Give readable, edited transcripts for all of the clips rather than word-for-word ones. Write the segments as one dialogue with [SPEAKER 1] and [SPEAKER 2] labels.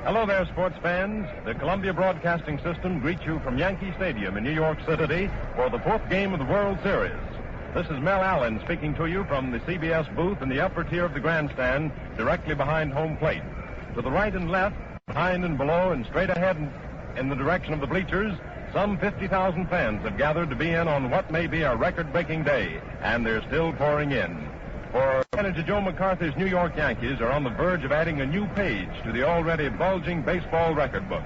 [SPEAKER 1] Hello there, sports fans. The Columbia Broadcasting System greets you from Yankee Stadium in New York City for the fourth game of the World Series. This is Mel Allen speaking to you from the CBS booth in the upper tier of the grandstand, directly behind home plate. To the right and left, behind and below, and straight ahead in the direction of the bleachers, some 50,000 fans have gathered to be in on what may be a record-breaking day, and they're still pouring in. For manager Joe McCarthy's New York Yankees are on the verge of adding a new page to the already bulging baseball record book.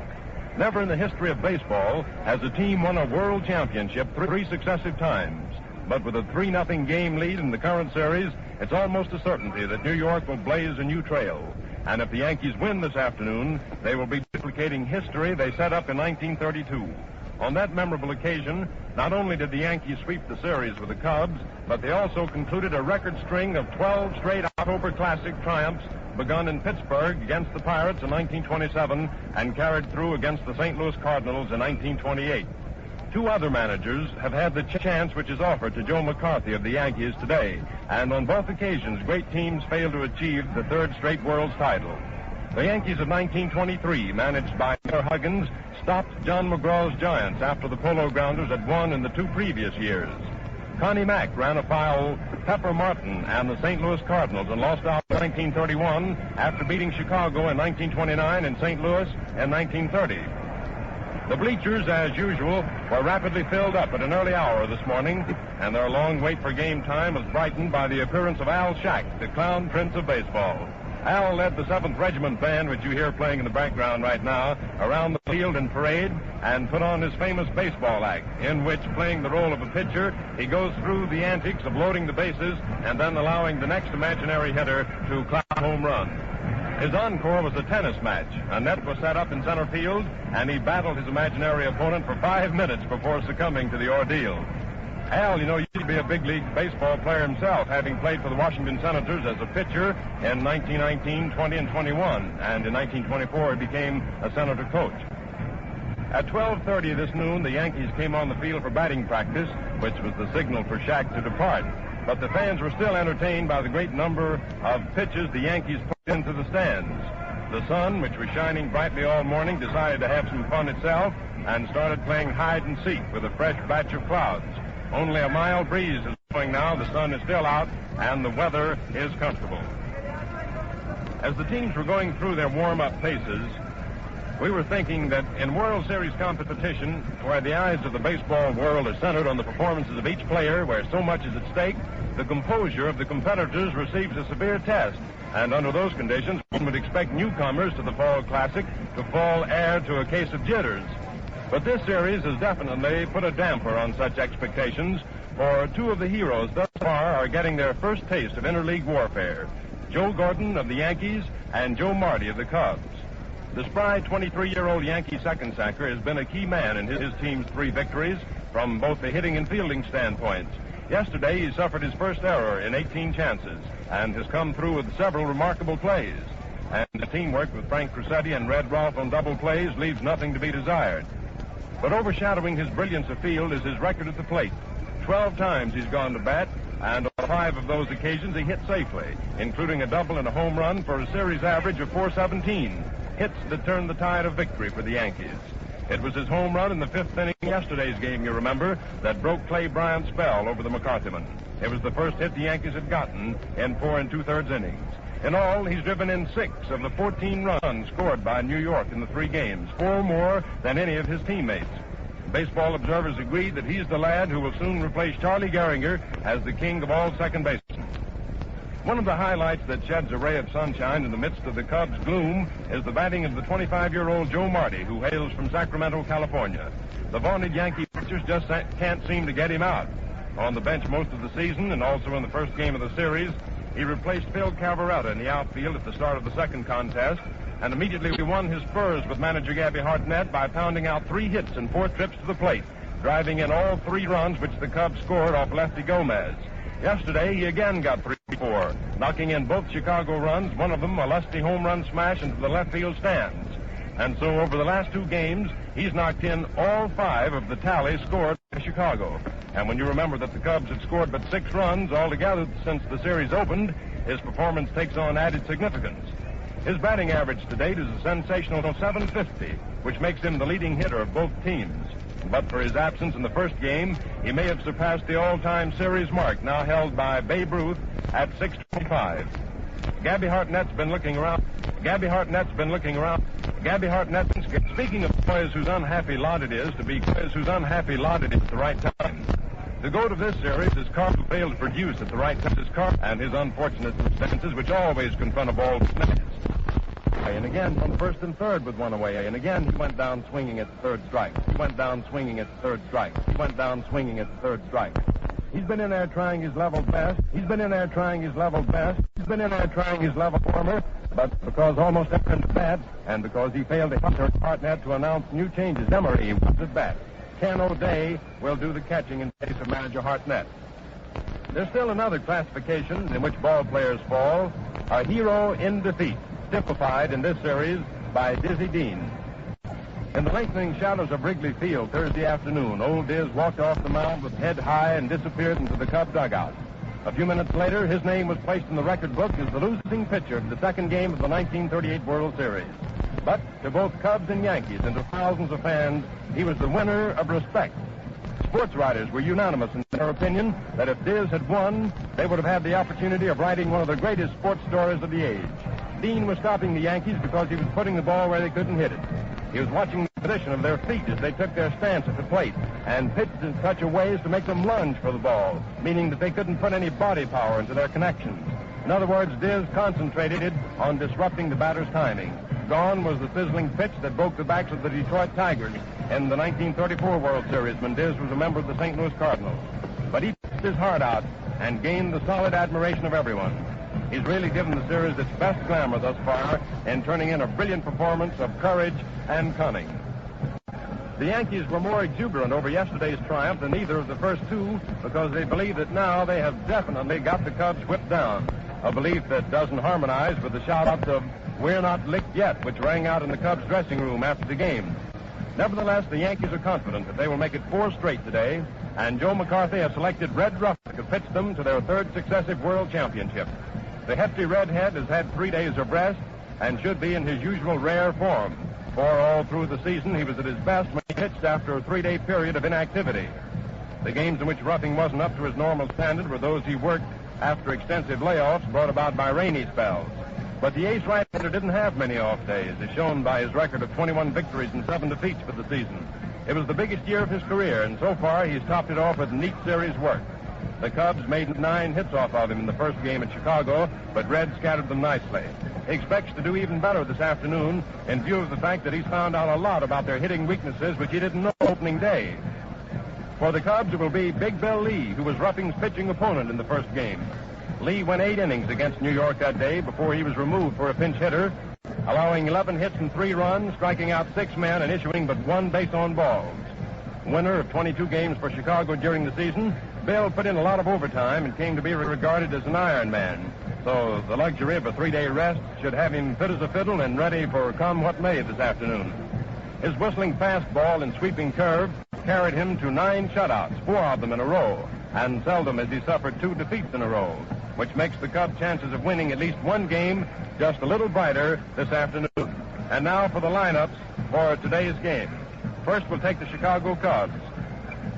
[SPEAKER 1] Never in the history of baseball has a team won a world championship three successive times. But with a 3-0 game lead in the current series, it's almost a certainty that New York will blaze a new trail. And if the Yankees win this afternoon, they will be duplicating history they set up in 1932. On that memorable occasion, not only did the Yankees sweep the series with the Cubs, but they also concluded a record string of 12 straight October Classic triumphs begun in Pittsburgh against the Pirates in 1927 and carried through against the St. Louis Cardinals in 1928. Two other managers have had the chance which is offered to Joe McCarthy of the Yankees today, and on both occasions, great teams failed to achieve the third straight world's title. The Yankees of 1923, managed by Huggins, stopped John McGraw's Giants after the Polo Grounders had won in the two previous years. Connie Mack ran afoul Pepper Martin and the St. Louis Cardinals and lost out in 1931 after beating Chicago in 1929 and St. Louis in 1930. The bleachers, as usual, were rapidly filled up at an early hour this morning, and their long wait for game time was brightened by the appearance of Al Shack, the clown prince of baseball. Al led the 7th Regiment Band, which you hear playing in the background right now, around the field in parade and put on his famous baseball act, in which, playing the role of a pitcher, he goes through the antics of loading the bases and then allowing the next imaginary hitter to clap a home run. His encore was a tennis match. A net was set up in center field, and he battled his imaginary opponent for 5 minutes before succumbing to the ordeal. Al, you know, used to be a big league baseball player himself, having played for the Washington Senators as a pitcher in 1919, 20, and 21. And in 1924, he became a Senator coach. At 12:30 this noon, the Yankees came on the field for batting practice, which was the signal for Shack to depart. But the fans were still entertained by the great number of pitches the Yankees put into the stands. The sun, which was shining brightly all morning, decided to have some fun itself and started playing hide and seek with a fresh batch of clouds. Only a mild breeze is blowing now, the sun is still out, and the weather is comfortable. As the teams were going through their warm-up paces, we were thinking that in World Series competition, where the eyes of the baseball world are centered on the performances of each player, where so much is at stake, the composure of the competitors receives a severe test. And under those conditions, one would expect newcomers to the Fall Classic to fall heir to a case of jitters. But this series has definitely put a damper on such expectations, for two of the heroes thus far are getting their first taste of interleague warfare. Joe Gordon of the Yankees and Joe Marty of the Cubs. The spry 23-year-old Yankee second sacker has been a key man in his team's 3 victories from both the hitting and fielding standpoints. Yesterday, he suffered his first error in 18 chances and has come through with several remarkable plays. And the teamwork with Frank Crusetti and Red Rolfe on double plays leaves nothing to be desired. But overshadowing his brilliance afield is his record at the plate. 12 times he's gone to bat, and on 5 of those occasions he hit safely, including a double and a home run for a series average of .417. Hits that turned the tide of victory for the Yankees. It was his home run in the 5th inning of yesterday's game, you remember, that broke Clay Bryant's spell over the McCarthyman. It was the first hit the Yankees had gotten in 4 2/3 innings. In all, he's driven in 6 of the 14 runs scored by New York in the 3 games, 4 more than any of his teammates. Baseball observers agree that he's the lad who will soon replace Charlie Gehringer as the king of all second basemen. One of the highlights that sheds a ray of sunshine in the midst of the Cubs' gloom is the batting of the 25-year-old Joe Marty, who hails from Sacramento, California. The vaunted Yankee pitchers just can't seem to get him out. On the bench most of the season, and also in the first game of the series, he replaced Phil Cavaretta in the outfield at the start of the second contest, and immediately won his spurs with manager Gabby Hartnett by pounding out 3 hits and 4 trips to the plate, driving in all 3 runs which the Cubs scored off Lefty Gomez. Yesterday, he again got 3-4, knocking in both Chicago runs, one of them a lusty home run smash into the left field stands. And so over the last 2 games, he's knocked in all 5 of the tally scored by Chicago. And when you remember that the Cubs have scored but 6 runs altogether since the series opened, his performance takes on added significance. His batting average to date is a sensational 750, which makes him the leading hitter of both teams. But for his absence in the first game, he may have surpassed the all-time series mark now held by Babe Ruth at 625. Gabby Hartnett's been looking around. Speaking of boys whose unhappy lot it is to be boys whose unhappy lot it is at the right time. The goat of this series is Carl, who failed to produce at the right time. Is Carl and his unfortunate circumstances, which always confront a ball snatch. And again, from first and third with one away. And again, he went down swinging at the third strike. He's been in there trying his level best. Former, but because almost everyone's bad, and because he failed to hit Hartnett to announce new changes, Emery was at bat. Ken O'Day will do the catching in place of manager Hartnett. There's still another classification in which ball players fall, a hero in defeat, typified in this series by Dizzy Dean. In the lengthening shadows of Wrigley Field Thursday afternoon, old Diz walked off the mound with head high and disappeared into the Cub dugout. A few minutes later, his name was placed in the record book as the losing pitcher of the second game of the 1938 World Series. But to both Cubs and Yankees and to thousands of fans, he was the winner of respect. Sports writers were unanimous in their opinion that if Diz had won, they would have had the opportunity of writing one of the greatest sports stories of the age. Dean was stopping the Yankees because he was putting the ball where they couldn't hit it. He was watching the position of their feet as they took their stance at the plate and pitched in such a way as to make them lunge for the ball, meaning that they couldn't put any body power into their connections. In other words, Diz concentrated on disrupting the batter's timing. Gone was the sizzling pitch that broke the backs of the Detroit Tigers in the 1934 World Series when Diz was a member of the St. Louis Cardinals. But he pitched his heart out and gained the solid admiration of everyone. He's really given the series its best glamour thus far in turning in a brilliant performance of courage and cunning. The Yankees were more exuberant over yesterday's triumph than either of the first two because they believe that now they have definitely got the Cubs whipped down, a belief that doesn't harmonize with the shout-outs of "We're not licked yet," which rang out in the Cubs dressing room after the game. Nevertheless, the Yankees are confident that they will make it 4 straight today, and Joe McCarthy has selected Red Ruff to pitch them to their 3rd successive World Championship. The hefty redhead has had 3 days of rest and should be in his usual rare form, for all through the season he was at his best when he pitched after a 3-day period of inactivity. The games in which Ruffing wasn't up to his normal standard were those he worked after extensive layoffs brought about by rainy spells. But the ace right-hander didn't have many off days, as shown by his record of 21 victories and 7 defeats for the season. It was the biggest year of his career, and so far he's topped it off with neat series work. The Cubs made 9 hits off of him in the first game at Chicago, but Red scattered them nicely. He expects to do even better this afternoon in view of the fact that he's found out a lot about their hitting weaknesses, which he didn't know opening day. For the Cubs, it will be Big Bill Lee, who was Ruffing's pitching opponent in the first game. Lee went 8 innings against New York that day before he was removed for a pinch hitter, allowing 11 hits and 3 runs, striking out 6 men and issuing but 1 base on balls. Winner of 22 games for Chicago during the season, Bill put in a lot of overtime and came to be regarded as an Iron Man. So the luxury of a 3-day rest should have him fit as a fiddle and ready for come what may this afternoon. His whistling fastball and sweeping curve carried him to 9 shutouts, 4 of them in a row, and seldom has he suffered 2 defeats in a row, which makes the Cubs' chances of winning at least 1 game just a little brighter this afternoon. And now for the lineups for today's game. First, we'll take the Chicago Cubs.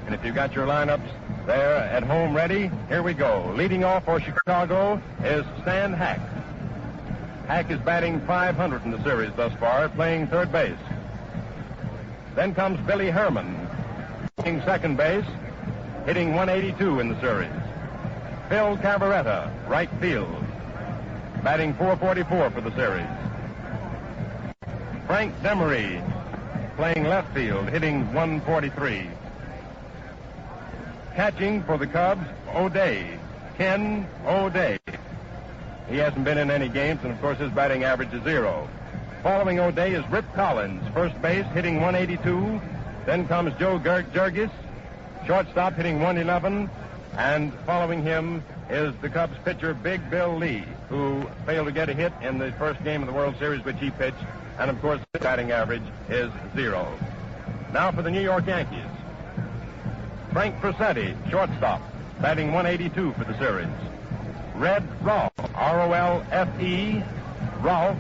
[SPEAKER 1] And if you've got your lineups there at home ready, here we go. Leading off for Chicago is Stan Hack. Hack is batting .500 in the series thus far, playing third base. Then comes Billy Herman, playing second base, hitting .182 in the series. Phil Cavaretta, right field, batting .444 for the series. Frank Demery, playing left field, hitting .143. Catching for the Cubs, O'Day, Ken O'Day. He hasn't been in any games, and of course his batting average is 0. Following O'Day is Rip Collins, first base, hitting .182. Then comes Joe Jurgis, shortstop, hitting .111. And following him is the Cubs pitcher Big Bill Lee, who failed to get a hit in the first game of the World Series, which he pitched. And of course his batting average is 0. Now for the New York Yankees. Frank Frasetti, shortstop, batting .182 for the series. Red Rolfe, R-O-L-F-E, Rolfe,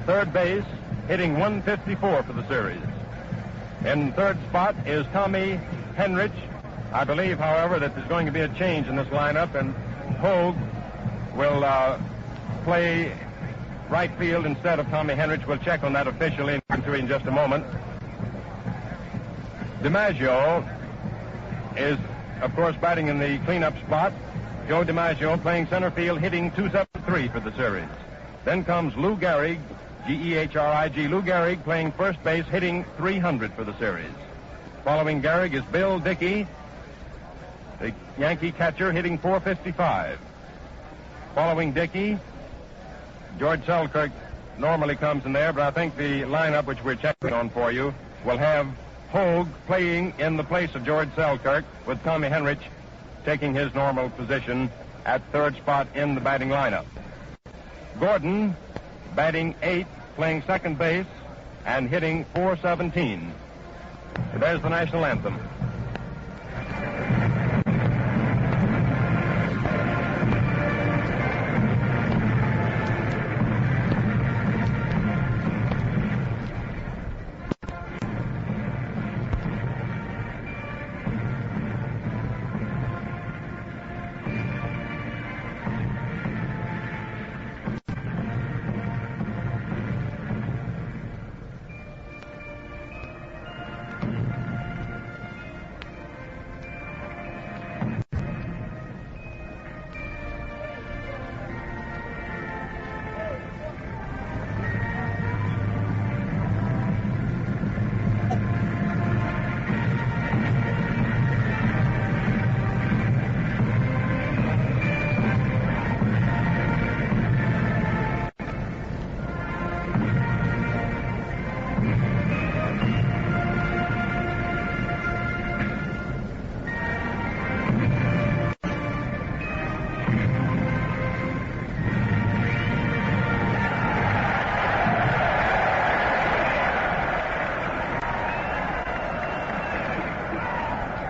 [SPEAKER 1] third base, hitting 154 for the series. In third spot is Tommy Henrich. I believe, however, that there's going to be a change in this lineup, and Hogue will play right field instead of Tommy Henrich. We'll check on that officially in just a moment. DiMaggio is, of course, batting in the cleanup spot. Joe DiMaggio playing center field, hitting 273 for the series. Then comes Lou Gehrig, G-E-H-R-I-G. Lou Gehrig playing first base, hitting 300 for the series. Following Gehrig is Bill Dickey, the Yankee catcher, hitting 455. Following Dickey, George Selkirk normally comes in there, but I think the lineup, which we're checking on for you, will have Hogue playing in the place of George Selkirk, with Tommy Henrich taking his normal position at third spot in the batting lineup. Gordon, batting 8th, playing second base, and hitting 417. So there's the national anthem.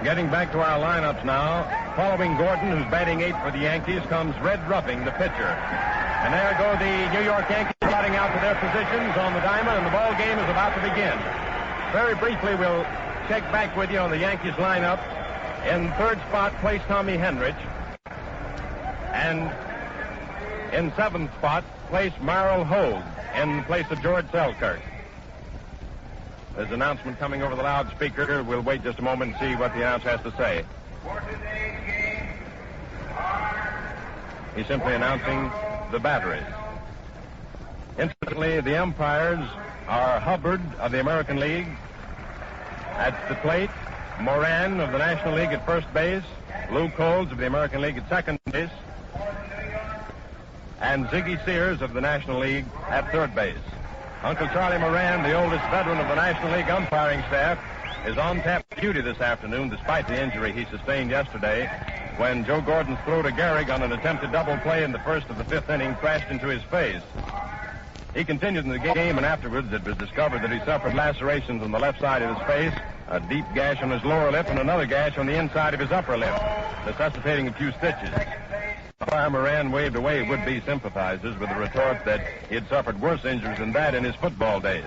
[SPEAKER 1] Getting back to our lineups now. Following Gordon, who's batting 8th for the Yankees, comes Red Ruffing, the pitcher. And there go the New York Yankees trotting out to their positions on the diamond, and the ball game is about to begin. Very briefly, we'll check back with you on the Yankees lineup. In third spot, place Tommy Henrich. And in seventh spot, place Merrill Hogue in place of George Selkirk. There's an announcement coming over the loudspeaker. We'll wait just a moment and see what the announcer has to say. He's simply announcing the batteries. Incidentally, the umpires are Hubbard of the American League at the plate, Moran of the National League at first base, Lou Coles of the American League at second base, and Ziggy Sears of the National League at third base. Uncle Charlie Moran, the oldest veteran of the National League umpiring staff, is on tap duty this afternoon despite the injury he sustained yesterday when Joe Gordon's throw to Gehrig on an attempted double play in the first of the fifth inning crashed into his face. He continued in the game, and afterwards it was discovered that he suffered lacerations on the left side of his face, a deep gash on his lower lip, and another gash on the inside of his upper lip, necessitating a few stitches. Umpire Moran waved away would-be sympathizers with the retort that he had suffered worse injuries than that in his football days.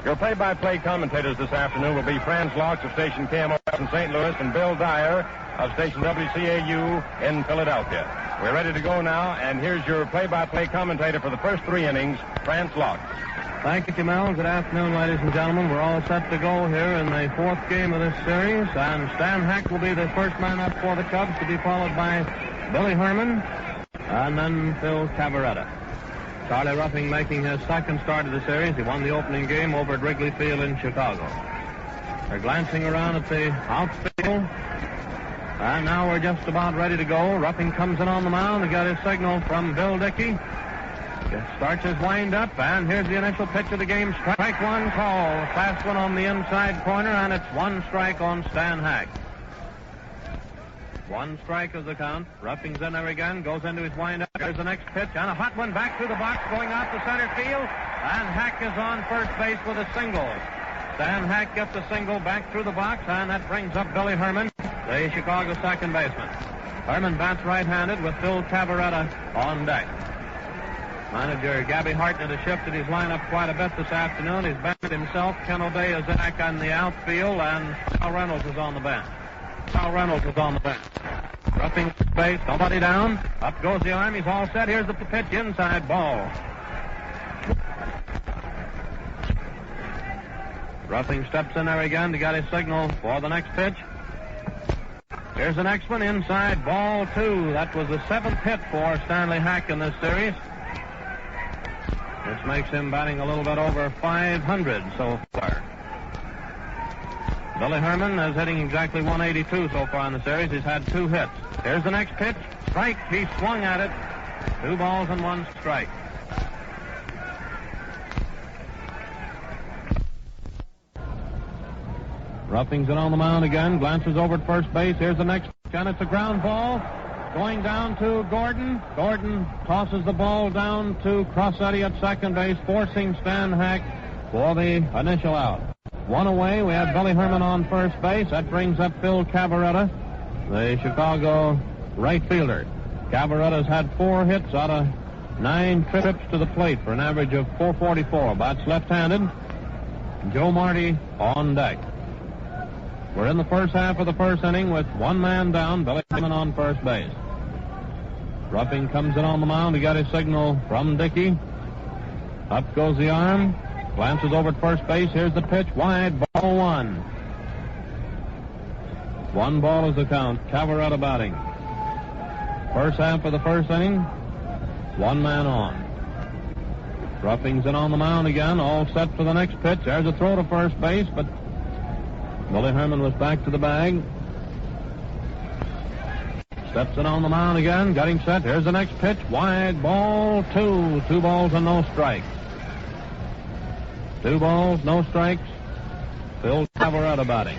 [SPEAKER 1] Your play-by-play commentators this afternoon will be Franz Laux of station KMOS in St. Louis and Bill Dyer of station WCAU in Philadelphia. We're ready to go now, and here's your play-by-play commentator for the first 3 innings, Franz Laux.
[SPEAKER 2] Thank you, Mel. Good afternoon, ladies and gentlemen. We're all set to go here in the 4th game of this series, and Stan Hack will be the first man up for the Cubs, to be followed by Billy Herman, and then Phil Cavaretta. Charlie Ruffing making his second start of the series. He won the opening game over at Wrigley Field in Chicago. They're glancing around at the outfield, and now we're just about ready to go. Ruffing comes in on the mound. He got his signal from Bill Dickey. Starts his wind-up, and here's the initial pitch of the game. Strike one call. Fast one on the inside corner, and it's 1 strike on Stan Hack. 1 strike is the count. Ruffing's in there again, goes into his windup. There's the next pitch, and a hot one back through the box, going out to center field. And Hack is on first base with a single. Stan Hack gets a single back through the box, and that brings up Billy Herman, the Chicago second baseman. Herman bats right-handed with Phil Cavaretta on deck. Manager Gabby Hartnett has shifted his lineup quite a bit this afternoon. He's backed himself, Ken O'Day-Izak on the outfield, and Al Reynolds is on the bench. Roughing base, nobody down. Up goes the arm. He's all set. Here's the pitch, inside ball. Roughing steps in there again to get his signal for the next pitch. Here's the next one, inside ball 2. That was the 7th hit for Stanley Hack in this series, which makes him batting a little bit over 500 so far. Billy Herman is hitting exactly 182 so far in the series. He's had 2 hits. Here's the next pitch. Strike. He swung at it. 2 balls and 1 strike. Ruffing's in on the mound again. Glances over at first base. Here's the next pitch, and it's a ground ball. Going down to Gordon. Gordon tosses the ball down to Crossetti at second base, forcing Stan Hack for the initial out. 1 away. We have Billy Herman on first base. That brings up Phil Cavaretta, the Chicago right fielder. Cavaretta's had 4 hits out of 9 trips to the plate for an average of .444. Bats left-handed. Joe Marty on deck. We're in the first half of the first inning with 1 man down, Billy Herman on first base. Ruffing comes in on the mound to get his signal from Dickey. Up goes the arm. Glances over at first base. Here's the pitch. Wide, ball 1. 1 ball is the count. Cavaretta batting. First half of the first inning, 1 man on. Ruffing's in on the mound again, all set for the next pitch. There's a throw to first base, but Billy Herman was back to the bag. Steps in on the mound again, getting set. Here's the next pitch. Wide, ball 2. 2 balls and no strikes. 2 balls, no strikes. Phil Cavaretta batting.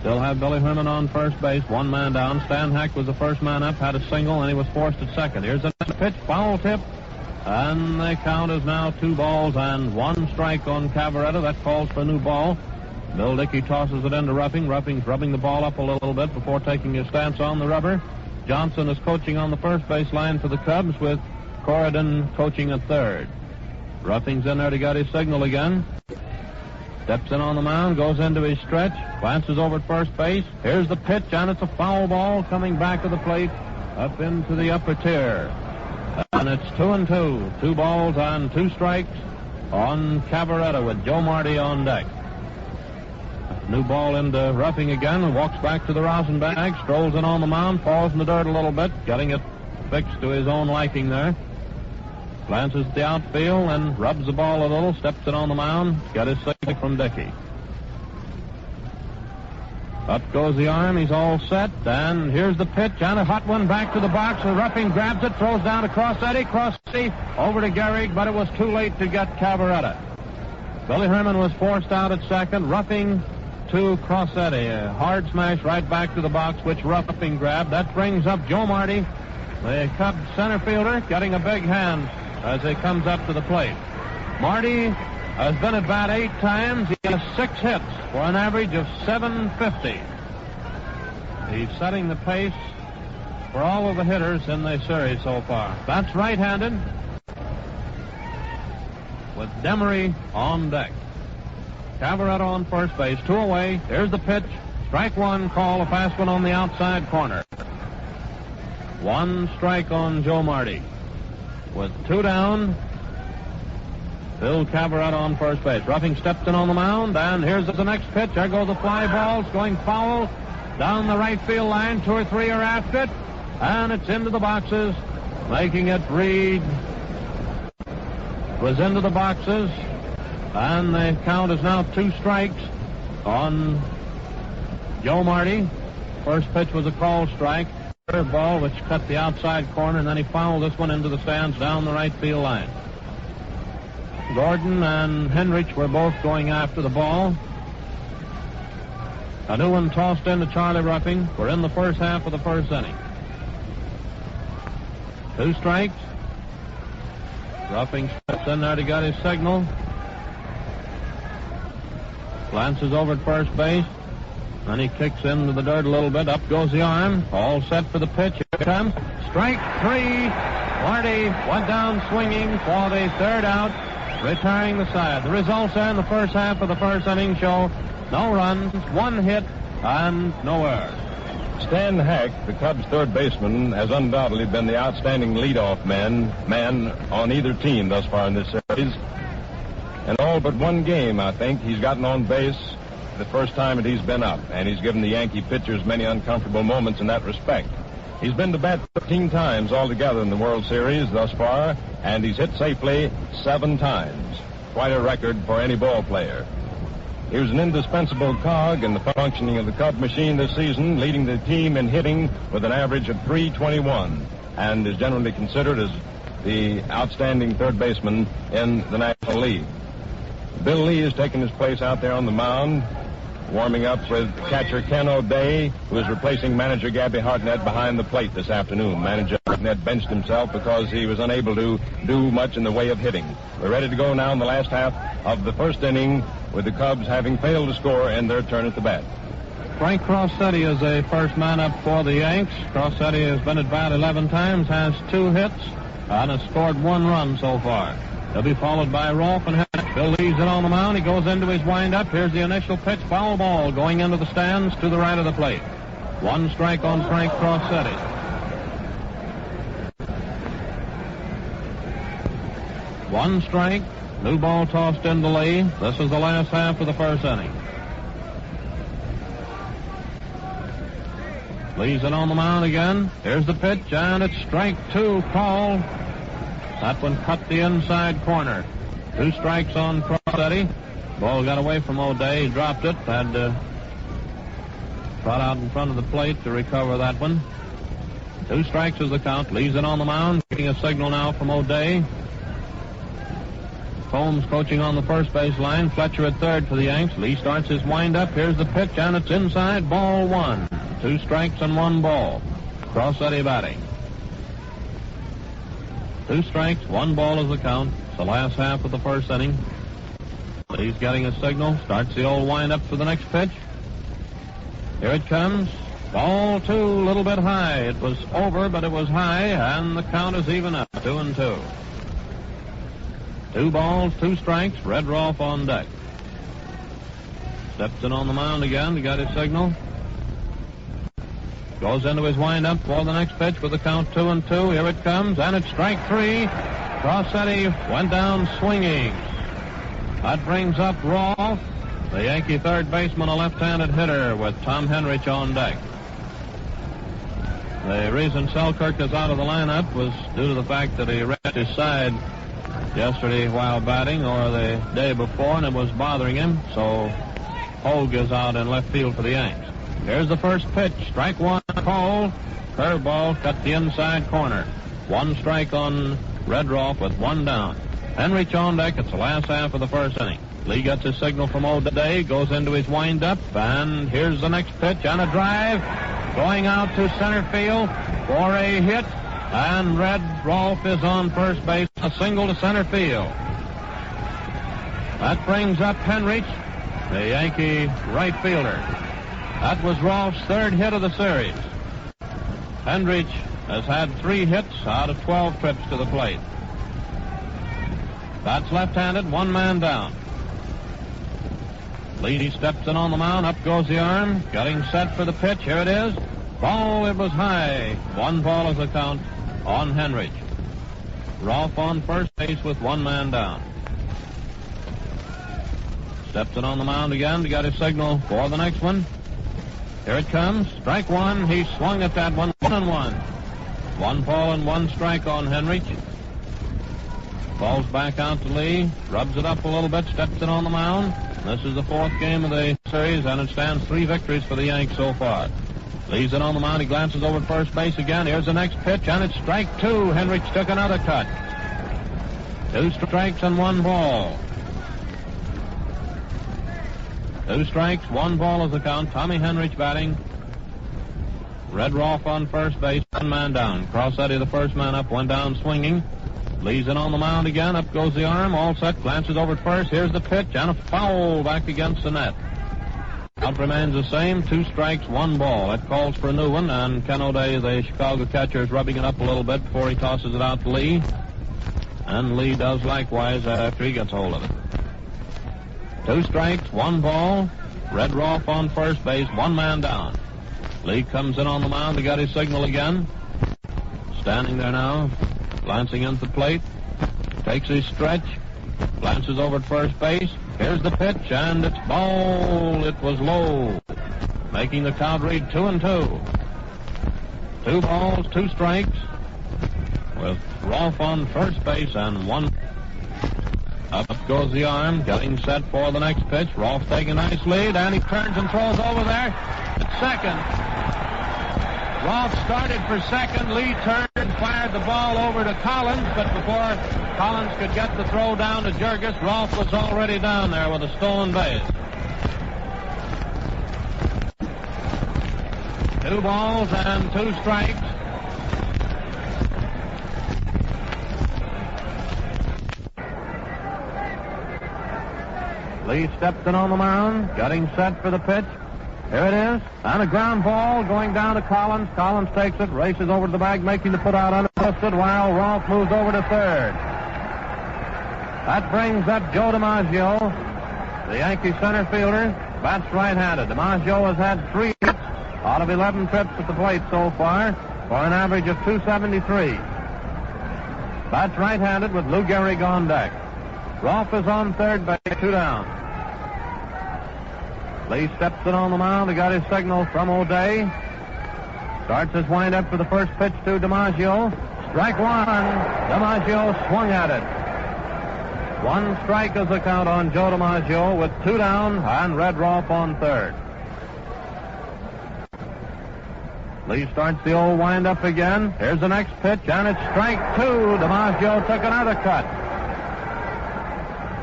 [SPEAKER 2] Still have Billy Herman on first base, 1 man down. Stan Hack was the first man up, had a single, and he was forced at second. Here's the next pitch, foul tip. And the count is now 2 balls and 1 strike on Cavaretta. That calls for a new ball. Bill Dickey tosses it into Ruffing. Ruffing's rubbing the ball up a little bit before taking his stance on the rubber. Johnson is coaching on the first base line for the Cubs, with Corridon coaching at third. Ruffing's in there to get his signal again. Steps in on the mound, goes into his stretch, glances over at first base. Here's the pitch, and it's a foul ball coming back to the plate up into the upper tier. And it's 2-2. 2 balls and 2 strikes on Cavaretta with Joe Marty on deck. New ball into Ruffing again, and walks back to the rosin bag, strolls in on the mound, falls in the dirt a little bit, getting it fixed to his own liking there. Glances at the outfield and rubs the ball a little, steps in on the mound, got his signal from Dickey. Up goes the arm, he's all set, and here's the pitch, and a hot one back to the box. The Ruffing grabs it, throws down to Crossetti. Crossetti over to Gehrig, but it was too late to get Cavaretta. Billy Herman was forced out at second. Ruffing to Crossetti. A hard smash right back to the box, which Ruffing grabbed. That brings up Joe Marty, the Cubs center fielder, getting a big hand as he comes up to the plate. Marty has been at bat 8 times. He has 6 hits for an average of .750. He's setting the pace for all of the hitters in the series so far. That's right-handed with Demery on deck. Cavaretta on first base, 2 away. Here's the pitch. Strike 1, call a fast one on the outside corner. 1 strike on Joe Marty. With 2 down, Phil Cavaretta on first base. Ruffing steps in on the mound, and here's the next pitch. There go the fly balls, going foul down the right field line. 2 or 3 are after it, and it's into the boxes, making it read. It was into the boxes, and the count is now 2 strikes on Joe Marty. First pitch was a called strike. Third ball, which cut the outside corner, and then he fouled this one into the stands down the right field line. Gordon and Henrich were both going after the ball. A new one tossed into Charlie Ruffing. We're in the first half of the first inning. 2 strikes. Ruffing steps in there to get his signal. Glances over at first base. Then he kicks into the dirt a little bit. Up goes the arm. All set for the pitch. comes strike three. Marty went down swinging for the third out, retiring the side. The results are in the first half of the first inning show no runs, one hit, and no errors.
[SPEAKER 1] Stan Hack, the Cubs' third baseman, has undoubtedly been the outstanding leadoff man on either team thus far in this series. In all but one game, I think, he's gotten on base the first time that he's been up, and he's given the Yankee pitchers many uncomfortable moments in that respect. He's been to bat 13 times altogether in the World Series thus far, and he's hit safely 7 times. Quite a record for any ball player. He was an indispensable cog in the functioning of the Cub machine this season, leading the team in hitting with an average of .321, and is generally considered as the outstanding third baseman in the National League. Bill Lee has taken his place out there on the mound, warming up with catcher Ken O'Day, who is replacing manager Gabby Hartnett behind the plate this afternoon. Manager Hartnett benched himself because he was unable to do much in the way of hitting. We're ready to go now in the last half of the first inning, with the Cubs having failed to score in their turn at the bat.
[SPEAKER 2] Frank Crossetti is a first man up for the Yanks. Crossetti has been at bat 11 times, has 2 hits, and has scored 1 run so far. He'll be followed by Rolfe and Hatch. Bill leaves it on the mound. He goes into his windup. Here's the initial pitch. Foul ball going into the stands to the right of the plate. 1 strike on Frank Crossetti. One strike. New ball tossed into Lee. This is the last half of the first inning. Leaves it on the mound again. Here's the pitch, and it's strike 2 called. That one cut the inside corner. 2 strikes on Crossetti. Ball got away from O'Day. He dropped it. Had trot out in front of the plate to recover that one. 2 strikes is the count. Leaves it on the mound. Getting a signal now from O'Day. Combs coaching on the first base line. Fletcher at third for the Yanks. Lee starts his windup. Here's the pitch, and it's inside. Ball 1. 2 strikes and 1 ball. Crossetti batting. 2 strikes, 1 ball is the count. It's the last half of the first inning. Lee's getting a signal. Starts the old windup for the next pitch. Here it comes. Ball 2, a little bit high. It was over, but it was high, and the count is even up. 2-2. 2 balls, 2 strikes. Red Rolfe on deck. Steps in on the mound again to get his signal. Goes into his windup for the next pitch with the count 2-2. Here it comes, and it's strike 3. Crossetti went down swinging. That brings up Rolfe, the Yankee third baseman, a left-handed hitter, with Tom Henrich on deck. The reason Selkirk is out of the lineup was due to the fact that he wrecked his side yesterday while batting, or the day before, and it was bothering him, so Hogue is out in left field for the Yanks. Here's the first pitch. Strike 1 called. Curveball cut the inside corner. 1 strike on Red Rolfe with 1 down. Henrich on deck. It's the last half of the first inning. Lee gets his signal from O'Day, goes into his windup, and here's the next pitch on a drive. Going out to center field for a hit, and Red Rolfe is on first base. A single to center field. That brings up Henrich, the Yankee right fielder. That was Rolfe's 3rd hit of the series. Henrich has had 3 hits out of 12 trips to the plate. That's left-handed, 1 man down. Lee steps in on the mound. Up goes the arm. Getting set for the pitch. Here it is. Ball, it was high. 1 ball is the count on Henrich. Rolfe on first base with 1 man down. Steps in on the mound again to get his signal for the next one. Here it comes. Strike 1. He swung at that one. 1-1. 1 ball and 1 strike on Henrich. Falls back out to Lee. Rubs it up a little bit. Steps in on the mound. This is the 4th game of the series, and it stands 3 victories for the Yanks so far. Leaves it on the mound. He glances over at first base again. Here's the next pitch, and it's strike 2. Henrich took another cut. 2 strikes and 1 ball. 2 strikes, 1 ball is the count. Tommy Henrich batting. Red Rolfe on first base, 1 man down. Crossetti, the first man up, 1 down swinging. Leaves it on the mound again. Up goes the arm. All set. Glances over at first. Here's the pitch, and a foul back against the net. Count remains the same, 2 strikes, 1 ball. That calls for a new one, and Ken O'Day, the Chicago catcher, is rubbing it up a little bit before he tosses it out to Lee. And Lee does likewise after he gets hold of it. 2 strikes, 1 ball. Red Rolfe on first base, 1 man down. Lee comes in on the mound to get his signal again. Standing there now, glancing into the plate. Takes his stretch, glances over at first base. Here's the pitch, and it's ball. It was low, making the count read 2-2. 2 balls, 2 strikes, with Rolfe on first base and 1. Up goes the arm, getting set for the next pitch. Rolfe taking a nice lead, and he turns and throws over there at second. Rolfe started for second. Lee turned and fired the ball over to Collins, but before Collins could get the throw down to Jurgis, Rolfe was already down there with a stolen base. 2 balls and 2 strikes. Lee steps in on the mound, getting set for the pitch. Here it is, and a ground ball going down to Collins. Collins takes it, races over to the bag, making the put out unassisted, while Rolfe moves over to third. That brings up Joe DiMaggio, the Yankee center fielder. Bats right-handed. DiMaggio has had 3 hits out of 11 trips at the plate so far, for an average of 273. Bats right-handed with Lou Gehrig on deck. Rolfe is on third base, 2 down. Lee steps in on the mound. He got his signal from O'Day. Starts his windup for the first pitch to DiMaggio. Strike 1. DiMaggio swung at it. 1 strike is the count on Joe DiMaggio with 2 down and Red Rolfe on third. Lee starts the old windup again. Here's the next pitch, and it's strike 2. DiMaggio took another cut.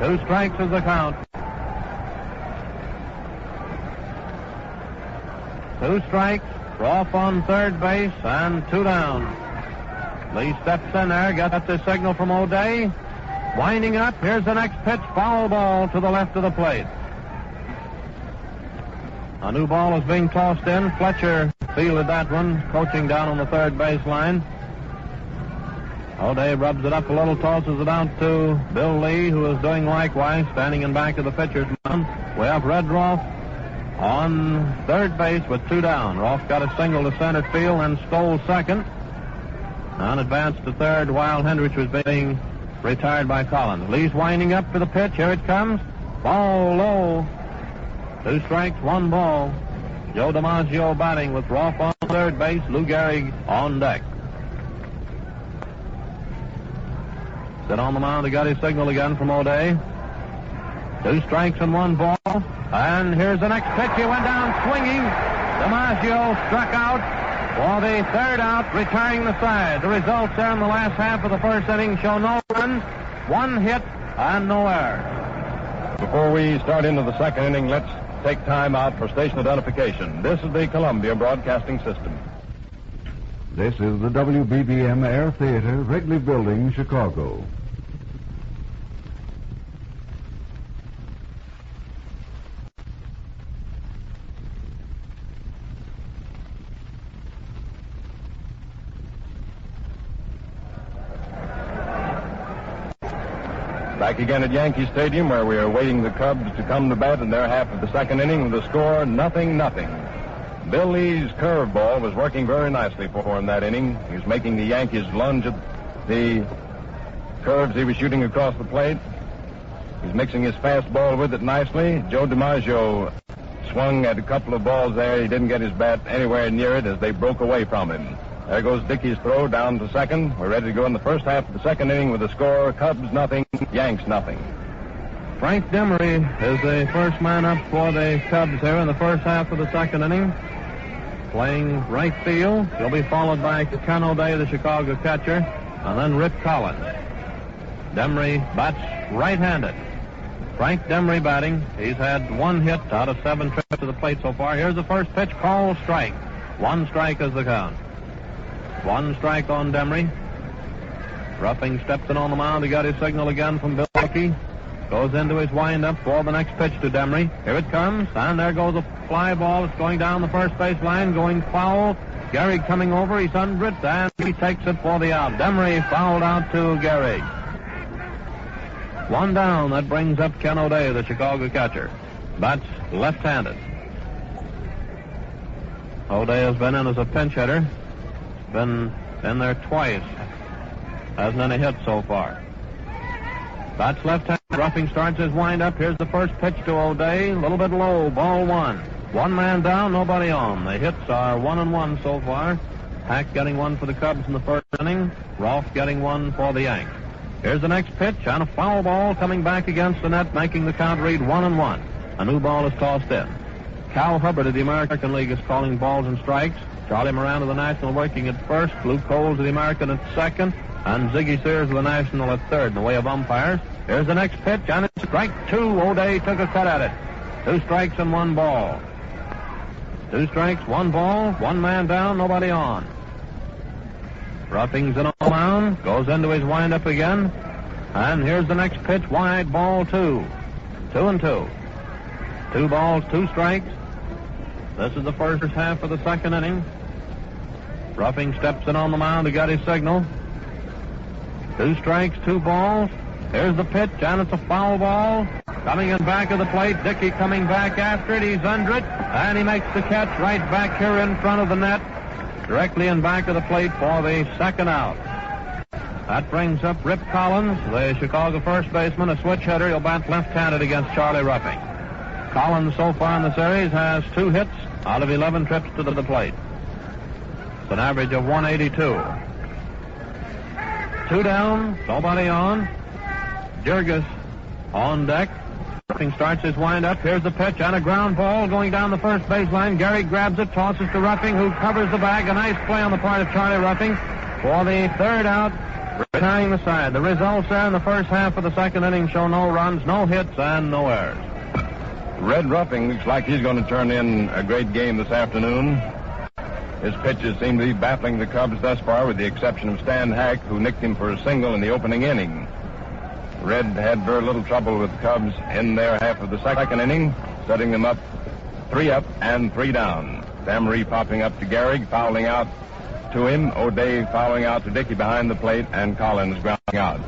[SPEAKER 2] 2 strikes is the count. 2 strikes, Rolfe on third base, and 2 down. Lee steps in there, gets the signal from O'Day. Winding up, here's the next pitch, foul ball to the left of the plate. A new ball is being tossed in. Fletcher fielded that one, coaching down on the third base line. O'Day rubs it up a little, tosses it out to Bill Lee, who is doing likewise, standing in back of the pitcher's mound. We have Red Rolfe on third base with 2 down. Rolfe got a single to center field and stole second. And advanced to third while Hendricks was being retired by Collins. Lee's winding up for the pitch. Here it comes. Ball low. 2 strikes, 1 ball. Joe DiMaggio batting with Rolfe on third base, Lou Gehrig on deck. Sit on the mound. He got his signal again from O'Day. 2 strikes and 1 ball. And here's the next pitch. He went down swinging. DiMaggio struck out for the 3rd out, retiring the side. The results there in the last half of the first inning show no runs, 1 hit, and no error.
[SPEAKER 1] Before we start into the second inning, let's take time out for station identification. This is the Columbia Broadcasting System.
[SPEAKER 3] This is the WBBM Air Theater, Wrigley Building, Chicago.
[SPEAKER 1] Back again at Yankee Stadium, where we are waiting the Cubs to come to bat in their half of the second inning with the score 0-0. Bill Lee's curveball was working very nicely for him that inning. He was making the Yankees lunge at the curves he was shooting across the plate. He's mixing his fastball with it nicely. Joe DiMaggio swung at a couple of balls there. He didn't get his bat anywhere near it as they broke away from him. There goes Dickey's throw down to second. We're ready to go in the first half of the second inning with the score Cubs 0, Yanks 0.
[SPEAKER 2] Frank Demery is the first man up for the Cubs here in the first half of the second inning, playing right field. He'll be followed by Ken O'Day, the Chicago catcher, and then Rip Collins. Demery bats right-handed. Frank Demery batting. He's had 1 hit out of 7 trips to the plate so far. Here's the first pitch, called strike. 1 strike is the count. 1 strike on Demery. Ruffing steps in on the mound. He got his signal again from Bill Hickey. Goes into his windup for the next pitch to Demery. Here it comes, and there goes a fly ball. It's going down the first base line, going foul. Gehrig coming over. He's under it, and he takes it for the out. Demery fouled out to Gehrig. One down. That brings up Ken O'Day, the Chicago catcher. Bats left-handed. O'Day has been in as a pinch hitter. Been in there twice. Hasn't any hits so far. Bats left-handed. Ruffing starts his wind-up. Here's the first pitch to O'Day. A little bit low. Ball one. One man down, nobody on. The hits are 1-1 so far. Hack getting one for the Cubs in the first inning. Rolfe getting one for the Yanks. Here's the next pitch, and a foul ball coming back against the net, making the count read 1-1. A new ball is tossed in. Cal Hubbard of the American League is calling balls and strikes. Charlie Moran of the National working at first. Luke Coles of the American at second. And Ziggy Sears of the National at third in the way of umpires. Here's the next pitch, and it's strike two. O'Day took a cut at it. 2 strikes and 1 ball. 2 strikes, 1 ball, 1 man down, nobody on. Ruffing's in on the mound, goes into his windup again. And here's the next pitch, wide, ball 2. 2-2. 2 balls, 2 strikes. This is the first half of the second inning. Ruffing steps in on the mound to get his signal. 2 strikes, 2 balls. Here's the pitch, and it's a foul ball. Coming in back of the plate, Dickey coming back after it. He's under it, and he makes the catch right back here in front of the net, directly in back of the plate for the second out. That brings up Rip Collins, the Chicago first baseman, a switch hitter. He'll bat left-handed against Charlie Ruffing. Collins so far in the series has 2 hits out of 11 trips to the plate. It's an average of 182. 2 down, nobody on. Jurgis on deck. Ruffing starts his wind-up. Here's the pitch and a ground ball going down the first baseline. Gehrig grabs it, tosses to Ruffing, who covers the bag. A nice play on the part of Charlie Ruffing for the third out, retiring the side. The results there in the first half of the second inning show no runs, no hits, and no errors.
[SPEAKER 1] Red Ruffing looks like he's going to turn in a great game this afternoon. His pitches seem to be baffling the Cubs thus far, with the exception of Stan Hack, who nicked him for a single in the opening inning. Red had very little trouble with the Cubs in their half of the second inning, setting them up 3 up and 3 down. Demery popping up to Gehrig, fouling out to him. O'Day fouling out to Dickey behind the plate, and Collins grounding out.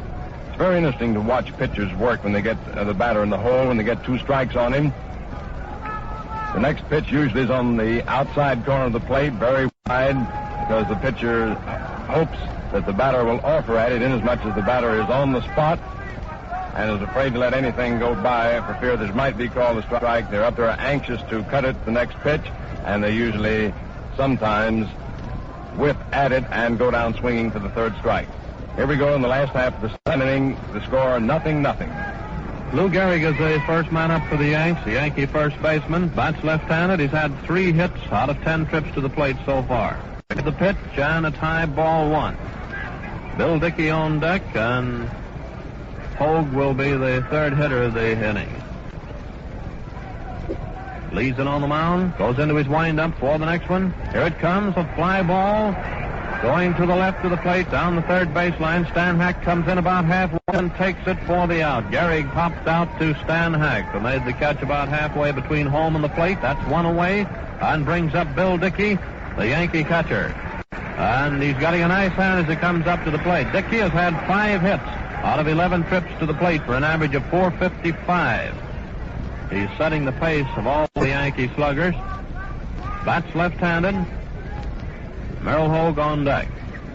[SPEAKER 1] It's very interesting to watch pitchers work when they get the batter in the hole, when they get 2 strikes on him. The next pitch usually is on the outside corner of the plate, very wide, because the pitcher hopes that the batter will offer at it, inasmuch as the batter is on the spot and is afraid to let anything go by for fear this might be called a strike. They're up there anxious to cut it the next pitch, and they usually sometimes whip at it and go down swinging for the 3rd strike. Here we go in the last half of the second inning. The score, 0-0.
[SPEAKER 2] Lou Gehrig is the first man up for the Yanks, the Yankee first baseman. Bats left-handed. He's had 3 hits out of 10 trips to the plate so far. The pitch, and it's high, ball 1. Bill Dickey on deck, and Hogue will be the 3rd hitter of the inning. Leads in on the mound, goes into his wind-up for the next one. Here it comes, a fly ball going to the left of the plate, down the 3rd baseline. Stan Hack comes in about halfway and takes it for the out. Gehrig popped out to Stan Hack, who made the catch about halfway between home and the plate. That's 1 away, and brings up Bill Dickey, the Yankee catcher. And he's getting a nice hand as he comes up to the plate. Dickey has had 5 hits out of 11 trips to the plate for an average of .455. He's setting the pace of all the Yankee sluggers. Bats left-handed. Merrill Hogue on deck.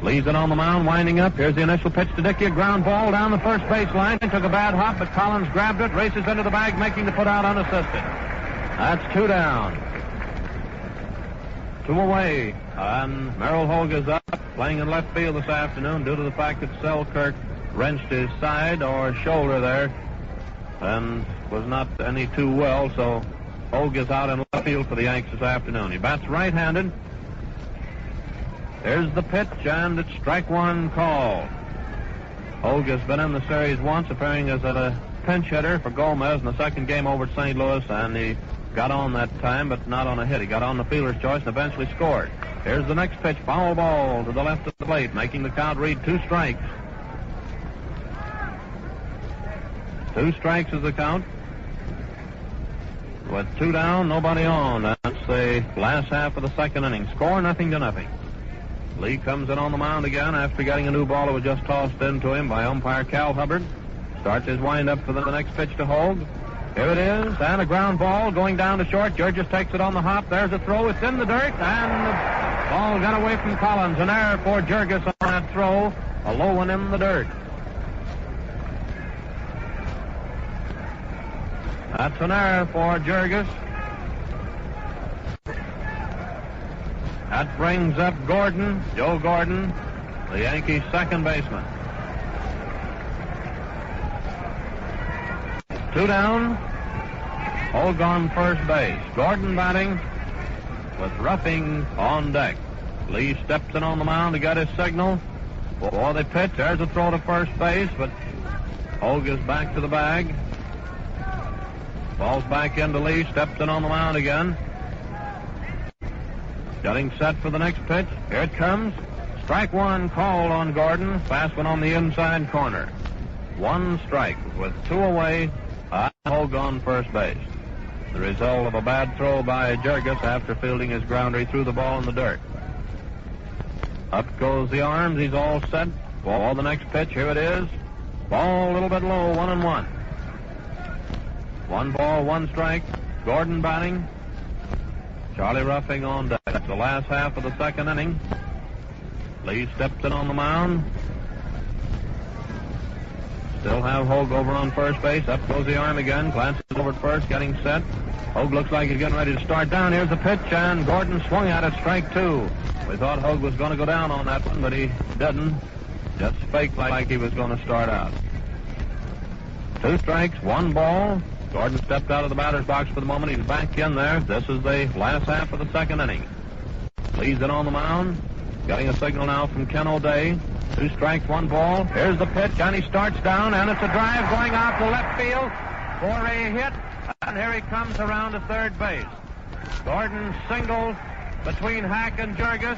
[SPEAKER 2] Leaves it on the mound, winding up. Here's the initial pitch to Dickey. A ground ball down the first baseline. Took a bad hop, but Collins grabbed it, races into the bag, making the put out unassisted. That's 2 down. 2 away. And Merrill Hogue is up, playing in left field this afternoon due to the fact that Selkirk wrenched his side or shoulder there and was not any too well, so Hogue is out in left field for the Yanks this afternoon. He bats right-handed. There's the pitch, and it's strike 1 called. Hogue has been in the series once, appearing as a pinch hitter for Gomez in the second game over at St. Louis, and he got on that time, but not on a hit. He got on the fielder's choice and eventually scored. Here's the next pitch, foul ball to the left of the plate, making the count read 2 strikes. 2 strikes is the count. With 2 down, nobody on. the last half of the second inning. Score 0-0. Lee comes in on the mound again after getting a new ball that was just tossed into him by umpire Cal Hubbard. Starts his windup for the next pitch to Hogue. Here it is, and a ground ball going down to short. Jurgis takes it on the hop. There's a throw. It's in the dirt, and the ball got away from Collins. An error for Jurgis on that throw. A low one in the dirt. That's an error for Jurgis. That brings up Gordon, Joe Gordon, the Yankees' second baseman. 2 down. Hogue on first base. Gordon batting with Ruffing on deck. Lee steps in on the mound to get his signal for the pitch. There's a throw to first base, but Hogue is back to the bag. Ball's back into Lee. Steps in on the mound again. Getting set for the next pitch. Here it comes. Strike one called on Gordon. Fast one on the inside corner. 1 strike with 2 away. Hogue on first base. The result of a bad throw by Jurgis after fielding his grounder. He threw the ball in the dirt. Up goes the arms. He's all set for the next pitch. Here it is. Ball a little bit low. 1-1. 1 ball, 1 strike. Gordon batting. Charlie Ruffing on deck. That's the last half of the second inning. Lee steps in on the mound. Still have Hogue over on first base. Up goes the arm again. Glances over at first, getting set. Hogue looks like he's getting ready to start down. Here's the pitch, and Gordon swung at it. Strike 2. We thought Hogue was going to go down on that one, but he didn't. Just faked like he was going to start out. 2 strikes, 1 ball. Gordon stepped out of the batter's box for the moment. He's back in there. This is the last half of the second inning. Leads it on the mound. Getting a signal now from Ken O'Day. 2 strikes, 1 ball. Here's the pitch, and he starts down, and it's a drive going out to left field for a hit. And here he comes around to third base. Gordon singles between Hack and Jurgis,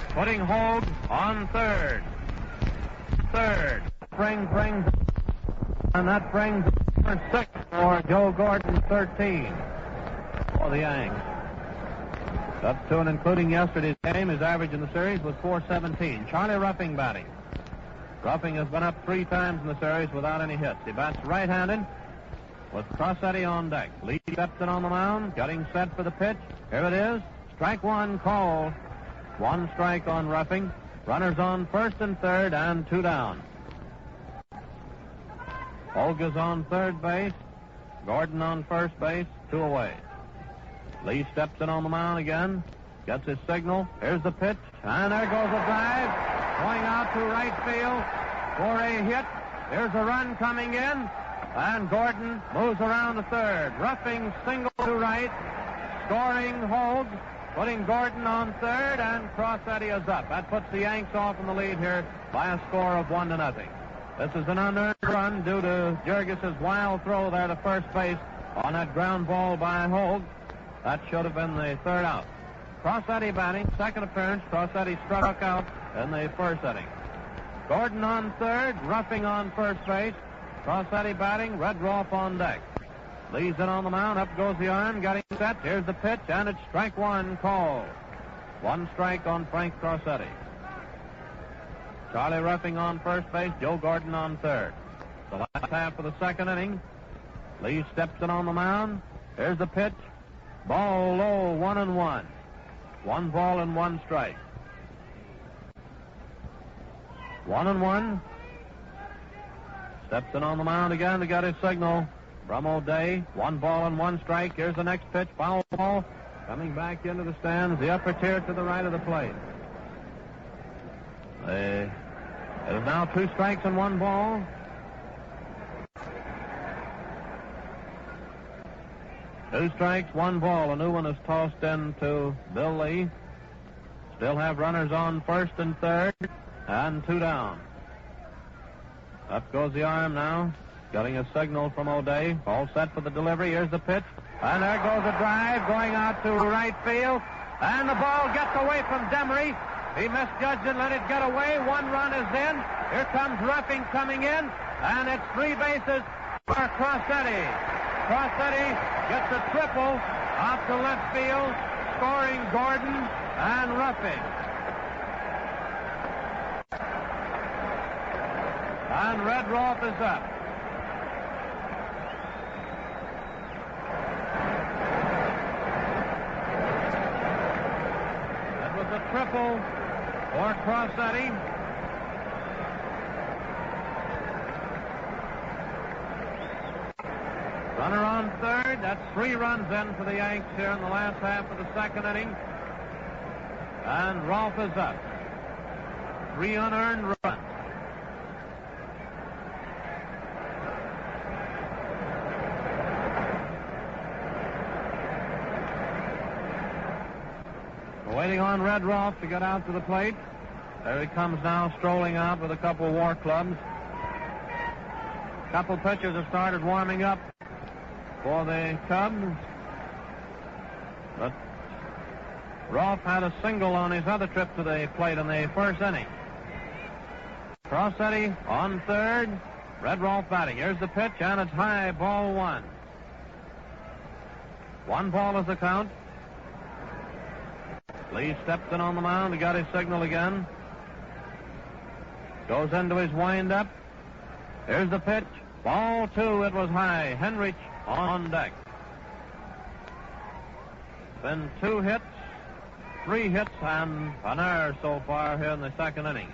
[SPEAKER 2] putting Hogue on third. Brings, and that brings number 6 for Joe Gordon, 13 for the Yanks. Up to and including yesterday's game, his average in the series was .417. Charlie Ruffing batting. Ruffing has been up 3 times in the series without any hits. He bats right-handed with Crossetti on deck. Lee steps in on the mound, getting set for the pitch. Here it is. Strike 1 called. 1 strike on Ruffing. Runners on first and third, and 2 down. Hogue is on third base. Gordon on first base, 2 away. Lee steps in on the mound again. Gets his signal. Here's the pitch. And there goes a drive. Going out to right field for a hit. There's a run coming in. And Gordon moves around to third. Ruffing single to right. Scoring Hogue. Putting Gordon on third. And Crossetti is up. That puts the Yanks off in the lead here by a score of 1-0. This is an unearned run due to Jurgis' wild throw there to first base on that ground ball by Hogue. That should have been the third out. Crossetti batting, second appearance. Crossetti struck out in the first inning. Gordon on third, Ruffing on first base. Crossetti batting, Redroff on deck. Lee's in on the mound, up goes the arm, getting set. Here's the pitch, and it's strike 1 called. 1 strike on Frank Crossetti. Charlie Ruffing on first base, Joe Gordon on third. The last half of the second inning. Lee steps in on the mound. Here's the pitch. Ball low, 1-1. 1 ball and 1 strike. 1-1. Steps in on the mound again to get his signal from O'Day. 1 ball and 1 strike. Here's the next pitch. Foul ball coming back into the stands. The upper tier to the right of the plate. It is now 2 strikes and 1 ball. Two strikes, 1 ball. A new one is tossed in to Bill Lee. Still have runners on first and third, and 2 down. Up goes the arm now. Getting a signal from O'Day. All set for the delivery. Here's the pitch. And there goes a drive going out to right field. And the ball gets away from Demery. He misjudged and let it get away. 1 run is in. Here comes Ruffing coming in. And it's 3 bases for Crossetti. Crossetti gets a triple out to left field scoring Gordon and roughing. And Red Rolfe is up. That was a triple for Crossetti. Runner on third. That's 3 runs in for the Yanks here in the last half of the second inning. And Rolfe is up. 3 unearned runs. We're waiting on Red Rolfe to get out to the plate. There he comes now, strolling out with a couple of war clubs. A couple pitchers have started warming up for the Cubs. But Rolfe had a single on his other trip to the plate in the first inning. Crossetti on third. Red Rolfe batting. Here's the pitch, and it's high, ball 1. 1 ball is the count. Lee steps in on the mound. He got his signal again. Goes into his windup. Here's the pitch. Ball 2. It was high. Henrich on deck. Been 2 hits, 3 hits, and an error so far here in the second inning.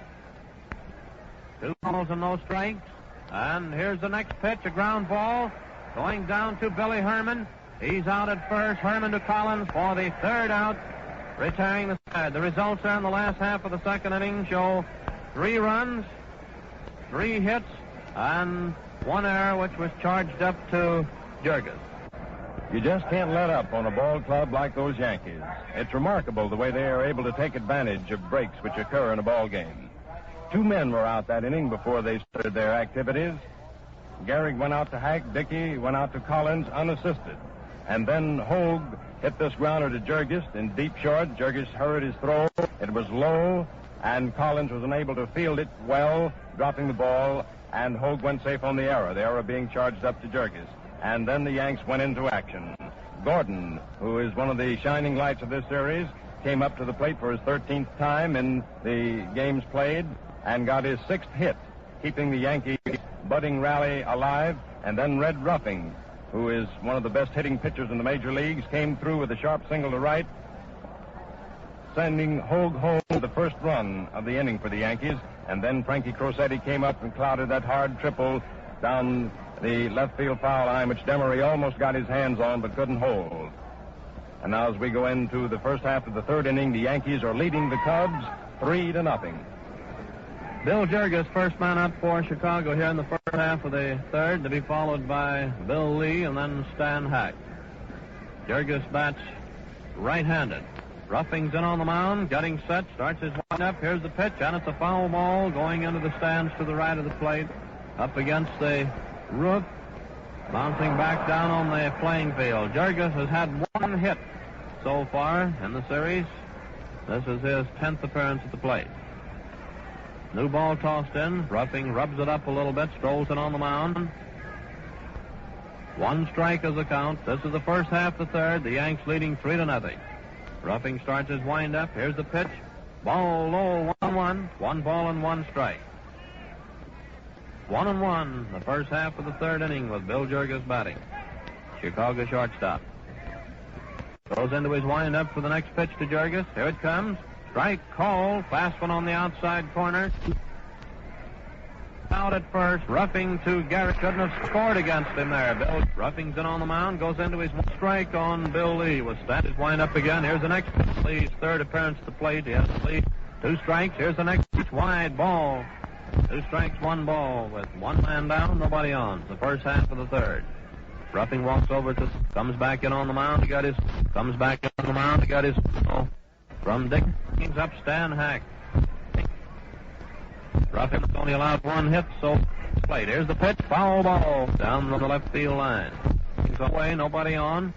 [SPEAKER 2] 2 balls and no strikes. And here's the next pitch, a ground ball going down to Billy Herman. He's out at first. Herman to Collins for the 3rd out, retiring the side. The results there in the last half of the second inning show 3 runs, 3 hits, and 1 error, which was charged up to Jurges.
[SPEAKER 1] You just can't let up on a ball club like those Yankees. It's remarkable the way they are able to take advantage of breaks which occur in a ball game. 2 men were out that inning before they started their activities. Gehrig went out to Hack. Dickey went out to Collins unassisted. And then Hogue hit this grounder to Jurges in deep short. Jurges hurried his throw. It was low, and Collins was unable to field it well, dropping the ball, and Hogue went safe on the error, being charged up to Jurges. And then the Yanks went into action. Gordon, who is one of the shining lights of this series, came up to the plate for his 13th time in the games played and got his 6th hit, keeping the Yankees' budding rally alive. And then Red Ruffing, who is one of the best hitting pitchers in the major leagues, came through with a sharp single to right, sending Hogue home the first run of the inning for the Yankees. And then Frankie Crossetti came up and clouded that hard triple down the left field foul line, which Demery almost got his hands on but couldn't hold. And now as we go into the first half of the 3rd inning, the Yankees are leading the Cubs 3-0.
[SPEAKER 2] Bill Jurges, first man up for Chicago here in the first half of the 3rd, to be followed by Bill Lee and then Stan Hack. Jurges bats right-handed. Ruffing's in on the mound, getting set, starts his wind-up. Here's the pitch, and it's a foul ball going into the stands to the right of the plate, up against the roof, bouncing back down on the playing field. Jurges has had 1 hit so far in the series. This is his 10th appearance at the plate. New ball tossed in. Ruffing rubs it up a little bit, strolls in on the mound. 1 strike is the count. This is the first half of the 3rd. The Yanks leading 3-0. Ruffing starts his wind-up. Here's the pitch. Ball low, 1-1. 1 ball and 1 strike. 1-1, the first half of the 3rd inning with Bill Jurges batting. Chicago shortstop. Goes into his wind-up for the next pitch to Jurges. Here it comes. Strike call. Fast one on the outside corner. Out at first. Ruffing to Garrett. Couldn't have scored against him there. Bill Ruffing's in on the mound. Goes into his 1 strike on Bill Lee. Will stand his wind-up again. Here's the next pitch. Lee's 3rd appearance at the plate. He has Lee 2 strikes. Here's the next pitch. Wide ball. 2 strikes, 1 ball with 1 man down, nobody on. The first half of the 3rd. Ruffing walks over to, comes back in on the mound. He got his, comes back in on the mound. He got his, from Dick, brings up Stan Hack. Ruffing's only allowed 1 hit, so plate. Here's the pitch, foul ball down the left field line. He's away, nobody on.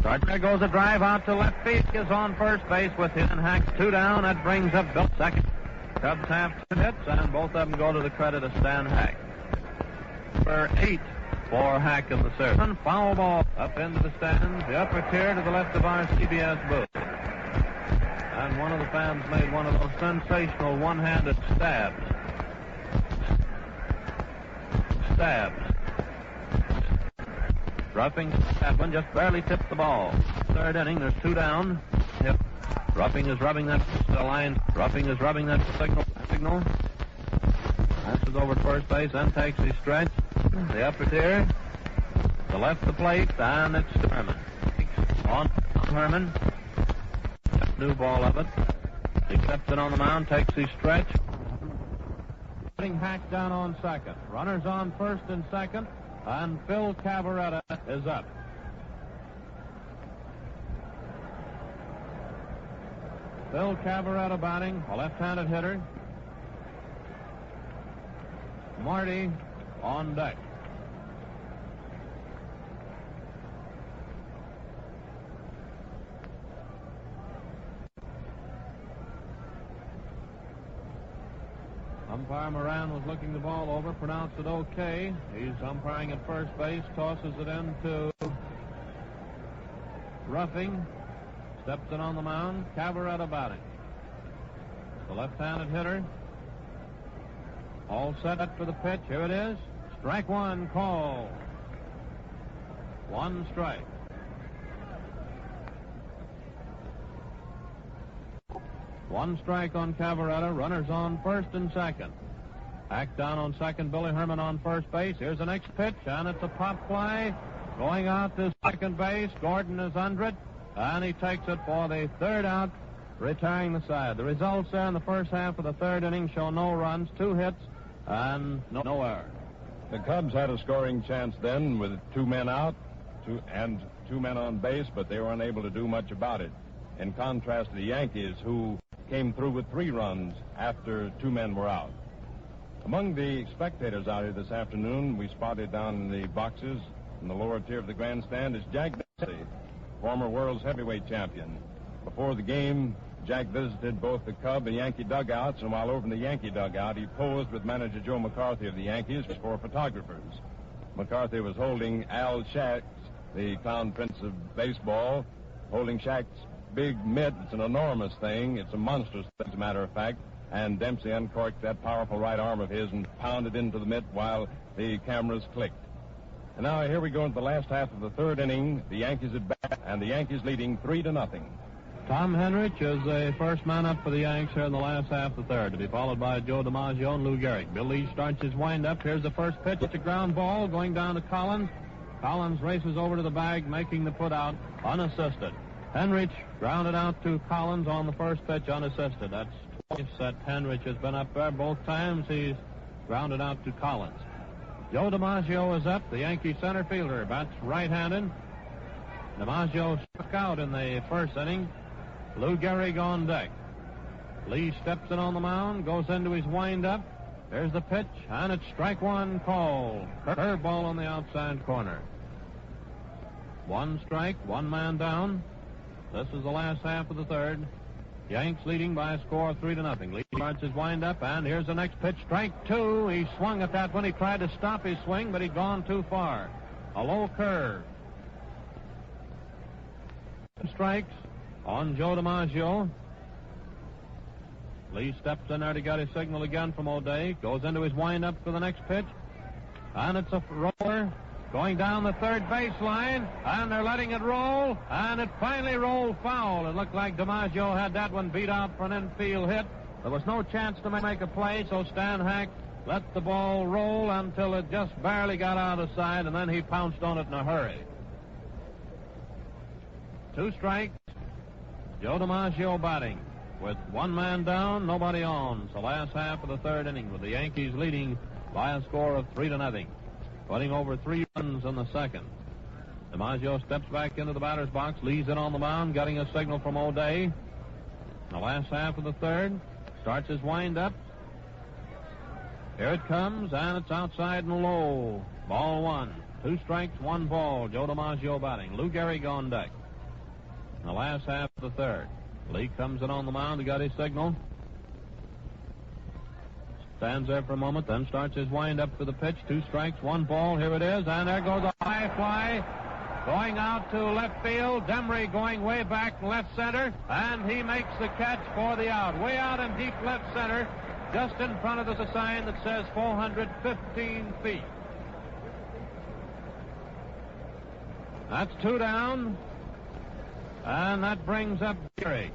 [SPEAKER 2] There goes a drive out to left field. He is on first base with him and Hack 2 down. That brings up Bill second. Cubs have 2 hits, and both of them go to the credit of Stan Hack. For 8 for Hack in the series. Foul ball up into the stands, the upper tier to the left of our CBS booth. And one of the fans made one of those sensational one-handed stabs. Ruffing Chapman just barely tipped the ball. Third inning, there's 2 down. Yep. Ruffing is rubbing that line. Ruffing is rubbing that signal. Passes over to first base, then takes his stretch. The upper tier. The left the plate, and it's Herman. On Herman. New ball of it. He steps in on the mound, takes his stretch. Putting Hack down on second. Runners on first and second, and Phil Cavaretta is up. Phil Cavaretta batting, a left-handed hitter. Marty on deck. Umpire Moran was looking the ball over, pronounced it okay. He's umpiring at first base, tosses it in to Ruffing. Steps in on the mound, Cavaretta batting. The left-handed hitter. All set for the pitch. Here it is. Strike one, call. 1 strike. One strike on Cavaretta. Runners on first and second. Hack down on second. Billy Herman on first base. Here's the next pitch, and it's a pop fly. Going out to second base. Gordon is under it, and he takes it for the third out, retiring the side. The results there in the first half of the third inning show no runs, 2 hits, and no error.
[SPEAKER 1] The Cubs had a scoring chance then with 2 men out and 2 men on base, but they were unable to do much about it. In contrast to the Yankees, who came through with 3 runs after 2 men were out. Among the spectators out here this afternoon, we spotted down in the boxes in the lower tier of the grandstand is Jack Dempsey, former world's heavyweight champion. Before the game, Jack visited both the Cub and Yankee dugouts, and while over in the Yankee dugout, he posed with manager Joe McCarthy of the Yankees for photographers. McCarthy was holding Al Schacht, the Clown Prince of baseball, holding Schacht's big mitt. It's an enormous thing. It's a monstrous thing, as a matter of fact. And Dempsey uncorked that powerful right arm of his and pounded into the mitt while the cameras clicked. And now here we go into the last half of the third inning. The Yankees at bat, and the Yankees leading 3-0.
[SPEAKER 2] Tom Henrich is the first man up for the Yanks here in the last half of the third, to be followed by Joe DiMaggio and Lou Gehrig. Bill Lee starts his windup. Here's the first pitch. It's a ground ball going down to Collins. Collins races over to the bag, making the put out unassisted. Henrich grounded out to Collins on the first pitch unassisted. That's twice that Henrich has been up there. Both times he's grounded out to Collins. Joe DiMaggio is up, the Yankee center fielder. Bats right-handed. DiMaggio struck out in the first inning. Lou Gehrig on deck. Lee steps in on the mound, goes into his windup. There's the pitch, and it's strike one call. Curveball on the outside corner. 1 strike, 1 man down. This is the last half of the third. Yanks leading by a score of 3-0. Lee starts his windup, and here's the next pitch. Strike 2. He swung at that one. He tried to stop his swing, but he'd gone too far. A low curve. Strikes on Joe DiMaggio. Lee steps in there to get his signal again from O'Day. Goes into his windup for the next pitch. And it's a roller going down the third baseline, and they're letting it roll, and it finally rolled foul. It looked like DiMaggio had that one beat out for an infield hit. There was no chance to make a play, so Stan Hack let the ball roll until it just barely got out of sight, and then he pounced on it in a hurry. 2 strikes. Joe DiMaggio batting with 1 man down, nobody on. It's the last half of the third inning with the Yankees leading by a score of 3-0. Putting over 3 runs in the second. DiMaggio steps back into the batter's box, leaves it on the mound, getting a signal from O'Day. In the last half of the third, starts his windup. Here it comes, and it's outside and low. Ball 1. 2 strikes, 1 ball. Joe DiMaggio batting. Lou Gehrig on deck. In the last half of the third, Lee comes in on the mound to get his signal. Stands there for a moment, then starts his wind-up for the pitch. 2 strikes, 1 ball. Here it is, and there goes a high fly. Going out to left field. Demery going way back in left center. And he makes the catch for the out. Way out in deep left center. Just in front of the sign that says 415 feet. That's 2 down. And that brings up Gehrig.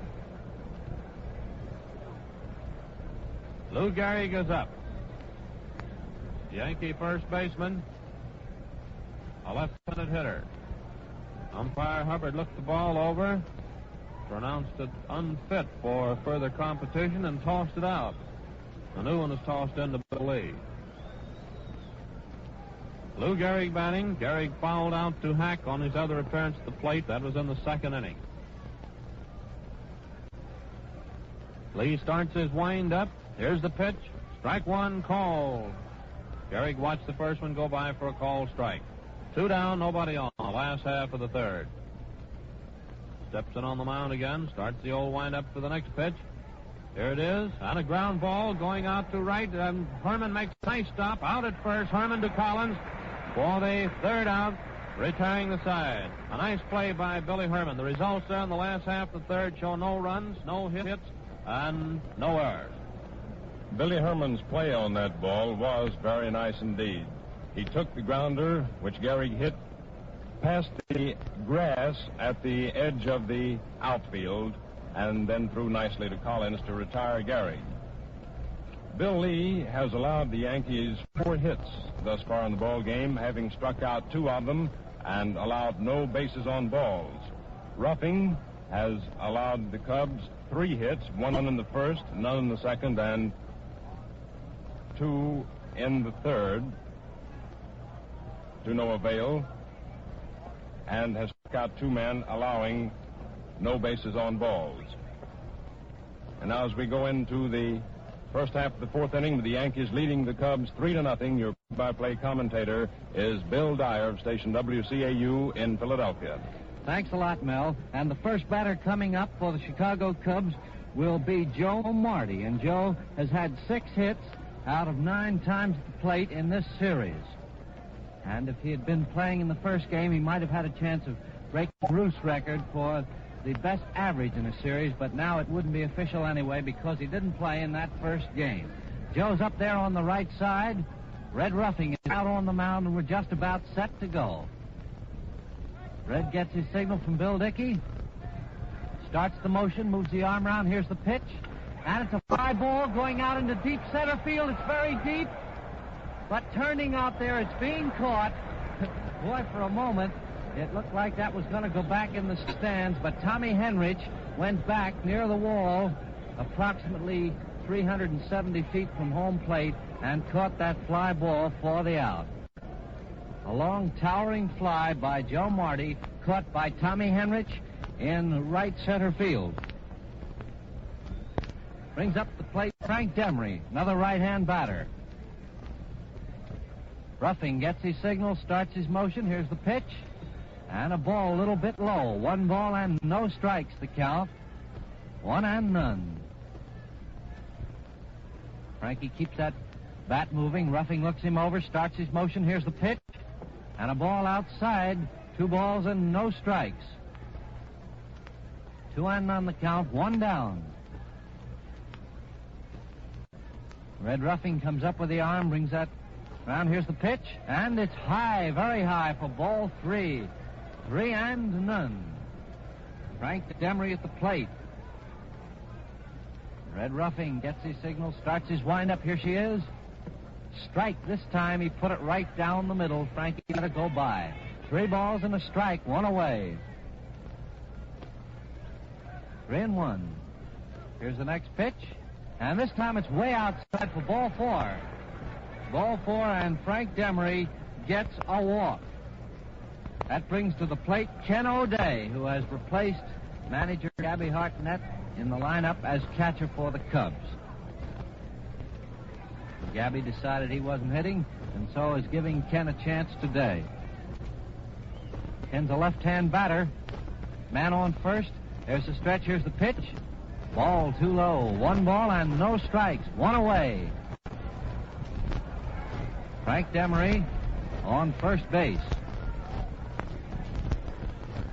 [SPEAKER 2] Lou Gehrig is up. Yankee first baseman. A left-handed hitter. Umpire Hubbard looked the ball over, pronounced it unfit for further competition, and tossed it out. The new one is tossed into Bill Lee. Lou Gehrig batting. Gehrig fouled out to Hack on his other appearance at the plate. That was in the second inning. Lee starts his wind-up. Here's the pitch. Strike one called. Gehrig watched the first one go by for a called strike. 2 down, nobody on. Last half of the third. Steps in on the mound again. Starts the old wind-up for the next pitch. Here it is. On a ground ball going out to right. And Herman makes a nice stop. Out at first. Herman to Collins for the third out. Retiring the side. A nice play by Billy Herman. The results there in the last half of the third show no runs, no hits, and no errors.
[SPEAKER 1] Billy Herman's play on that ball was very nice indeed. He took the grounder, which Gehrig hit past the grass at the edge of the outfield, and then threw nicely to Collins to retire Gehrig. Bill Lee has allowed the Yankees 4 hits thus far in the ball game, having struck out 2 of them and allowed no bases on balls. Ruffing has allowed the Cubs 3 hits, 1 in the first, none in the second, and 2 in the third, to no avail, and has struck out 2 men, allowing no bases on balls. And now as we go into the first half of the 4th inning, with the Yankees leading the Cubs 3-0, your play-by-play commentator is Bill Dyer of station WCAU in Philadelphia.
[SPEAKER 4] Thanks a lot, Mel. And the first batter coming up for the Chicago Cubs will be Joe Marty. And Joe has had 6 hits out of 9 times at the plate in this series. And if he had been playing in the first game, he might have had a chance of breaking Ruth's record for the best average in a series, but now it wouldn't be official anyway because he didn't play in that first game. Joe's up there on the right side. Red Ruffing is out on the mound, and we're just about set to go. Red gets his signal from Bill Dickey. Starts the motion, moves the arm around. Here's the pitch. And it's a fly ball going out into deep center field. It's very deep. But turning out there, it's being caught. Boy, for a moment, it looked like that was going to go back in the stands. But Tommy Henrich went back near the wall, approximately 370 feet from home plate, and caught that fly ball for the out. A long, towering fly by Joe Marty, caught by Tommy Henrich in right center field. Brings up the plate Frank Demery, another right-hand batter. Ruffing gets his signal, starts his motion. Here's the pitch. And a ball a little bit low. 1 ball and no strikes the count. 1-0. Frankie keeps that bat moving. Ruffing looks him over, starts his motion. Here's the pitch. And a ball outside. 2 balls and no strikes. 2-0 the count. 1 down. Red Ruffing comes up with the arm, brings that around. Here's the pitch, and it's high, very high for ball 3. 3-0. Frank Demery at the plate. Red Ruffing gets his signal, starts his windup. Here she is. Strike this time. He put it right down the middle. Frankie let it go by. 3 balls and a strike, 1 away. 3-1. Here's the next pitch. And this time it's way outside for ball 4. Ball 4, and Frank Demery gets a walk. That brings to the plate Ken O'Day, who has replaced manager Gabby Hartnett in the lineup as catcher for the Cubs. Gabby decided he wasn't hitting, and so is giving Ken a chance today. Ken's a left-hand batter. Man on first. There's the stretch. Here's the pitch. Ball too low. 1 ball and no strikes. 1 away. Frank Demery on first base.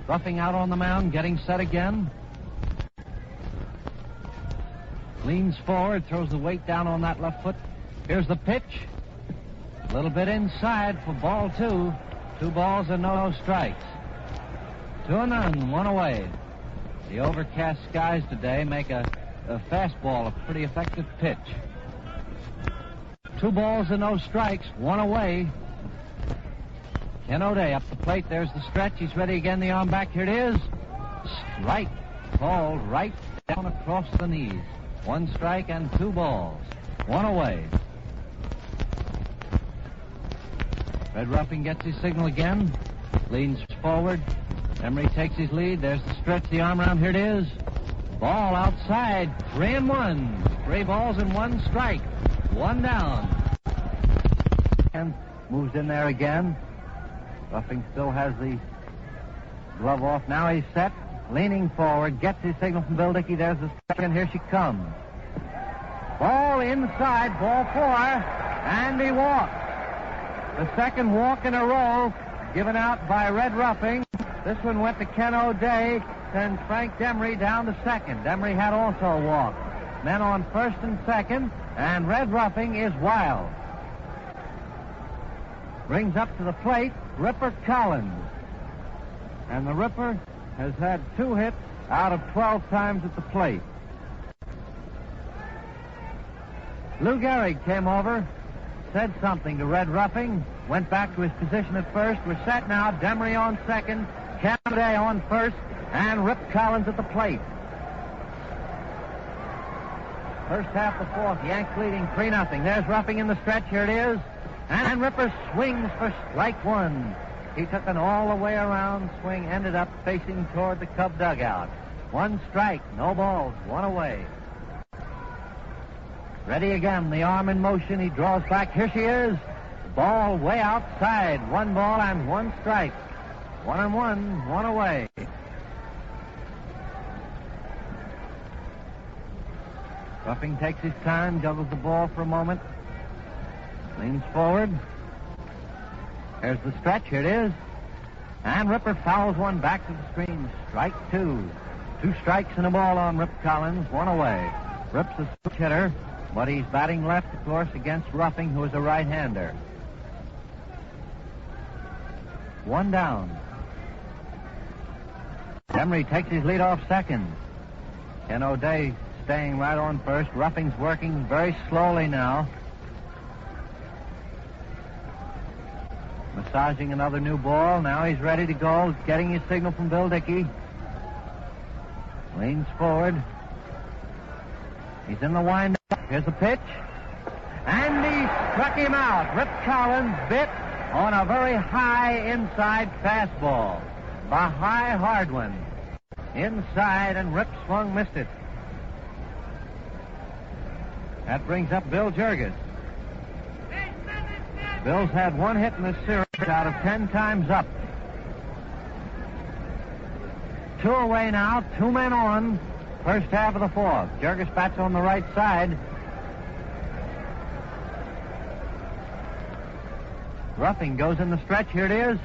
[SPEAKER 4] Roughing out on the mound, getting set again. Leans forward, throws the weight down on that left foot. Here's the pitch. A little bit inside for ball 2. 2 balls and no strikes. 2-0, 1 away. The overcast skies today make a fastball a pretty effective pitch. 2 balls and no strikes, 1 away. Ken O'Day up the plate. There's the stretch. He's ready again. The arm back. Here it is. Strike called right down across the knees. 1 strike and 2 balls. 1 away. Red Ruffing gets his signal again. Leans forward. Emery takes his lead. There's the stretch. The arm around. Here it is. Ball outside. 3-1. 3 balls and 1 strike. 1 down. And moves in there again. Ruffing still has the glove off. Now he's set. Leaning forward. Gets his signal from Bill Dickey. There's the stretch, and here she comes. Ball inside. Ball 4. And he walks. The second walk in a row given out by Red Ruffing. This one went to Ken O'Day, sends Frank Demery down to second. Demery had also walked. Men on first and second, and Red Ruffing is wild. Brings up to the plate Ripper Collins. And the Ripper has had 2 hits out of 12 times at the plate. Lou Gehrig came over, said something to Red Ruffing, went back to his position at first. We're set now. Demery on second, Ken O'Day on first, and Rip Collins at the plate. First half the 4th, Yanks leading 3-0. There's Ruffing in the stretch. Here it is. And Ripper swings for strike 1. He took an all-the-way around swing, ended up facing toward the Cub dugout. 1 strike, no balls, 1 away. Ready again, the arm in motion. He draws back. Here she is. Ball way outside. 1 ball and 1 strike. 1-1, 1 away. Ruffing takes his time, juggles the ball for a moment. Leans forward. There's the stretch. Here it is. And Ripper fouls one back to the screen. Strike 2. 2 strikes and a ball on Rip Collins. 1 away. Rip's a switch hitter, but he's batting left, of course, against Ruffing, who is a right-hander. 1 down. Demery takes his lead off second. Ken O'Day staying right on first. Ruffing's working very slowly now. Massaging another new ball. Now he's ready to go. Getting his signal from Bill Dickey. Leans forward. He's in the windup. Here's the pitch. And he struck him out. Rip Collins bit on a very high inside fastball. A high hard one. Inside, and Rip swung, missed it. That brings up Bill Jurgis. Bill's had 1 hit in this series out of 10 times up. 2 away now, 2 men on. First half of the 4th. Jurgis bats on the right side. Ruffing goes in the stretch. Here it is.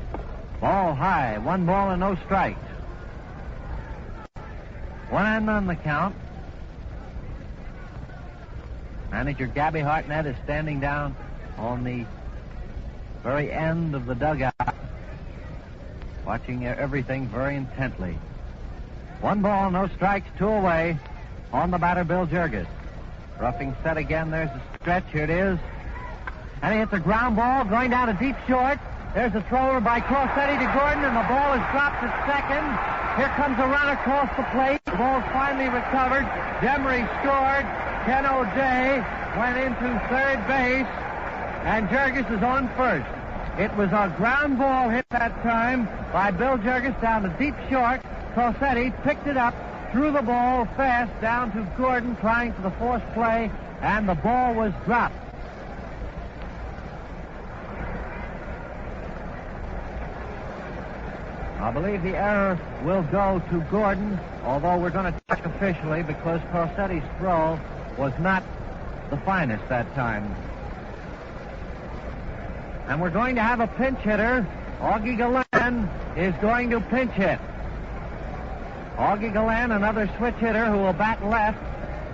[SPEAKER 4] Ball high. 1 ball and no strikes. 1-0 the count. Manager Gabby Hartnett is standing down on the very end of the dugout, watching everything very intently. 1 ball, no strikes, 2 away. On the batter, Bill Jurgis. Ruffing set again. There's the stretch. Here it is. And he hits a ground ball going down to deep short. There's a thrower by Corsetti to Gordon, and the ball is dropped at second. Here comes a run across the plate. The ball's finally recovered. Demery scored. Ken O'Day went into third base, and Jurgis is on first. It was a ground ball hit that time by Bill Jurgis down to deep short. Corsetti picked it up, threw the ball fast down to Gordon, trying for the forced play, and the ball was dropped. I believe the error will go to Gordon, although we're going to check officially because Corsetti's throw was not the finest that time. And we're going to have a pinch hitter. Augie Galen is going to pinch hit. Augie Gallant, another switch hitter who will bat left,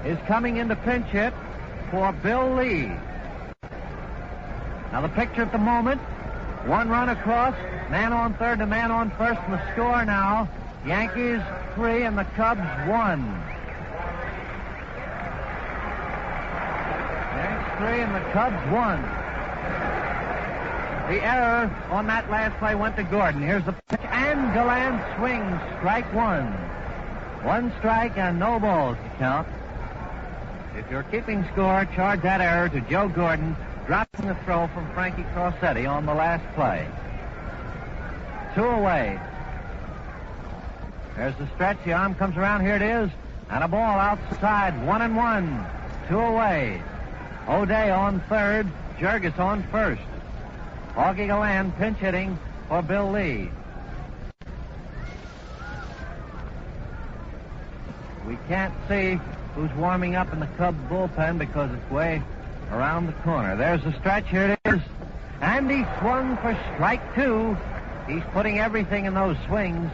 [SPEAKER 4] is coming in to pinch hit for Bill Lee. Now the picture at the moment, one run across, man on third and man on first, and the score now, Yankees 3 and the Cubs 1. Yankees 3 and the Cubs 1. The error on that last play went to Gordon. Here's the pitch, and Gallant swings, strike one. One strike and no balls to count. If you're keeping score, charge that error to Joe Gordon, dropping the throw from Frankie Crossetti on the last play. 2 away. There's the stretch. The arm comes around. Here it is. And a ball outside. 1-1. 2 away. O'Day on third. Jurgis on first. Augie Gallant pinch hitting for Bill Lee. We can't see who's warming up in the Cub bullpen because it's way around the corner. There's the stretch. Here it is. And he swung for strike 2. He's putting everything in those swings.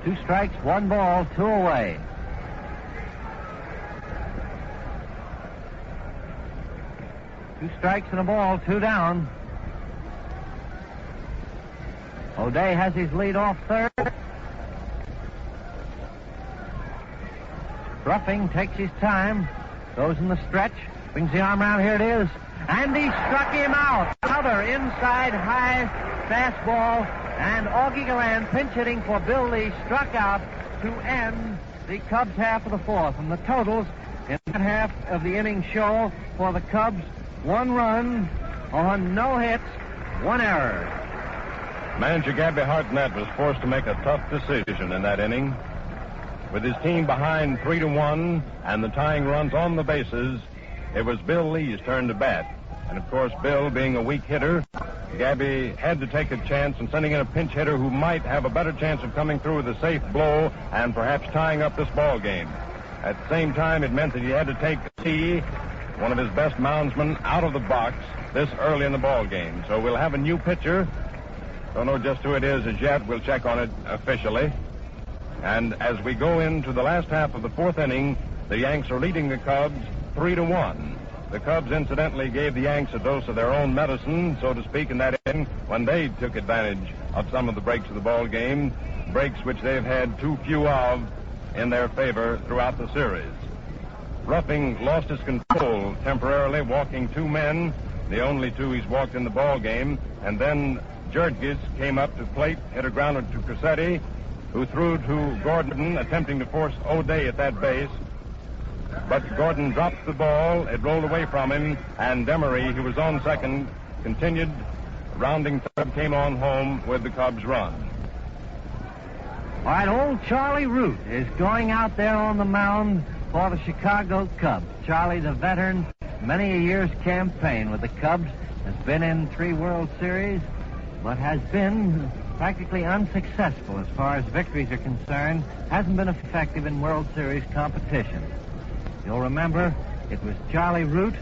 [SPEAKER 4] 2 strikes, 1 ball, 2 away. Two strikes and a ball, 2 down. O'Day has his lead off third. Ruffing takes his time, goes in the stretch, brings the arm around. Here it is. And he struck him out. Another inside high fastball. And Augie Gallant, pinch hitting for Bill Lee, struck out to end the Cubs half of the fourth. And the totals in that half of the inning show for the Cubs, 1 run on no hits, 1 error.
[SPEAKER 1] Manager Gabby Hartnett was forced to make a tough decision in that inning. With his team behind 3-1 and the tying runs on the bases, it was Bill Lee's turn to bat. And of course, Bill being a weak hitter, Gabby had to take a chance in sending in a pinch hitter who might have a better chance of coming through with a safe blow and perhaps tying up this ball game. At the same time, it meant that he had to take T, one of his best moundsmen, out of the box this early in the ball game. So we'll have a new pitcher. Don't know just who it is as yet. We'll check on it officially. And as we go into the last half of the fourth inning, the Yanks are leading the Cubs 3-1. The Cubs, incidentally, gave the Yanks a dose of their own medicine, so to speak, in that inning when they took advantage of some of the breaks of the ball game, breaks which they've had too few of in their favor throughout the series. Ruffing lost his control temporarily, walking 2 men, the only 2 he's walked in the ball game, and then Jurgis came up to plate, hit a grounder to Crossetti, who threw to Gordon, attempting to force O'Day at that base. But Gordon dropped the ball, it rolled away from him, and Demery, who was on second, continued. Rounding third, came on home with the Cubs' run.
[SPEAKER 4] All right, old Charlie Root is going out there on the mound for the Chicago Cubs. Charlie, the veteran, many a year's campaign with the Cubs, has been in 3 World Series, but has been practically unsuccessful as far as victories are concerned, hasn't been effective in World Series competition. You'll remember it was Charlie Root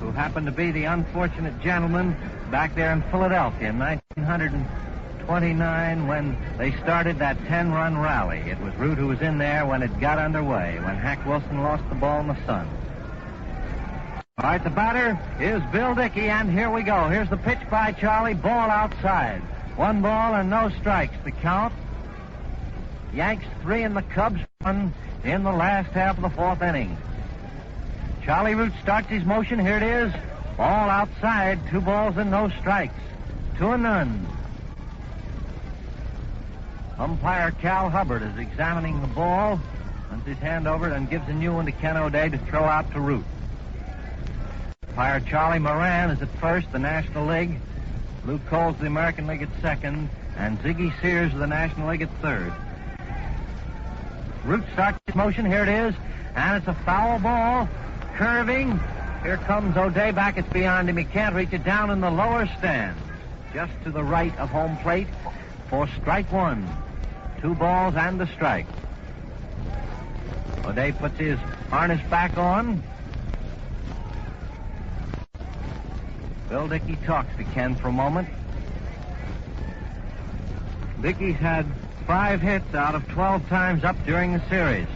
[SPEAKER 4] who happened to be the unfortunate gentleman back there in Philadelphia in 1929 when they started that 10-run rally. It was Root who was in there when it got underway, when Hack Wilson lost the ball in the sun. All right, the batter is Bill Dickey, and here we go. Here's the pitch by Charlie, ball outside. 1 ball and no strikes to count. Yanks 3 and the Cubs 1 in the last half of the fourth inning. Charlie Root starts his motion. Here it is. Ball outside. 2 balls and no strikes. 2-0. Umpire Cal Hubbard is examining the ball, runs his hand over it, and gives a new one to Ken O'Day to throw out to Root. Umpire Charlie Moran is at first, the National League. Lou Cole's the American League at second, and Ziggy Sears of the National League at third. Root starts his motion. Here it is, and it's a foul ball, curving. Here comes O'Day back. It's beyond him. He can't reach it, down in the lower stand, just to the right of home plate for strike 1. 2 balls and a strike. O'Day puts his harness back on. Bill Dickey talks to Ken for a moment. Dickey's had 5 hits out of 12 times up during the series.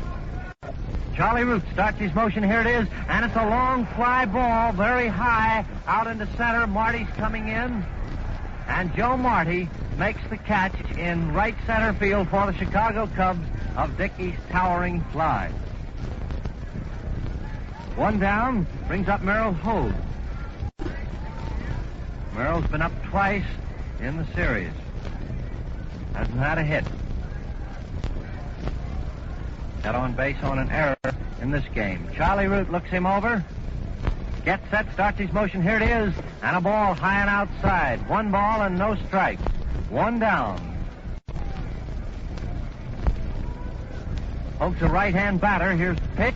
[SPEAKER 4] Charlie Root starts his motion. Here it is, and it's a long fly ball, very high, out into center. Marty's coming in, and Joe Marty makes the catch in right center field for the Chicago Cubs of Dickey's towering fly. One down, brings up Merrill Hogue. Merrill's been up twice in the series. Hasn't had a hit. Got on base on an error in this game. Charlie Root looks him over. Gets set, starts his motion. Here it is. And a ball high and outside. 1 ball and no strikes. 1 down. Hope's a right-hand batter. Here's the pitch.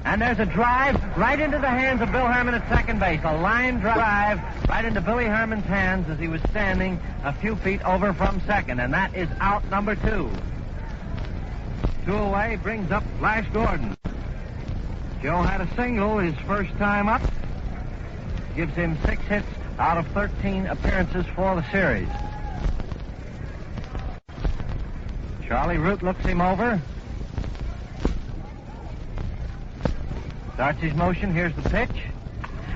[SPEAKER 4] And there's a drive right into the hands of Bill Herman at second base. A line drive right into Billy Herman's hands as he was standing a few feet over from second. And that is out number 2. 2 away, brings up Flash Gordon. Joe had a single his first time up. Gives him 6 hits out of 13 appearances for the series. Charlie Root looks him over. Starts his motion. Here's the pitch.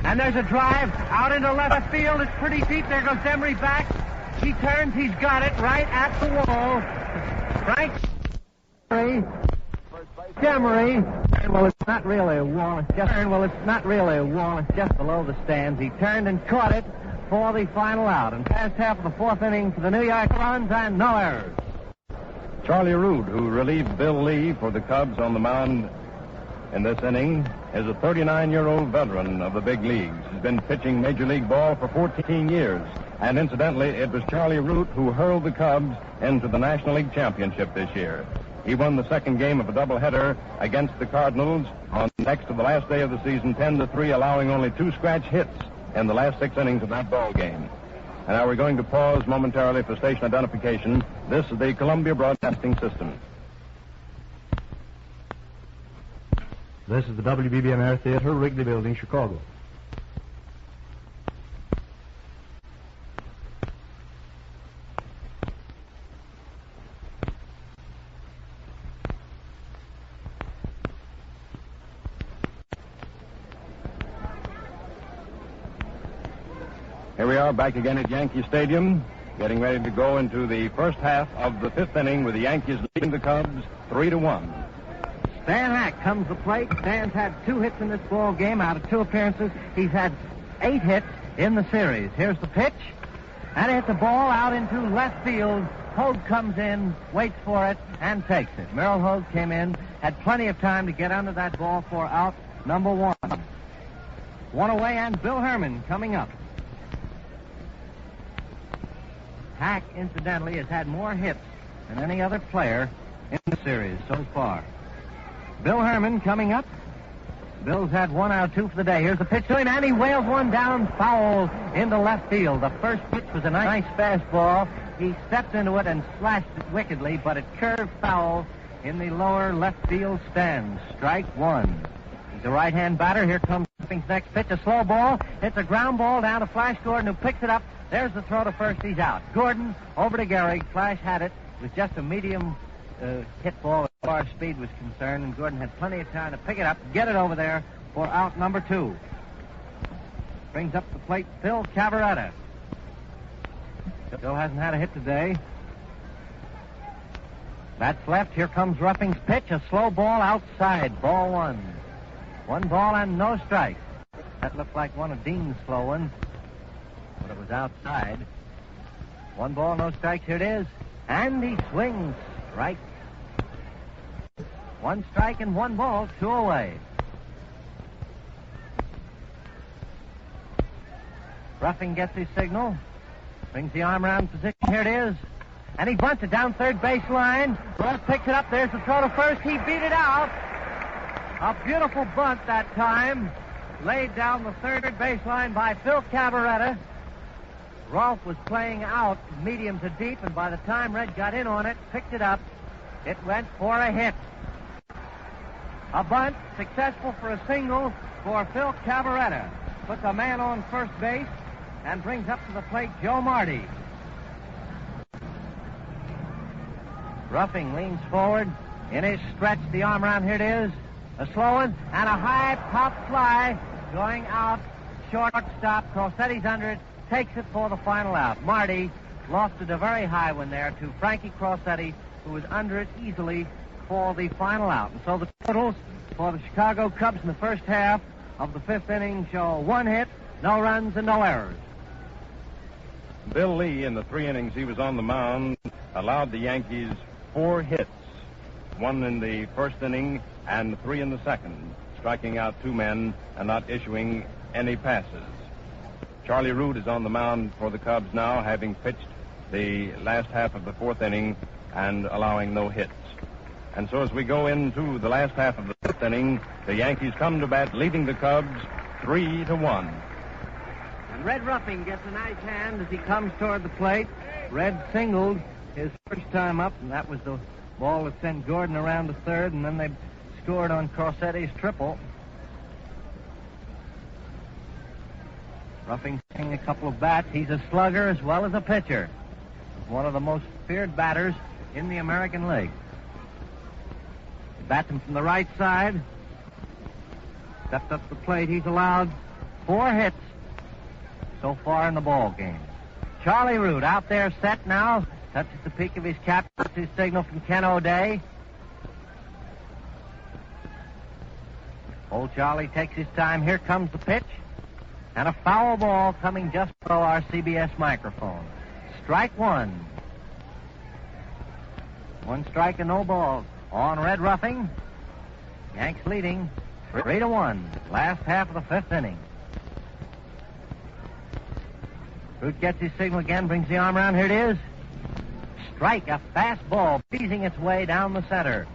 [SPEAKER 4] And there's a drive out into left field. It's pretty deep. There goes Emery back. He turns. He's got it right at the wall. Frank Emery. Well, it's not really a wall. It's just below the stands. He turned and caught it for the final out. And past half of the 4th inning for the New York runs and no errors.
[SPEAKER 1] Charlie Root, who relieved Bill Lee for the Cubs on the mound in this inning, is a 39-year-old veteran of the big leagues. He's been pitching Major League ball for 14 years. And incidentally, it was Charlie Root who hurled the Cubs into the National League Championship this year. He won the second game of a doubleheader against the Cardinals on next to the last day of the season, 10-3, allowing only 2 scratch hits in the last 6 innings of that ball game. And now we're going to pause momentarily for station identification. This is the Columbia Broadcasting System.
[SPEAKER 3] This is the WBBM Air Theater, Wrigley Building, Chicago.
[SPEAKER 1] Here we are back again at Yankee Stadium, getting ready to go into the first half of the 5th inning with the Yankees leading the Cubs 3-1.
[SPEAKER 4] Stan Hack comes to the plate. Stan's had 2 hits in this ball game out of 2 appearances. He's had 8 hits in the series. Here's the pitch. And it's a ball out into left field. Hogue comes in, waits for it, and takes it. Merrill Hogue came in, had plenty of time to get under that ball for out number 1. 1 away, and Bill Herman coming up. Hack, incidentally, has had more hits than any other player in the series so far. Bill Herman coming up. Bill's had 1 out of 2 for the day. Here's the pitch to him, and he wails one down foul into left field. The first pitch was a nice fastball. He stepped into it and slashed it wickedly, but it curved foul in the lower left field stands. Strike 1. He's a right-hand batter. Here comes His next pitch, a slow ball. It's a ground ball down to Flash Gordon, who picks it up. There's the throw to first. He's out. Gordon over to Gehrig. Flash had it. It was just a medium hit ball as far as speed was concerned, and Gordon had plenty of time to pick it up, get it over there for out number 2. Brings up the plate Phil Cavaretta. Phil hasn't had a hit today. That's left. Here comes Ruffing's pitch. A slow ball outside. Ball 1. 1 ball and no strikes. That looked like one of Dean's slow ones, but it was outside. 1 ball, no strikes. Here it is. And he swings. Strike. 1 strike and 1 ball, 2 away. Ruffing gets his signal. Brings the arm around position. Here it is. And he bunts it down third baseline. Ross picks it up. There's the throw to first. He beat it out. A beautiful bunt that time. Laid down the third baseline by Phil Cavaretta. Rolfe was playing out medium to deep, and by the time Red got in on it, picked it up, it went for a hit. A bunt, successful for a single for Phil Cavaretta. Puts a man on first base and brings up to the plate Joe Marty. Ruffing leans forward. In his stretch, the arm around. Here it is. A slow one and a high pop fly going out. Shortstop. Crossetti's under it. Takes it for the final out. Marty lofted a very high one there to Frankie Crossetti, who was under it easily for the final out. And so the totals for the Chicago Cubs in the first half of the fifth inning show 1 hit, no runs, and no errors.
[SPEAKER 1] Bill Lee, in the 3 innings he was on the mound, allowed the Yankees 4 hits, 1 in the first inning and 3 in the second, striking out 2 men and not issuing any passes. Charlie Root is on the mound for the Cubs now, having pitched the last half of the 4th inning and allowing no hits. And so as we go into the last half of the 5th inning, the Yankees come to bat, leading the Cubs 3-1.
[SPEAKER 4] And Red Ruffing gets a nice hand as he comes toward the plate. Red singled his first time up, and that was the ball that sent Gordon around to third, and then they scored on Crossetti's triple. Ruffing taking a couple of bats. He's a slugger as well as a pitcher. One of the most feared batters in the American League. He bats him from the right side. Steps up the plate. He's allowed 4 hits so far in the ball game. Charlie Root out there set now. Touches the peak of his cap. That's his signal from Ken O'Day. Old Charlie takes his time. Here comes the pitch. And a foul ball coming just below our CBS microphone. Strike 1. 1 strike and no balls on Red Ruffing. Yanks leading 3-1. Last half of the 5th inning. Root gets his signal again, brings the arm around. Here it is. Strike, a fast ball, breezing its way down the center.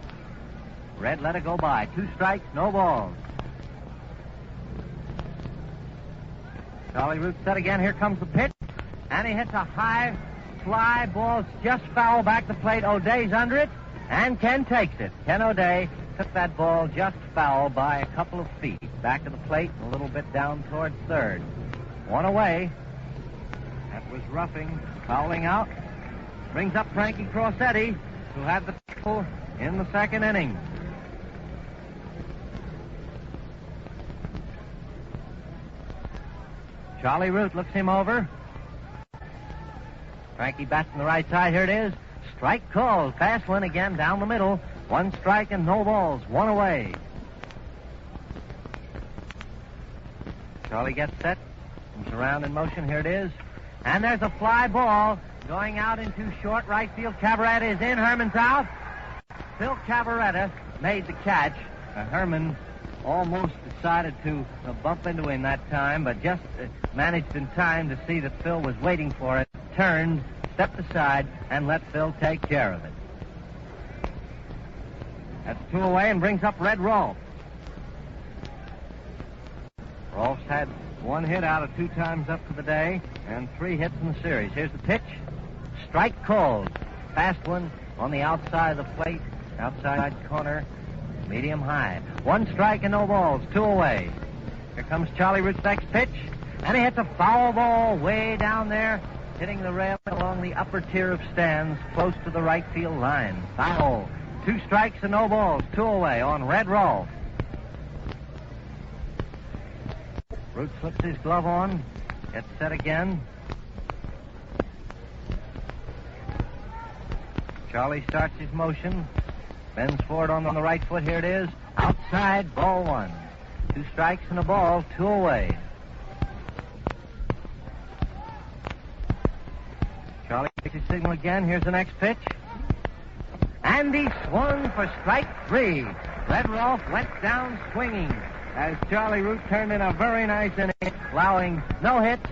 [SPEAKER 4] Red let it go by. 2 strikes, no balls. Charlie Root set again. Here comes the pitch. And he hits a high fly. Ball's just foul back the plate. O'Day's under it. And Ken takes it. Ken O'Day took that ball just foul by a couple of feet. Back of the plate and a little bit down toward third. 1 away. That was Ruffing fouling out. Brings up Frankie Crossetti, who had the tackle in the 2nd inning. Charlie Root looks him over. Frankie bats on the right side. Here it is. Strike called. Fast one again down the middle. 1 strike and no balls. 1 away. Charlie gets set. Comes around in motion. Here it is. And there's a fly ball going out into short right field. Cabaretta is in. Herman's out. Phil Cabaretta made the catch. Herman almost decided to bump into him that time, but just managed in time to see that Phil was waiting for it. Turned, stepped aside, and let Phil take care of it. That's 2 away and brings up Red Rolfe. Rolfe's had 1 hit out of 2 times up for the day and 3 hits in the series. Here's the pitch. Strike called. Fast one on the outside of the plate, outside corner, medium high. 1 strike and no balls. 2 away. Here comes Charlie Root's next pitch, and he hits a foul ball way down there, hitting the rail along the upper tier of stands, close to the right field line. Foul. 2 strikes and no balls. 2 away on Red Rolfe. Root slips his glove on, gets set again. Charlie starts his motion, bends forward on the right foot. Here it is. Outside, ball 1. 2 strikes and a ball. 2 away. Charlie takes his signal again. Here's the next pitch. And he swung for strike 3. Red Rolfe went down swinging as Charlie Root turned in a very nice inning, allowing no hits.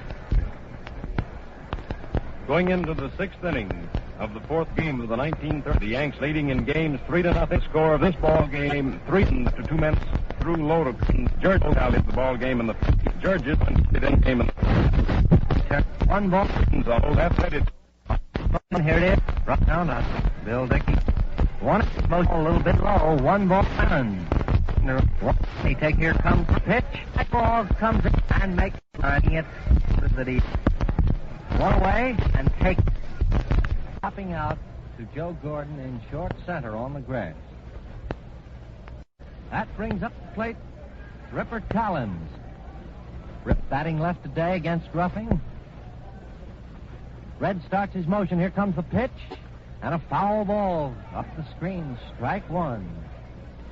[SPEAKER 1] Going into the 6th inning of the 4th game of the 1930, the Yanks leading in games 3-0. Score of this ball game 3 after 2 minutes through low to George tallied the ball game in the Georges in game in the 1 ball. So that's it.
[SPEAKER 4] Here it is. Right now, Bill Dickey. 1 motion a little bit low. 1 ball run. He take here comes the pitch. That ball comes in and makes it that he 1 away and take popping out to to Joe Gordon in short center on the grass. That brings up the plate Ripper Collins. Rip batting left today against Ruffing. Red starts his motion. Here comes the pitch. And a foul ball up the screen. Strike one.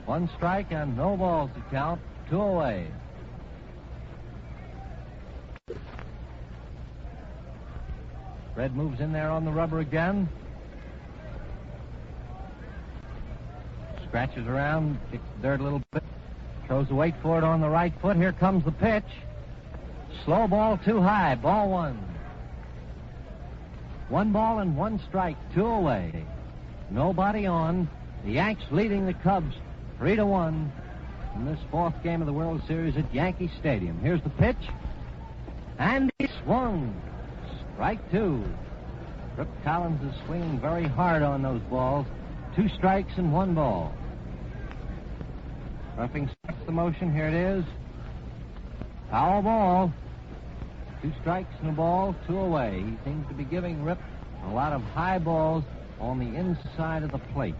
[SPEAKER 4] One strike and no balls to count. 2 away. Red moves in there on the rubber again. Scratches around, kicks the dirt a little bit. Throws the weight for it on the right foot. Here comes the pitch. Slow ball too high. Ball one. 1 ball and 1 strike. 2 away. Nobody on. The Yanks leading the Cubs 3-1 in this 4th game of the World Series at Yankee Stadium. Here's the pitch. And he swung. Strike 2. Rip Collins is swinging very hard on those balls. 2 strikes and 1 ball. Ruffing starts the motion. Here it is. Foul ball. 2 strikes and a ball. 2 away. He seems to be giving Rip a lot of high balls on the inside of the plate.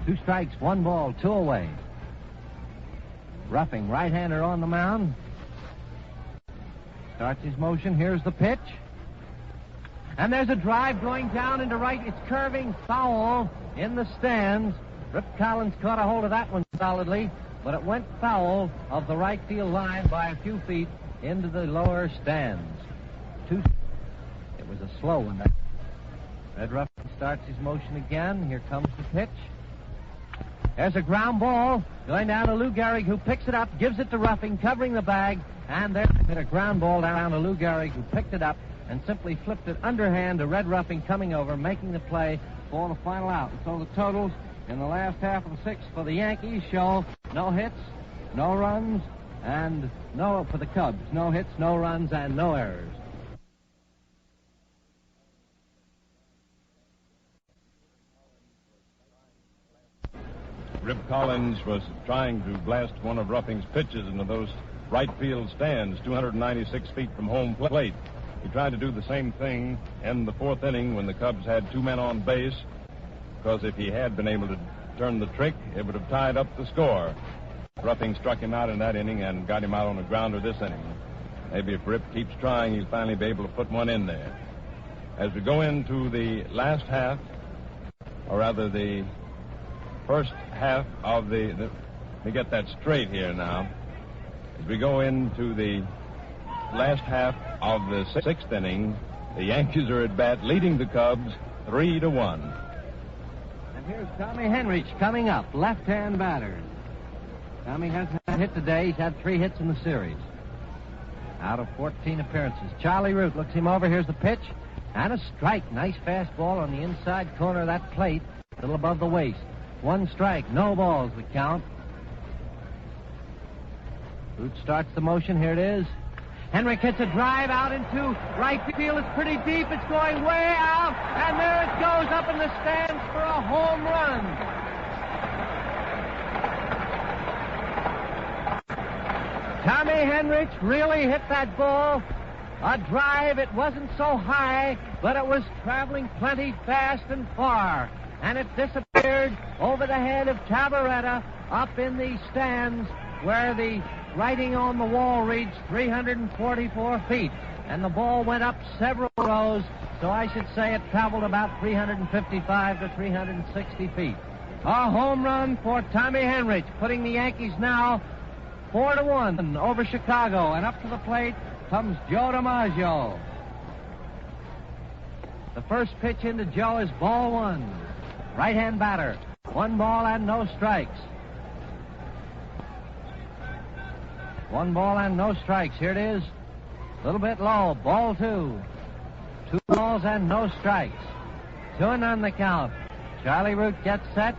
[SPEAKER 4] 2 strikes, 1 ball, 2 away. Ruffing, right-hander on the mound. Starts his motion. Here's the pitch. And there's a drive going down into right. It's curving foul in the stands. Rip Collins caught a hold of that one solidly, but it went foul of the right field line by a few feet into the lower stands. It was a slow one. Red Ruffing starts his motion again. Here comes the pitch. There's a ground ball going down to Lou Gehrig, who picks it up, gives it to Ruffing, covering the bag, and there's a ground ball down to Lou Gehrig, who picked it up and simply flipped it underhand to Red Ruffing coming over, making the play for the final out. And so the totals in the last half of the 6th for the Yankees show no hits, no runs, and no for the Cubs. No hits, no runs, and no errors.
[SPEAKER 1] Rip Collins was trying to blast one of Ruffing's pitches into those right field stands, 296 feet from home plate. He tried to do the same thing in the 4th inning when the Cubs had 2 men on base, because if he had been able to turn the trick, it would have tied up the score. Ruffing struck him out in that inning and got him out on a grounder this inning. Maybe if Rip keeps trying, he'll finally be able to put one in there. As we go into the last half, or rather the first half of let me get that straight here now. As we go into the last half of the 6th inning, the Yankees are at bat, leading the Cubs 3-1.
[SPEAKER 4] And here's Tommy Henrich coming up, left-hand batter. Tommy hasn't had a hit today. He's had 3 hits in the series out of 14 appearances. Charlie Root looks him over. Here's the pitch. And a strike. Nice fastball on the inside corner of that plate, a little above the waist. 1 strike, no balls the count. Root starts the motion. Here it is. Henrich hits a drive out into right field. It's pretty deep. It's going way out. And there it goes up in the stands for a home run. Tommy Henrich really hit that ball. A drive. It wasn't so high, but it was traveling plenty fast and far. And it disappeared over the head of Tabaretta up in the stands where the writing on the wall reads 344 feet. And the ball went up several rows, so I should say it traveled about 355 to 360 feet. A home run for Tommy Henrich, putting the Yankees now 4-1 over Chicago. And up to the plate comes Joe DiMaggio. The first pitch into Joe is ball 1. Right-hand batter. 1 ball and no strikes. 1 ball and no strikes. Here it is. A little bit low. Ball 2. 2 balls and no strikes. 2-0 the count. Charlie Root gets set.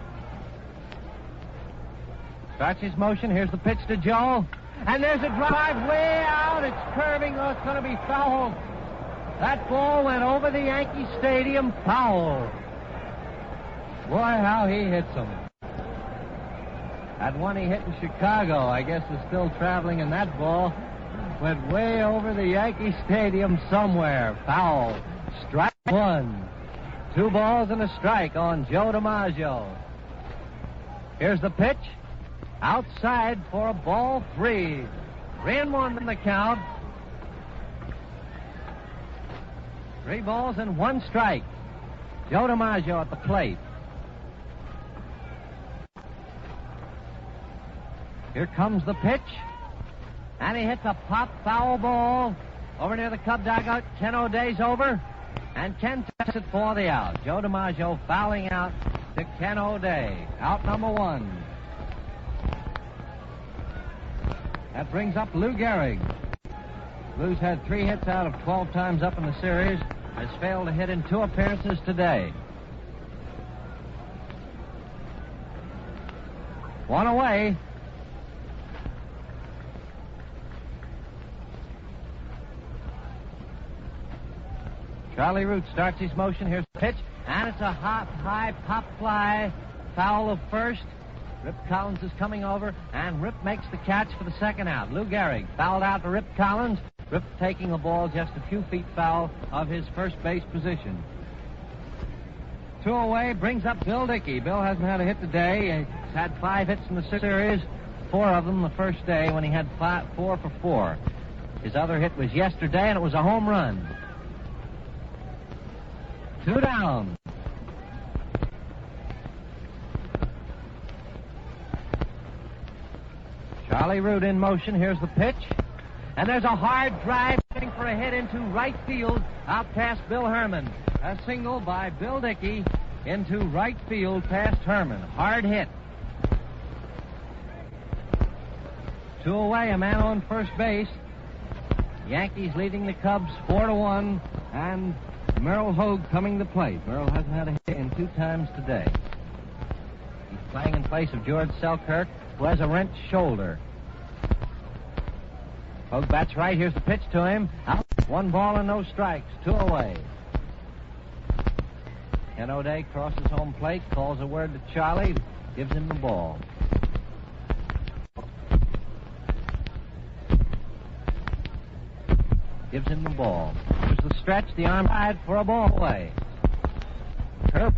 [SPEAKER 4] Starts his motion. Here's the pitch to Joe. And there's a drive way out. It's curving. Oh, it's going to be foul. That ball went over the Yankee Stadium. Foul. Boy, how he hits them. That one he hit in Chicago, I guess, is still traveling, and that ball went way over the Yankee Stadium somewhere. Foul. Strike 1. 2 balls and a strike on Joe DiMaggio. Here's the pitch. Outside for a ball 3. 3-1 in the count. 3 balls and 1 strike. Joe DiMaggio at the plate. Here comes the pitch. And he hits a pop foul ball over near the Cub dugout. Ken O'Day's over. And Ken takes it for the out. Joe DiMaggio fouling out to Ken O'Day. Out number 1. That brings up Lou Gehrig. Lou's had 3 hits out of 12 times up in the series. Has failed to hit in 2 appearances today. 1 away. Charlie Root starts his motion. Here's the pitch. And it's a high pop fly. Foul of first. Rip Collins is coming over, and Rip makes the catch for the second out. Lou Gehrig fouled out to Rip Collins. Rip taking the ball just a few feet foul of his first base position. 2 away brings up Bill Dickey. Bill hasn't had a hit today. He's had 5 hits in the series, 4 of them the first day when he had 4 for 4. His other hit was yesterday, and it was a home run. 2 down. Charlie Root in motion. Here's the pitch. And there's a hard drive for a hit into right field out past Bill Herman. A single by Bill Dickey into right field past Herman. Hard hit. 2 away, a man on first base. Yankees leading the Cubs 4-1, and Merrill Hogue coming to plate. Merrill hasn't had a hit in 2 times today. He's playing in place of George Selkirk, who has a wrenched shoulder. Hogue bats right. Here's the pitch to him. Out. 1 ball and no strikes. 2 away. Ken O'Day crosses home plate, calls a word to Charlie, gives him the ball. Gives him the ball. Here's the stretch, the arm side for a ball away. Curve.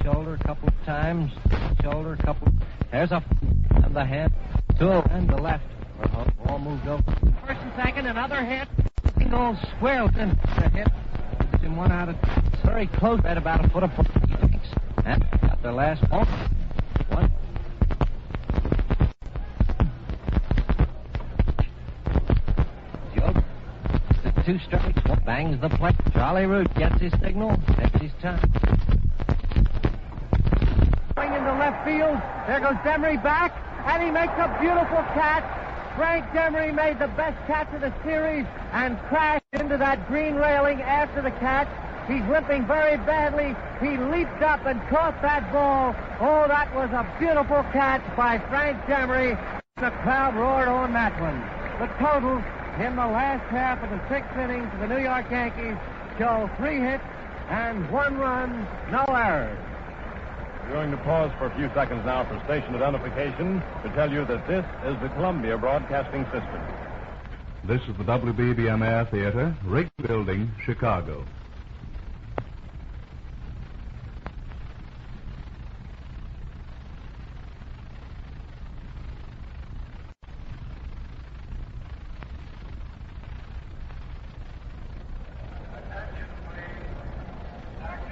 [SPEAKER 4] Shoulder a couple of times. Shoulder a couple. There's a and the hand. 2 and the left. Ball moved over. First and second, another hit. Single square within a hit. It's in 1 out of very close at about a foot apart. And got the last ball. 1. Joe. 2 strikes. Bangs the plate. Charlie Root gets his signal. Takes his time. Going into left field. There goes Demery back. And he makes a beautiful catch. Frank Demery made the best catch of the series and crashed into that green railing after the catch. He's limping very badly. He leaped up and caught that ball. Oh, that was a beautiful catch by Frank Demery. The crowd roared on that one. The total in the last half of the 6th inning for the New York Yankees show 3 hits and 1 run, no errors.
[SPEAKER 1] We're going to pause for a few seconds now for station identification to tell you that this is the Columbia Broadcasting System.
[SPEAKER 3] This is the WBBM Air Theater, Wrigley Building, Chicago.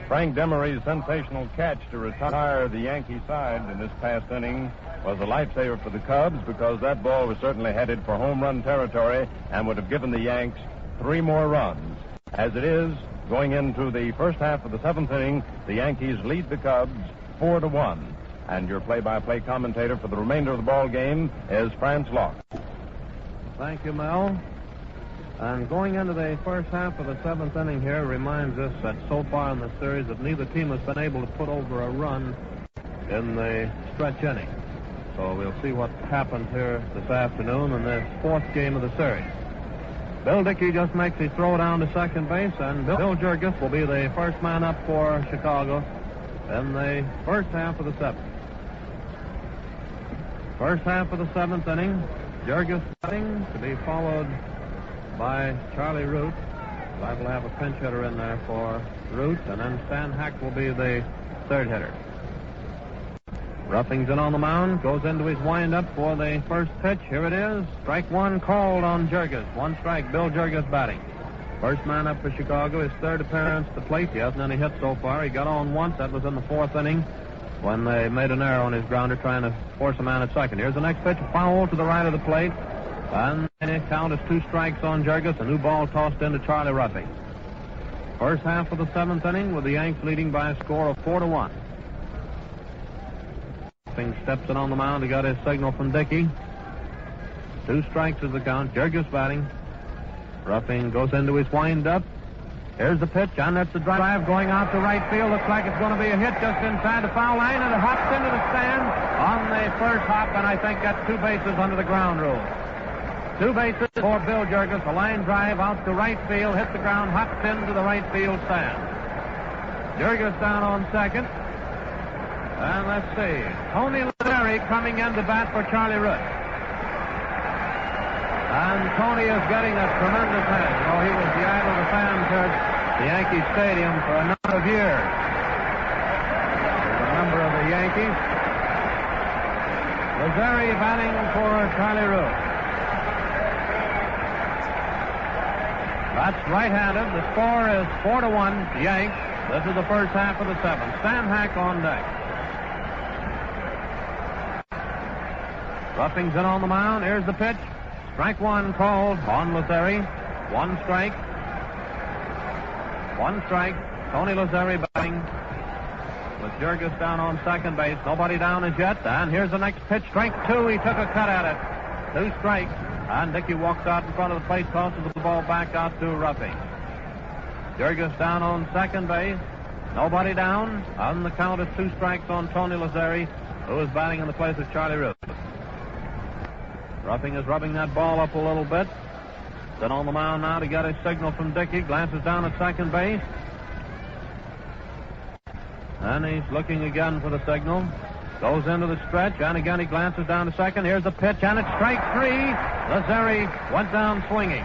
[SPEAKER 1] Frank Demery's sensational catch to retire the Yankee side in this past inning was a lifesaver for the Cubs because that ball was certainly headed for home run territory and would have given the Yanks 3 more runs. As it is, going into the first half of the 7th inning, the Yankees lead the Cubs 4-1. And your play-by-play commentator for the remainder of the ball game is Franz Locke.
[SPEAKER 2] Thank you, Mel. And going into the first half of the 7th inning here reminds us that so far in the series that neither team has been able to put over a run in the stretch inning. So we'll see what happens here this afternoon in this 4th game of the series. Bill Dickey just makes his throw down to second base, and Bill Jurgis will be the first man up for Chicago in the first half of the 7th. First half of the 7th inning, Jurgis batting to be followed by Charlie Root. I will have a pinch hitter in there for Root, and then Stan Hack will be the third hitter. Ruffing's in on the mound, goes into his windup for the first pitch. Here it is. Strike one called on Jurgis. One strike, Bill Jurgis batting. First man up for Chicago, his third appearance at the plate. He hasn't any hits so far. He got on once. That was in the fourth inning when they made an error on his grounder trying to force a man at second. Here's the next pitch, a foul to the right of the plate. And the count is 2 strikes on Jurgis. A new ball tossed into Charlie Ruffing. First half of the 7th inning with the Yanks leading by a score of 4-1. Ruffing steps in on the mound. He got his signal from Dickey. 2 strikes is the count. Jurgis batting. Ruffing goes into his windup. Here's the pitch, and that's the drive going out to right field. Looks like it's going to be a hit just inside the foul line, and it hops into the stand on the first hop, and I think that's 2 bases under the ground rule. 2 bases for Bill Jurgis. A line drive out to right field, hits the ground, hops into the right field stand. Jurgis down on second. And let's see. Tony Larry coming in to bat for Charlie Root. And Tony is getting a tremendous hand. You know, he was the idol of the fans here at the Yankee Stadium for a number of years. He's a member of the Yankees. Lazzari batting for Charlie Root. That's right-handed. The score is 4-1, Yanks. This is the first half of the 7th. Stan Hack on deck. Ruffing's in on the mound. Here's the pitch. Strike one called on Lazzari. 1 strike. 1 strike. Tony Lazzari batting with Jurgis down on second base. Nobody down as yet. And here's the next pitch. Strike 2. He took a cut at it. 2 strikes. And Dickey walks out in front of the plate, tosses the ball back out to Ruffing. Jurgis down on second base. Nobody down. On the count of 2 strikes on Tony Lazzari, who is batting in the place of Charlie Root. Ruffing is rubbing that ball up a little bit. Then on the mound now to get his signal from Dickey. Glances down at second base. And he's looking again for the signal. Goes into the stretch, and again he glances down to second. Here's the pitch, and it's strike 3. Lazzari went down swinging.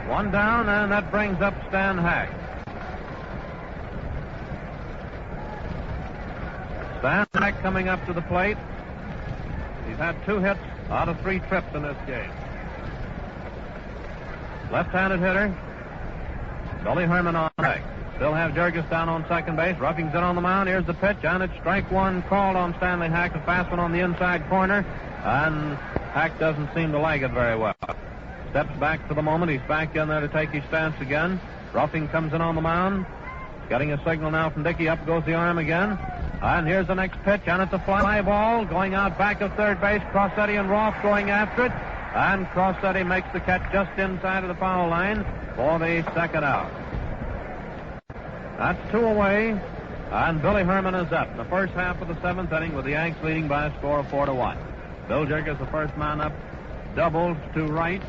[SPEAKER 2] 1 down, and that brings up Stan Hack. Stan Hack coming up to the plate. He's had 2 hits out of 3 trips in this game. Left-handed hitter, Billy Herman on deck. Still have Jurgis down on second base. Ruffing's in on the mound. Here's the pitch, and it's strike 1 called on Stanley Hack. A fast one on the inside corner, and Hack doesn't seem to like it very well. Steps back for the moment. He's back in there to take his stance again. Ruffing comes in on the mound. Getting a signal now from Dickey. Up goes the arm again. And here's the next pitch, and it's a fly ball going out back of third base. Crossetti and Roth going after it. And Crossetti makes the catch just inside of the foul line for the second out. That's 2 away, and Billy Herman is up in the first half of the 7th inning with the Yanks leading by a score of 4-1. Bill Jurgis, the first man up, doubled to right.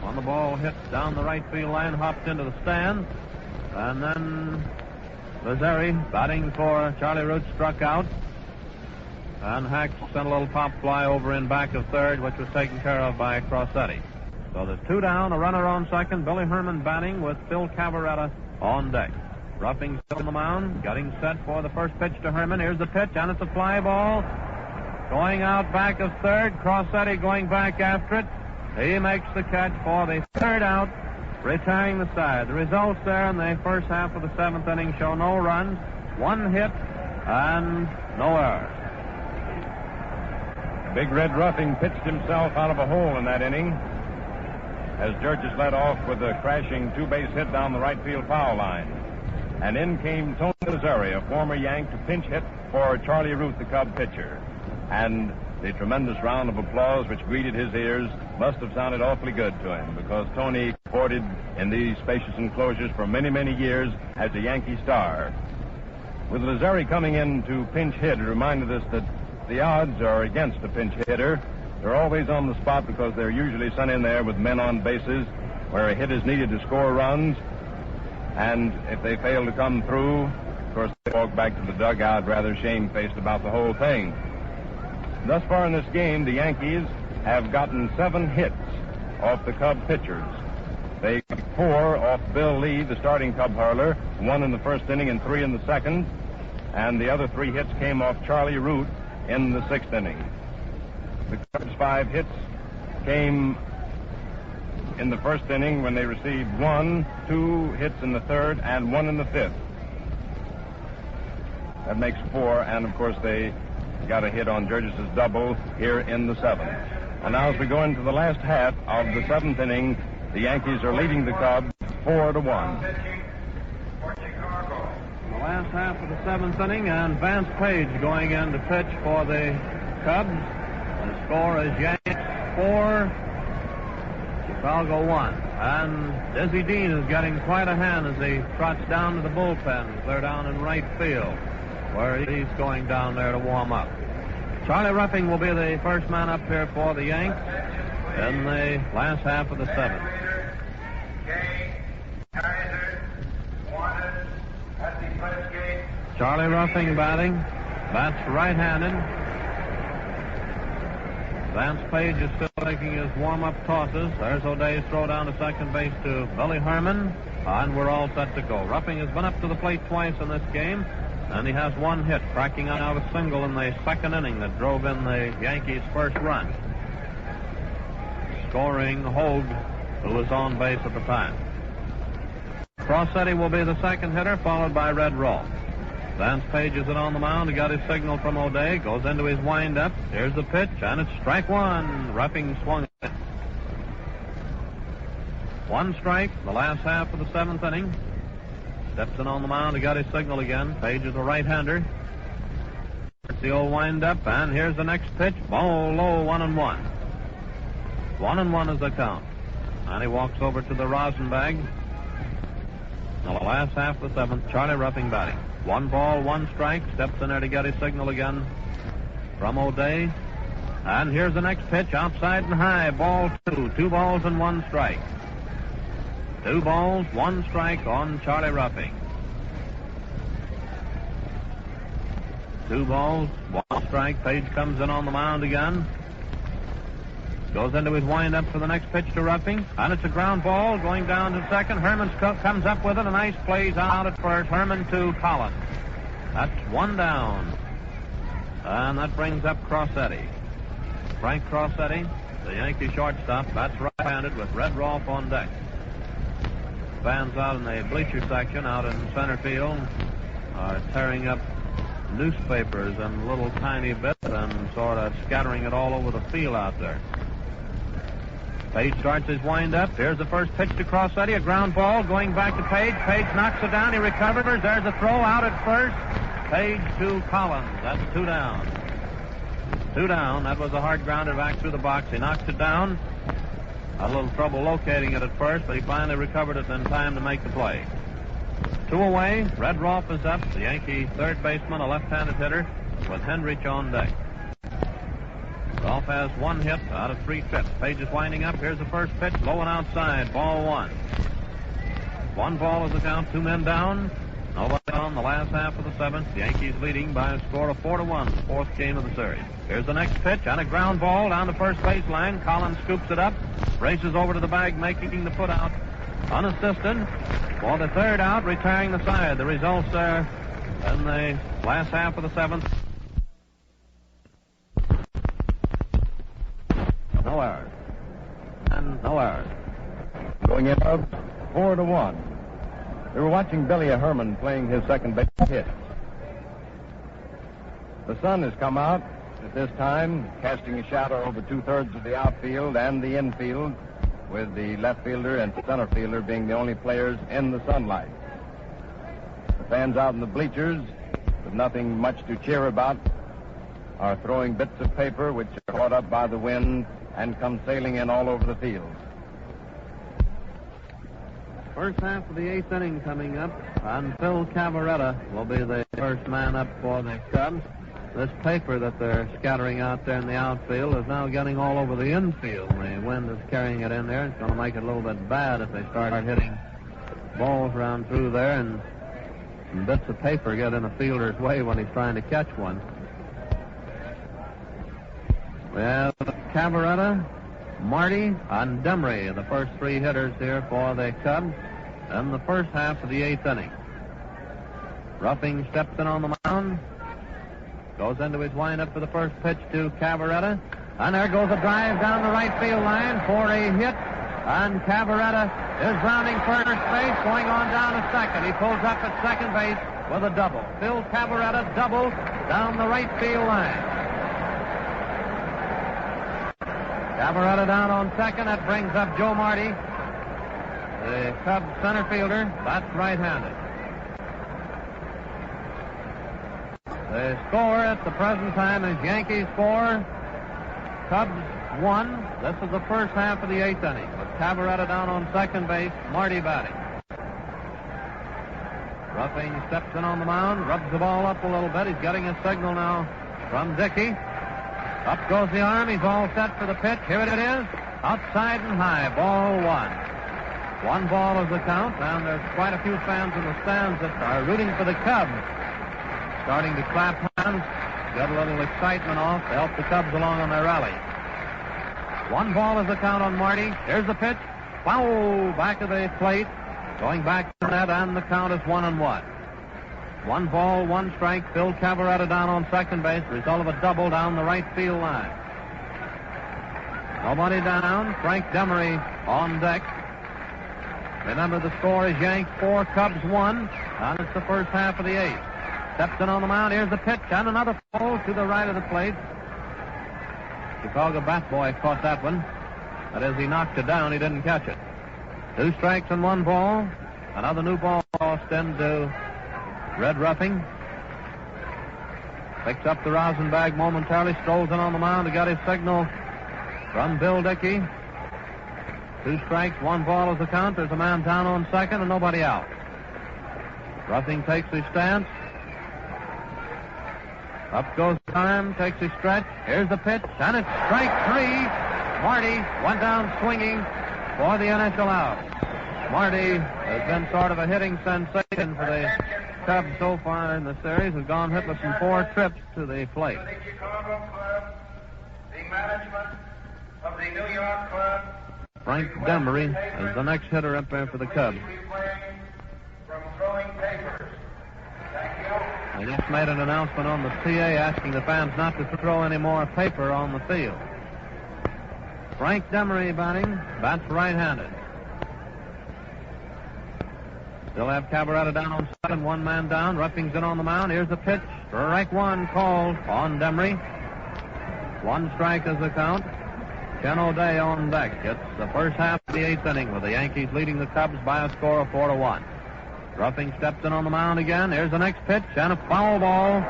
[SPEAKER 2] On the ball hit down the right field line, hopped into the stand. And then Lazzari, batting for Charlie Root, struck out. And Hack sent a little pop fly over in back of third, which was taken care of by Crossetti. So there's 2 down, a runner on second. Billy Herman batting with Phil Cavaretta on deck. Ruffing still on the mound, getting set for the first pitch to Herman. Here's the pitch, and it's a fly ball. Going out back of third. Crossetti going back after it. He makes the catch for the third out, retiring the side. The results there in the first half of the 7th inning show no runs, 1 hit, and no errors.
[SPEAKER 1] Big Red Ruffing pitched himself out of a hole in that inning as Jurgis led off with a crashing 2-base hit down the right field foul line. And in came Tony Lazzari, a former Yank, to pinch hit for Charlie Root, the Cub pitcher. And the tremendous round of applause which greeted his ears must have sounded awfully good to him, because Tony sported in these spacious enclosures for many, many years as a Yankee star. With Lazzari coming in to pinch hit, it reminded us that the odds are against a pinch hitter. They're always on the spot because they're usually sent in there with men on bases where a hit is needed to score runs. And if they fail to come through, of course, they walk back to the dugout rather shamefaced about the whole thing. Thus far in this game, the Yankees have gotten 7 hits. off the Cub pitchers. They got 4 off Bill Lee, the starting Cub hurler, 1 in the first inning and 3 in the second, and the other 3 hits came off Charlie Root in the 6th inning. The Cubs' 5 hits came in the first inning when they received 1, 2 hits in the third, and 1 in the 5th. That makes 4, and of course they got a hit on Burgess's double here in the 7th. And now as we go into the last half of the 7th inning, the Yankees are leading the Cubs 4-1.
[SPEAKER 2] The last half of the 7th inning, and Vance Page going in to pitch for the Cubs. The score is Yankees 4, Chicago 1. And Dizzy Dean is getting quite a hand as he trots down to the bullpen. They're down in right field, where he's going down there to warm up. Charlie Ruffing will be the first man up here for the Yanks in the last half of the 7th. Charlie Ruffing batting. Bats right-handed. Vance Page is still making his warm-up tosses. There's O'Day's throw down to second base to Billy Herman, and we're all set to go. Ruffing has been up to the plate twice in this game, and he has 1 hit, cracking out a single in the 2nd inning that drove in the Yankees' first run, scoring Hogue, who was on base at the time. Crossetti will be the second hitter, followed by Red Rolfe. Vance Page is on the mound. He got his signal from O'Day, goes into his windup. Here's the pitch, and it's strike 1. Ruffing swung it. 1 strike, the last half of the 7th inning. Steps in on the mound. He got his signal again. Page is a right-hander. It's the old windup, and here's the next pitch. Ball low, 1-1. 1-1 is the count. And he walks over to the rosin bag. Now, the last half of the 7th, Charlie Ruffing batting. 1 ball, 1 strike. Steps in there to get his signal again from O'Day. And here's the next pitch, outside and high. Ball 2. 2 balls and 1 strike. 2 balls, 1 strike on Charlie Ruffing. 2 balls, 1 strike. Page comes in on the mound again. Goes into his windup for the next pitch to Ruffing. And it's a ground ball going down to second. Herman comes up with it. A nice plays out at first. Herman to Collins. That's 1 down. And that brings up Crossetti. Frank Crossetti, the Yankee shortstop, bats right-handed with Red Rolfe on deck. Fans out in the bleacher section out in center field are tearing up newspapers in little tiny bits and sort of scattering it all over the field out there. Page starts his wind-up. Here's the first pitch to Crossetti, a ground ball going back to Page. Page knocks it down. He recovers. There's a throw out at first. Page to Collins. That's 2 down. 2 down. That was a hard grounder back through the box. He knocks it down. Had a little trouble locating it at first, but he finally recovered it in time to make the play. 2 away. Red Rolfe is up. The Yankee third baseman, a left-handed hitter, with Hendrich on deck. Rolfe has 1 hit out of 3 trips. Page is winding up. Here's the first pitch, low and outside. Ball 1. 1 ball is the count. 2 men down. Nobody on the last half of the 7th. The Yankees leading by a score of 4-1, the 4th game of the series. Here's the next pitch and a ground ball down the first baseline. Collins scoops it up, races over to the bag, making the put out unassisted for the 3rd out, retiring the side. The results there in the last half of the 7th. No errors. And no errors.
[SPEAKER 1] Going in of 4-1. We were watching Billy Herman playing his second base hit. The sun has come out at this time, casting a shadow over 2/3 of the outfield and the infield, with the left fielder and center fielder being the only players in the sunlight. The fans out in the bleachers, with nothing much to cheer about, are throwing bits of paper which are caught up by the wind and come sailing in all over the field.
[SPEAKER 2] First half of the 8th inning coming up, and Phil Cavaretta will be the first man up for the Cubs. This paper that they're scattering out there in the outfield is now getting all over the infield. The wind is carrying it in there. It's going to make it a little bit bad if they start hitting balls around through there, and bits of paper get in a fielder's way when he's trying to catch one. We have Cavaretta Marty and Demery, the first three hitters here for the Cubs in the first half of the eighth inning. Ruffing steps in on the mound, goes into his windup for the first pitch to Cavaretta, and there goes a drive down the right field line for a hit, and Cavaretta is rounding first base, going on down to second. He pulls up at second base with a double. Phil Cavaretta doubles down the right field line. Cavaretta down on second. That brings up Joe Marty, the Cubs center fielder. That's right-handed. The score at the present time is Yankees 4, Cubs 1. This is the first half of the eighth inning with Cavaretta down on second base, Marty batting. Ruffing steps in on the mound, rubs the ball up a little bit. He's getting a signal now from Dickey. Up goes the arm. He's all set for the pitch. Here it is. Outside and high. Ball one. 1 ball is the count, and there's quite a few fans in the stands that are rooting for the Cubs. Starting to clap hands, get a little excitement off to help the Cubs along on their rally. 1 ball is the count on Marty. Here's the pitch. Foul back of the plate. Going back to that, and the count is 1-1. 1 ball, 1 strike. Phil Cavaretta down on second base. Result of a double down the right field line. Nobody down. Frank Demery on deck. Remember, the score is Yanks 4, Cubs 1, and it's the first half of the eighth. Steps in on the mound. Here's the pitch, and another ball to the right of the plate. Chicago bat boy caught that one. But as he knocked it down, he didn't catch it. 2 strikes and 1 ball. Another new ball tossed into Red Ruffing. Picks up the rosin bag momentarily, strolls in on the mound to get his signal from Bill Dickey. 2 strikes, 1 ball is the count. There's a man down on second and nobody out. Ruffing takes his stance. Up goes time, takes his stretch. Here's the pitch, and it's strike 3. Marty went down swinging for the initial out. Marty has been sort of a hitting sensation for the Cubs so far in the series. Has gone hitless in 4 trips to the plate.
[SPEAKER 5] The Chicago Club, the management of the New York Club.
[SPEAKER 2] Frank Demery is the next hitter up there for the Cubs.
[SPEAKER 5] From throwing papers. Thank you.
[SPEAKER 2] They just made an announcement on the PA asking the fans not to throw any more paper on the field. Frank Demery batting. Bats right-handed. Still have Cavaretta down on second. 1 man down. Ruffing's in on the mound. Here's the pitch. Strike 1 called on Demery. 1 strike is the count. Ken O'Day on deck. It's the first half of the eighth inning with the Yankees leading the Cubs by a score of 4-1. Ruffing steps in on the mound again. Here's the next pitch, and a foul ball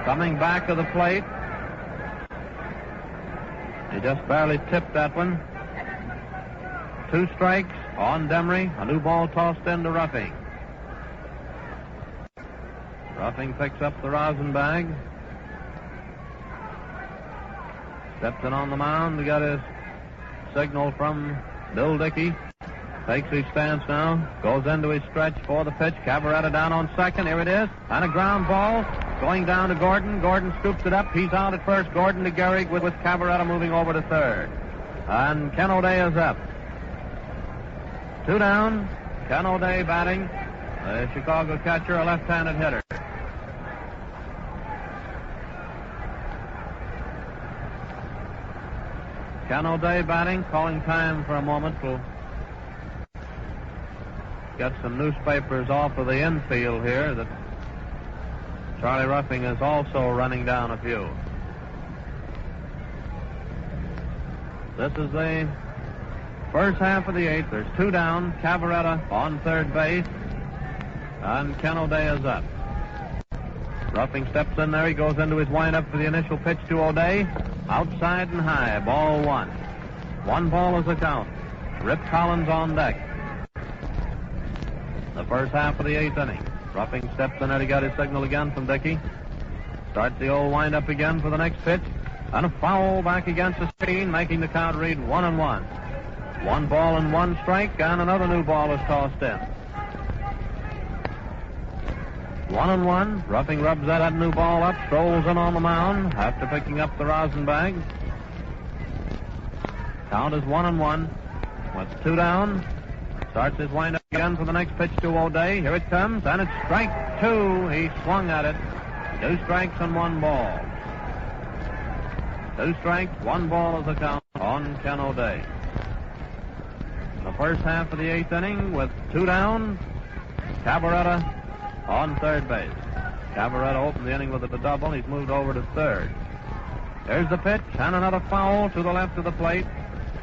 [SPEAKER 2] coming back to the plate. He just barely tipped that one. 2 strikes on Demery. A new ball tossed into Ruffing. Ruffing picks up the rosin bag. Steps in on the mound to get his signal from Bill Dickey. Takes his stance now. Goes into his stretch for the pitch. Cavaretta down on second. Here it is. And a ground ball going down to Gordon. Gordon scoops it up. He's out at first. Gordon to Gehrig with Cavaretta moving over to third. And Ken O'Day is up. 2 down. Ken O'Day batting. The Chicago catcher, a left-handed hitter. Ken O'Day batting. Calling time for a moment. We'll get some newspapers off of the infield here that Charlie Ruffing is also running down a few. This is the first half of the eighth. There's 2 down. Cavaretta on third base. And Ken O'Day is up. Ruffing steps in there. He goes into his windup for the initial pitch to O'Day. Outside and high. Ball 1. 1 ball is the count. Rip Collins on deck. The first half of the eighth inning. Ruffing steps in there to get his signal again from Dickey. Starts the old windup again for the next pitch. And a foul back against the screen, making the count read 1-1. 1 ball and 1 strike, and another new ball is tossed in. 1-1. Ruffing rubs that new ball up, strolls in on the mound after picking up the rosin bag. Count is 1-1. With 2 down. Starts his windup again for the next pitch to O'Day. Here it comes, and it's strike 2. He swung at it. 2 strikes and 1 ball. 2 strikes, 1 ball is the count on Ken O'Day. The first half of the 8th inning with 2 down. Cavaretta on third base. Cavaretta opened the inning with a double. He's moved over to third. There's the pitch, and another foul to the left of the plate.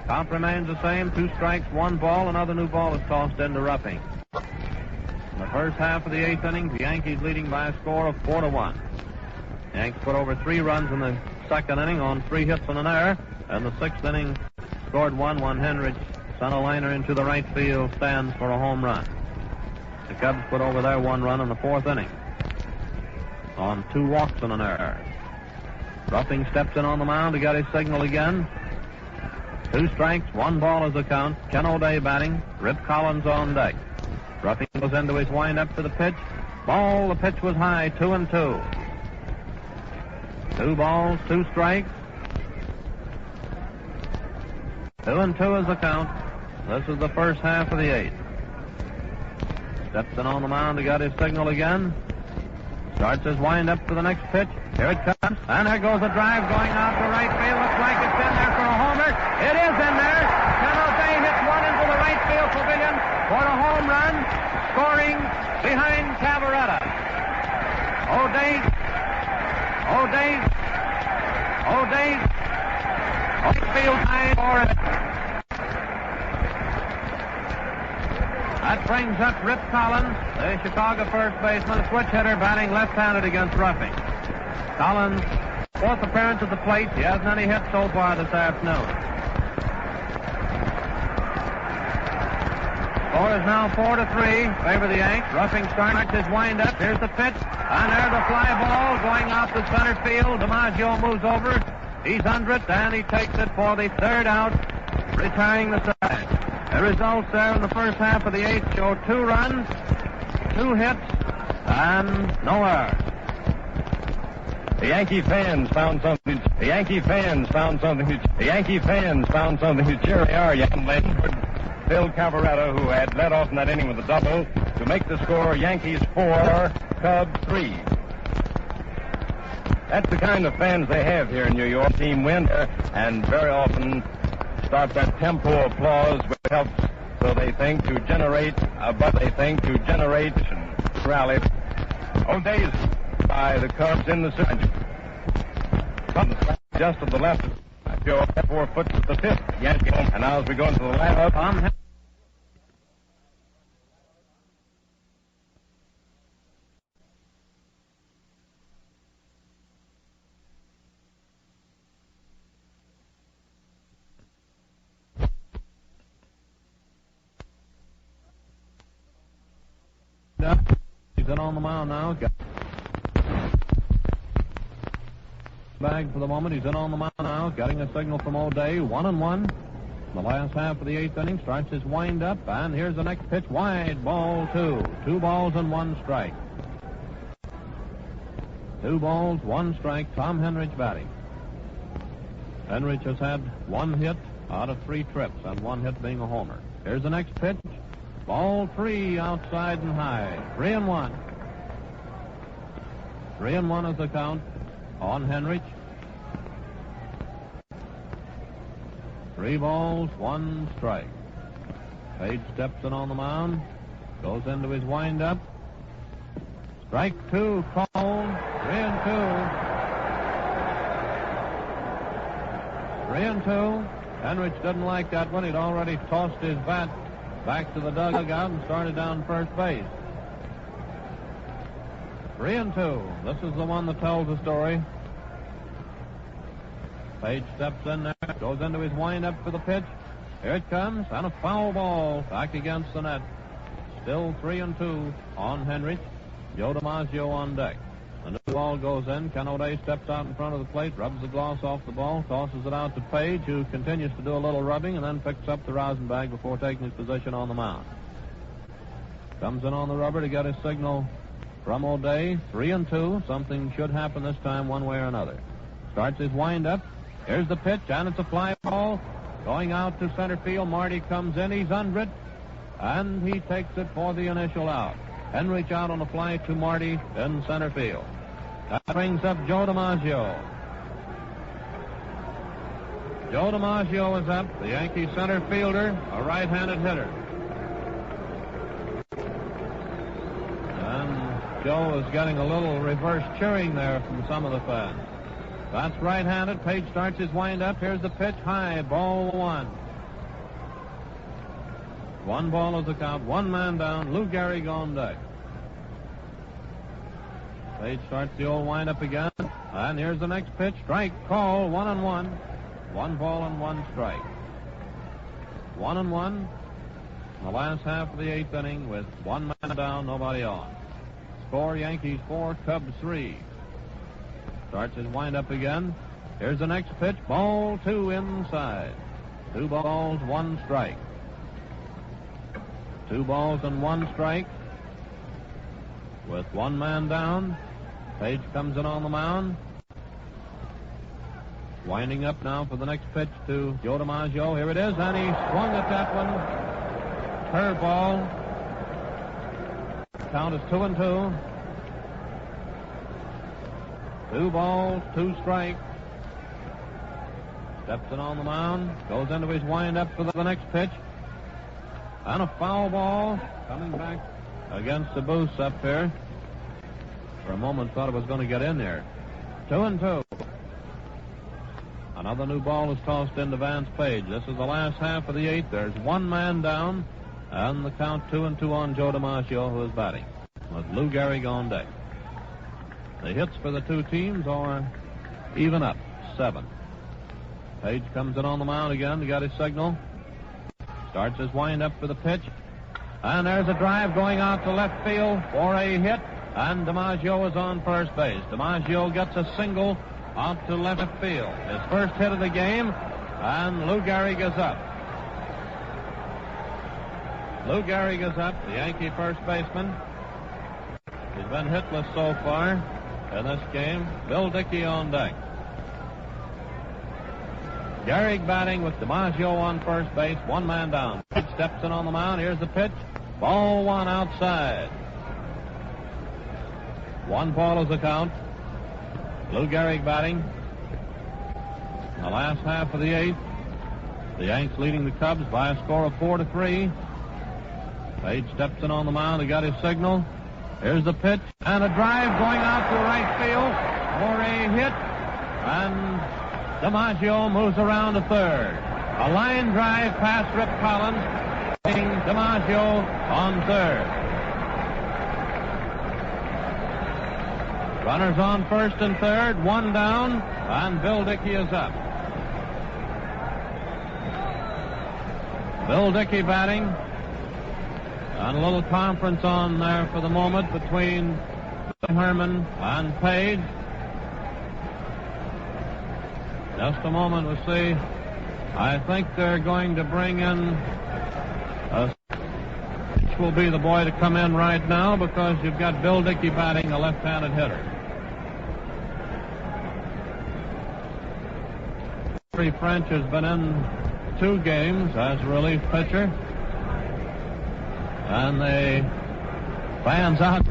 [SPEAKER 2] Count remains the same, 2 strikes, 1 ball. Another new ball is tossed into roughing. In the first half of the 8th inning, the Yankees leading by a score of 4-1. The Yankees put over 3 runs in the second inning on 3 hits and an error. And the 6th inning scored 1 when Henrich sent a liner into the right field stands for a home run. The Cubs put over their 1 run in the 4th inning on 2 walks and an error. Ruffing steps in on the mound to get his signal again. 2 strikes, 1 ball is the count. Ken O'Day batting. Rip Collins on deck. Ruffing goes into his windup for the pitch. Ball, the pitch was high, 2-2. 2 balls, 2 strikes. 2-2 is the count. This is the first half of the 8th. Steps in on the mound to get his signal again. Starts his windup for the next pitch. Here it comes. And there goes a drive going out to right field. Looks like it's in there for a homer. It is in there. Ken O'Day hits one into the right field pavilion for a home run, scoring behind Cavaretta. O'Day field high for it. That brings up Rip Collins, the Chicago first baseman, switch hitter, batting left-handed against Ruffing. Collins, 4th appearance at the plate. He hasn't any hits so far this afternoon. Score is now 4-3, favor the Yanks. Ruffing starts his wind-up. Here's the pitch, and there's a fly ball going out to center field. DiMaggio moves over. He's under it, and he takes it for the 3rd out, retiring the side. The results there in the first half of the 8th show 2 runs, 2 hits, and no errors.
[SPEAKER 1] The Yankee fans found something. The Yankee fans found something to cheer our young landlord, Phil Cavaretta, who had led off in that inning with a double, to make the score Yankees 4, Cubs 3. That's the kind of fans they have here in New York. Team win, and very often start that tempo applause, which helps, so they think, to generate rally. O'Day's by the Cubs in the center. Just to the left, 4 foot to the 5th Yankee home. And now as we go into the lineup,
[SPEAKER 2] he's in on the mound now. Bag for the moment. He's in on the mound now, getting a signal from O'Day. 1-1. The last half of the 8th inning starts his wind-up, and here's the next pitch. Wide, ball 2. 2 balls and 1 strike. 2 balls, 1 strike. Tom Henrich batting. Henrich has had 1 hit out of 3 trips, and 1 hit being a homer. Here's the next pitch. Ball 3, outside and high. 3-1. 3-1 is the count on Henrich. 3 balls, 1 strike. Page steps in on the mound, goes into his windup. Strike 2 called. 3-2. 3-2. Henrich didn't like that one. He'd already tossed his bat back to the dugout and started down first base. 3-2. This is the one that tells the story. Page steps in there, goes into his windup for the pitch. Here it comes, and a foul ball back against the net. Still 3-2 on Henrich. Joe DiMaggio on deck. The new ball goes in. Ken O'Day steps out in front of the plate, rubs the gloss off the ball, tosses it out to Page, who continues to do a little rubbing, and then picks up the rosin bag before taking his position on the mound. Comes in on the rubber to get his signal from O'Day. 3-2. Something should happen this time one way or another. Starts his wind-up. Here's the pitch, and it's a fly ball Going out to center field. Marty comes in. He's under it. And he takes it for the initial out. Henrich out on the fly to Marty in center field. That brings up Joe DiMaggio. Joe DiMaggio is up, the Yankee center fielder, a right-handed hitter. And Joe is getting a little reverse cheering there from some of the fans. That's right-handed. Page starts his wind-up. Here's the pitch. High. Ball one. One ball is the count. One man down. Lou Gehrig on deck. Page starts the old wind-up again. And here's the next pitch. Strike. Call. 1-1. 1 ball and 1 strike. 1-1 in the last half of the 8th inning with 1 man down, nobody on. Score Yankees 4, Cubs 3. Starts his wind-up again. Here's the next pitch. Ball 2 inside. 2 balls, 1 strike. 2 balls and 1 strike. With 1 man down, Page comes in on the mound. Winding up now for the next pitch to Joe DiMaggio. Here it is, and he swung at that one. Curveball. Count is 2-2. 2 balls, 2 strikes. Steps in on the mound. Goes into his windup for the next pitch. And a foul ball coming back against the booth up there. For a moment thought it was going to get in there. 2-2. Another new ball is tossed into Vance Page. This is the last half of the 8th. There's 1 man down, and the count 2-2 on Joe DiMaggio, who is batting, with Lou Gehrig on deck. The hits for the 2 teams are even up, 7. Page comes in on the mound again. He got his signal. Starts his wind-up for the pitch. And there's a drive going out to left field for a hit, and DiMaggio is on first base. DiMaggio gets a single out to left field. His first hit of the game, and Lou Gehrig is up. Lou Gehrig is up, the Yankee first baseman. He's been hitless so far in this game. Bill Dickey on deck. Gehrig batting with DiMaggio on first base, 1 man down. Page steps in on the mound. Here's the pitch. Ball 1 outside. 1 ball is the count. Lou Gehrig batting. In the last half of the 8th, the Yanks leading the Cubs by a score of 4-3. Page steps in on the mound. He got his signal. Here's the pitch, and a drive going out to right field for a hit. And DiMaggio moves around to third. A line drive past Rip Collins, putting DiMaggio on third. Runners on first and third, 1 down, and Bill Dickey is up. Bill Dickey batting. And a little conference on there for the moment between Herman and Page. Just a moment, we'll see. I think they're going to bring in which will be the boy to come in right now, because you've got Bill Dickey batting, a left-handed hitter. French has been in 2 games as relief pitcher, and the fans out.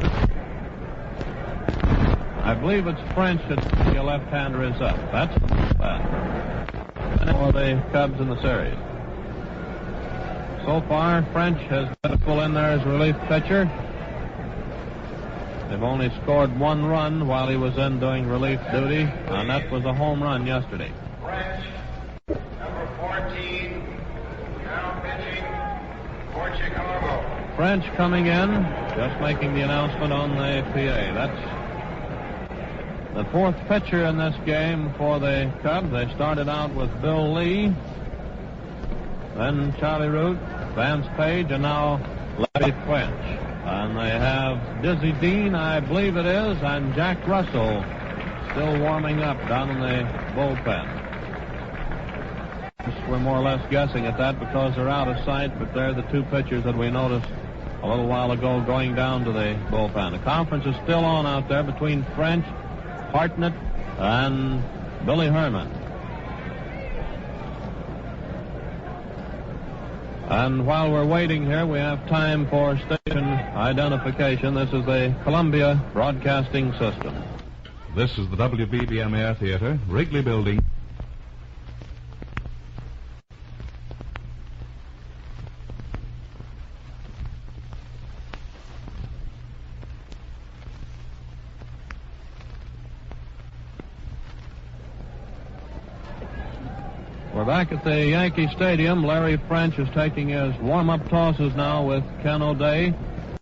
[SPEAKER 2] I believe it's French that the left-hander is up. That's for the Cubs in the series. So far, French has got a full in there as relief pitcher. They've only scored 1 run while he was in doing relief duty, and that was a home run yesterday.
[SPEAKER 5] French, number 14, now pitching for Chicago.
[SPEAKER 2] French coming in, just making the announcement on the PA. That's the 4th pitcher in this game for the Cubs. They started out with Bill Lee, then Charlie Root, Vance Page, and now Larry French. And they have Dizzy Dean, I believe it is, and Jack Russell still warming up down in the bullpen. We're more or less guessing at that because they're out of sight, but they're the 2 pitchers that we noticed a little while ago going down to the bullpen. The conference is still on out there between French, Hartnett, and Billy Herman. And while we're waiting here, we have time for station identification. This is the Columbia Broadcasting System.
[SPEAKER 3] This is the WBBM Air Theater, Wrigley Building.
[SPEAKER 2] We're back at the Yankee Stadium. Larry French is taking his warm-up tosses now with Ken O'Day.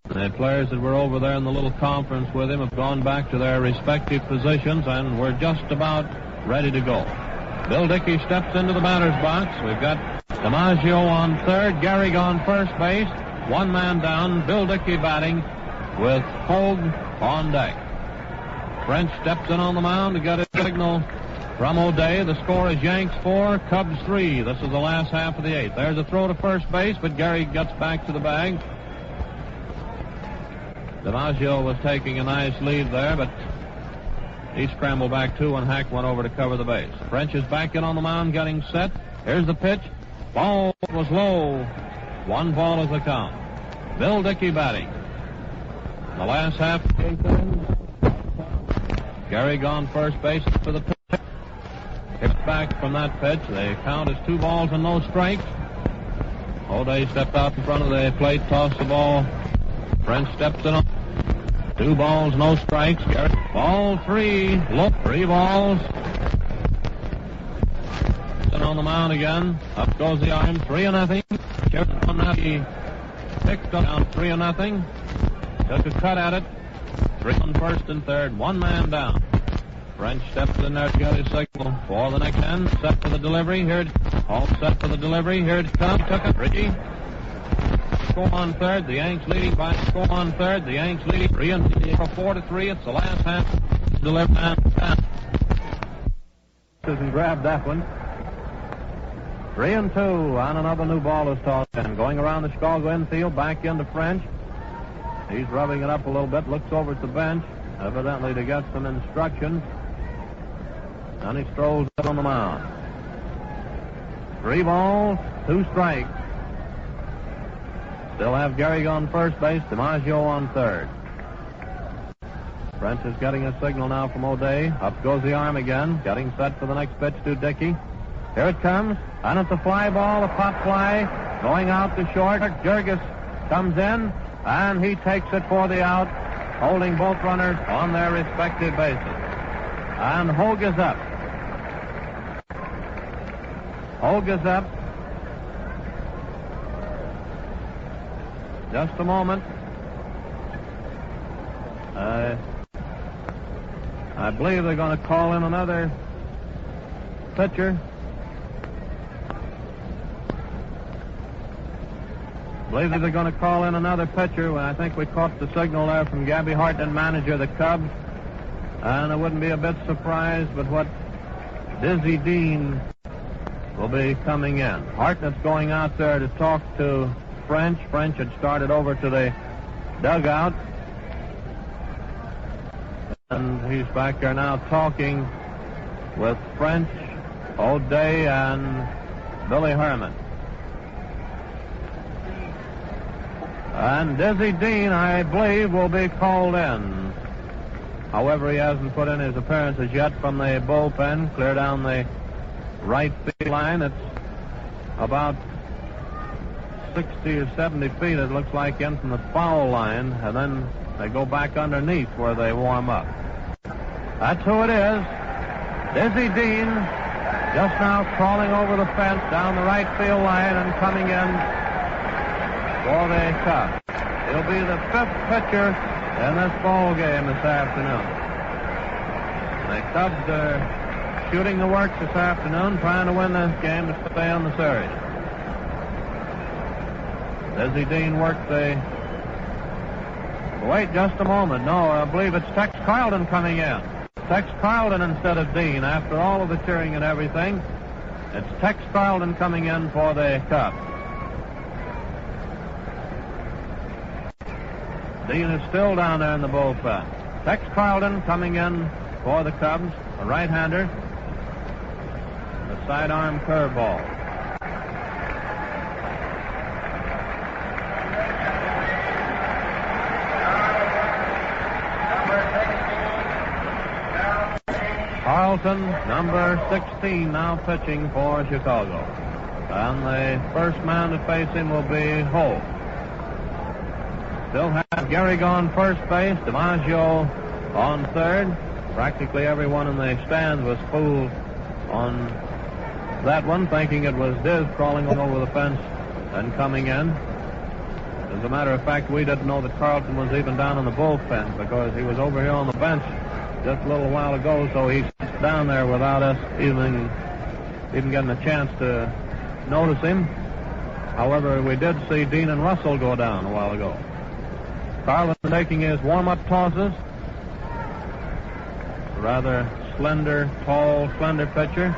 [SPEAKER 2] The players that were over there in the little conference with him have gone back to their respective positions, and we're just about ready to go. Bill Dickey steps into the batter's box. We've got DiMaggio on third, Gehrig on first base, one man down, Bill Dickey batting with Hogue on deck. French steps in on the mound to get a signal from O'Day. The score is Yanks 4, Cubs 3. This is the last half of the eighth. There's a throw to first base, but Gehrig gets back to the bag. DiMaggio was taking a nice lead there, but he scrambled back too when Hack went over to cover the base. French is back in on the mound, getting set. Here's the pitch. Ball was low. 1 ball is the count. Bill Dickey batting. The last half of the eighth inning. Gehrig on first base for the pitch. Gets back from that pitch. The count is 2 balls and no strikes. O'Day stepped out in front of the plate, tossed the ball. French steps in on 2 balls, no strikes. Gehrig, ball 3, look, 3 balls. And on the mound again. Up goes the arm, 3-0. He picked up down 3-0. Took a cut at it. 3 on first and third, 1 man down. French steps in there to get his signal for the next end. Set for the delivery. All set for the delivery. Here it comes. Took it. Richie. Score on third. The Yanks leading by score on third. The Yanks leading 4-3. It's the last half. Delivery. And grab that one. 3-2. And another new ball is tossed in. Going around the Chicago infield. Back into French. He's rubbing it up a little bit. Looks over at the bench. Evidently to get some instructions. And he strolls up on the mound. 3 balls, 2 strikes. Still have Gehrig on first base, DiMaggio on third. French is getting a signal now from O'Day. Up goes the arm again, getting set for the next pitch to Dickey. Here it comes, and it's a fly ball, a pop fly, going out to short. Jurgis comes in, and he takes it for the out, holding both runners on their respective bases. And Hogue is up. Hogue is up. Just a moment. I believe they're going to call in another pitcher. I believe they're going to call in another pitcher. I think we caught the signal there from Gabby Hartnett, manager of the Cubs. And I wouldn't be a bit surprised, but what Dizzy Dean will be coming in. Hartnett's going out there to talk to French. French had started over to the dugout. And he's back there now talking with French, O'Day, and Billy Herman. And Dizzy Dean, I believe, will be called in. However, he hasn't put in his appearances yet from the bullpen, clear down the right field line. It's about 60 or 70 feet, it looks like, in from the foul line, and then they go back underneath where they warm up. That's who it is. Dizzy Dean just now crawling over the fence down the right field line and coming in for the Cubs. He'll be the 5th pitcher in this ball game this afternoon. The Cubs are shooting the works this afternoon, trying to win this game to stay on the series. Dizzy Dean worked the... Wait just a moment. No, I believe it's Tex Carlton coming in. Tex Carlton instead of Dean. After all of the cheering and everything, it's Tex Carlton coming in for the Cubs. Dean is still down there in the bullpen. Tex Carlton coming in for the Cubs, a right-hander. The sidearm curveball. Carlton, number 16, now pitching for Chicago. And the first man to face him will be Holt. Still have Gehrig on first base, DiMaggio on third. Practically everyone in the stands was fooled on that one, thinking it was Diz crawling over the fence and coming in. As a matter of fact, we didn't know that Carlton was even down in the bullpen because he was over here on the bench just a little while ago, so he sits down there without us even getting a chance to notice him. However, we did see Dean and Russell go down a while ago. Carlton taking his warm-up tosses. Rather slender, tall, slender pitcher.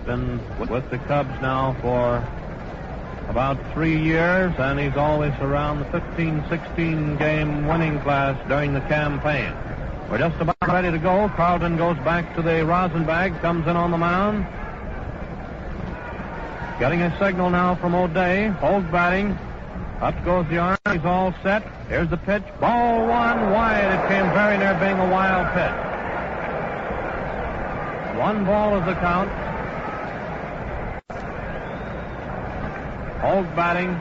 [SPEAKER 2] Been with the Cubs now for about 3 years, and he's always around the 15-16 game winning class during the campaign. We're just about ready to go. Carlton goes back to the rosin bag, comes in on the mound. Getting a signal now from O'Day. Holt batting. Up goes the arm. He's all set. Here's the pitch. Ball one wide. It came very near being a wild pitch. 1 ball is the count. Holt batting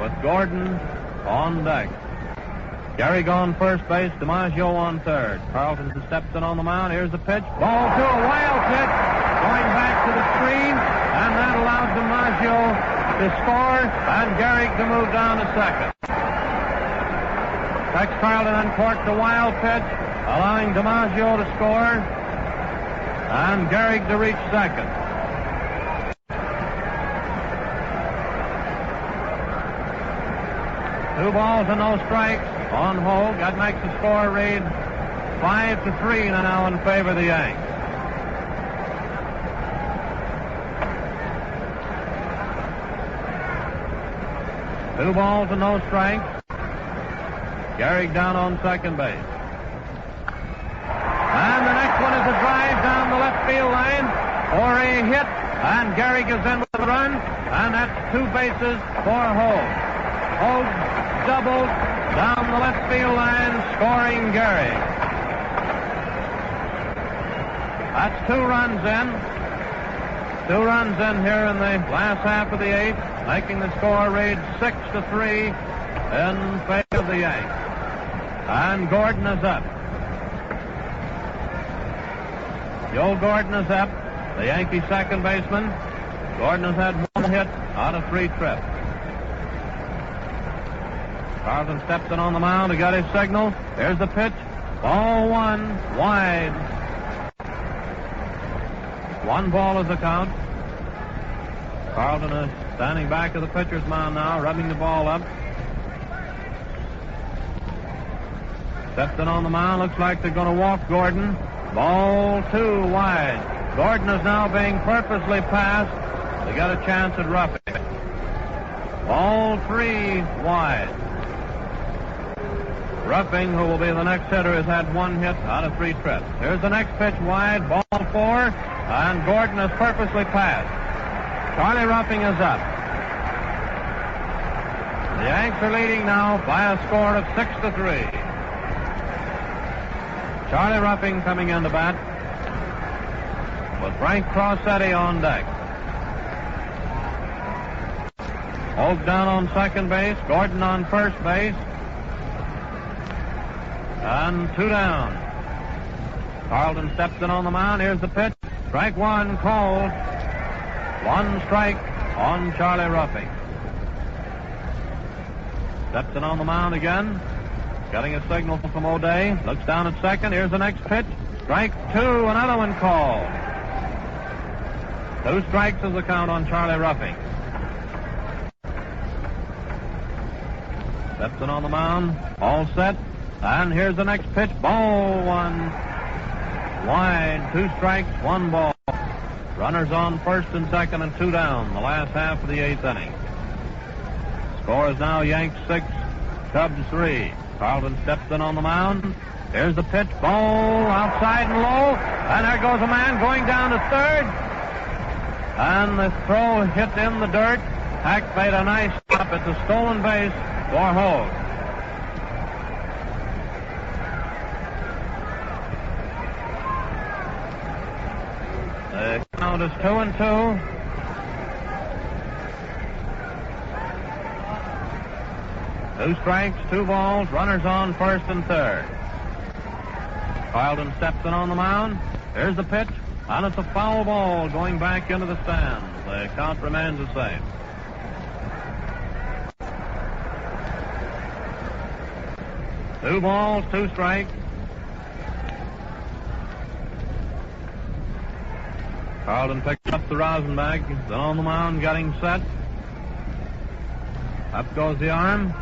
[SPEAKER 2] with Gordon on deck. Gehrig on first base, DiMaggio on third. Carlton steps in on the mound. Here's the pitch. Ball two, a wild pitch. Going back to the screen, and that allows DiMaggio to score and Gehrig to move down to second. Tex Carlton uncorked a wild pitch, allowing DiMaggio to score and Gehrig to reach second. Two balls and no strikes on Holt. That makes the score read 5-3 now in favor of the Yanks. Two balls and no strikes. Gehrig down on second base. And the next one is a drive down the left field line for a hit. And Gehrig is in with a run. And that's 2 bases for Holt. Holt doubled down the left field line, scoring Gehrig. That's 2 runs in. 2 runs in here in the last half of the 8th, making the score read 6-3 in favor of the Yanks. And Gordon is up. Joe Gordon is up, the Yankee second baseman. Gordon has had 1 hit out of 3 trips. Carlton steps in on the mound. He got his signal. Here's the pitch. Ball 1 wide. 1 ball is the count. Carlton is standing back of the pitcher's mound now, rubbing the ball up. Steps in on the mound. Looks like they're going to walk Gordon. Ball 2 wide. Gordon is now being purposely passed. They got a chance at roughing. Ball 3 wide. Ruffing, who will be the next hitter, has had 1 hit out of 3 trips. Here's the next pitch wide, ball 4, and Gordon is purposely passed. Charlie Ruffing is up. The Yanks are leading now by a score of 6-3. Charlie Ruffing coming into bat with Frank Crossetti on deck. Holt down on second base, Gordon on first base. And 2 down. Carlton steps in on the mound. Here's the pitch. Strike 1 called. 1 strike on Charlie Ruffing. Steps in on the mound again. Getting a signal from O'Day. Looks down at second. Here's the next pitch. Strike 2. Another one called. 2 strikes is the count on Charlie Ruffing. Steps in on the mound. All set. And here's the next pitch. Ball 1 wide. 2 strikes, 1 ball. Runners on first and second and 2 down. The last half of the 8th inning. Score is now Yanks 6, Cubs 3. Carlton steps in on the mound. Here's the pitch. Ball outside and low. And there goes a man going down to third. And the throw hit in the dirt. Hack made a nice stop at the stolen base for Holt. The count is 2-2. Two strikes, 2 balls, runners on first and third. Carlton steps in on the mound. Here's the pitch, and it's a foul ball going back into the stands. The count remains the same. Two balls, 2 strikes. Carlton picks up the rosin bag. Then on the mound, getting set. Up goes the arm.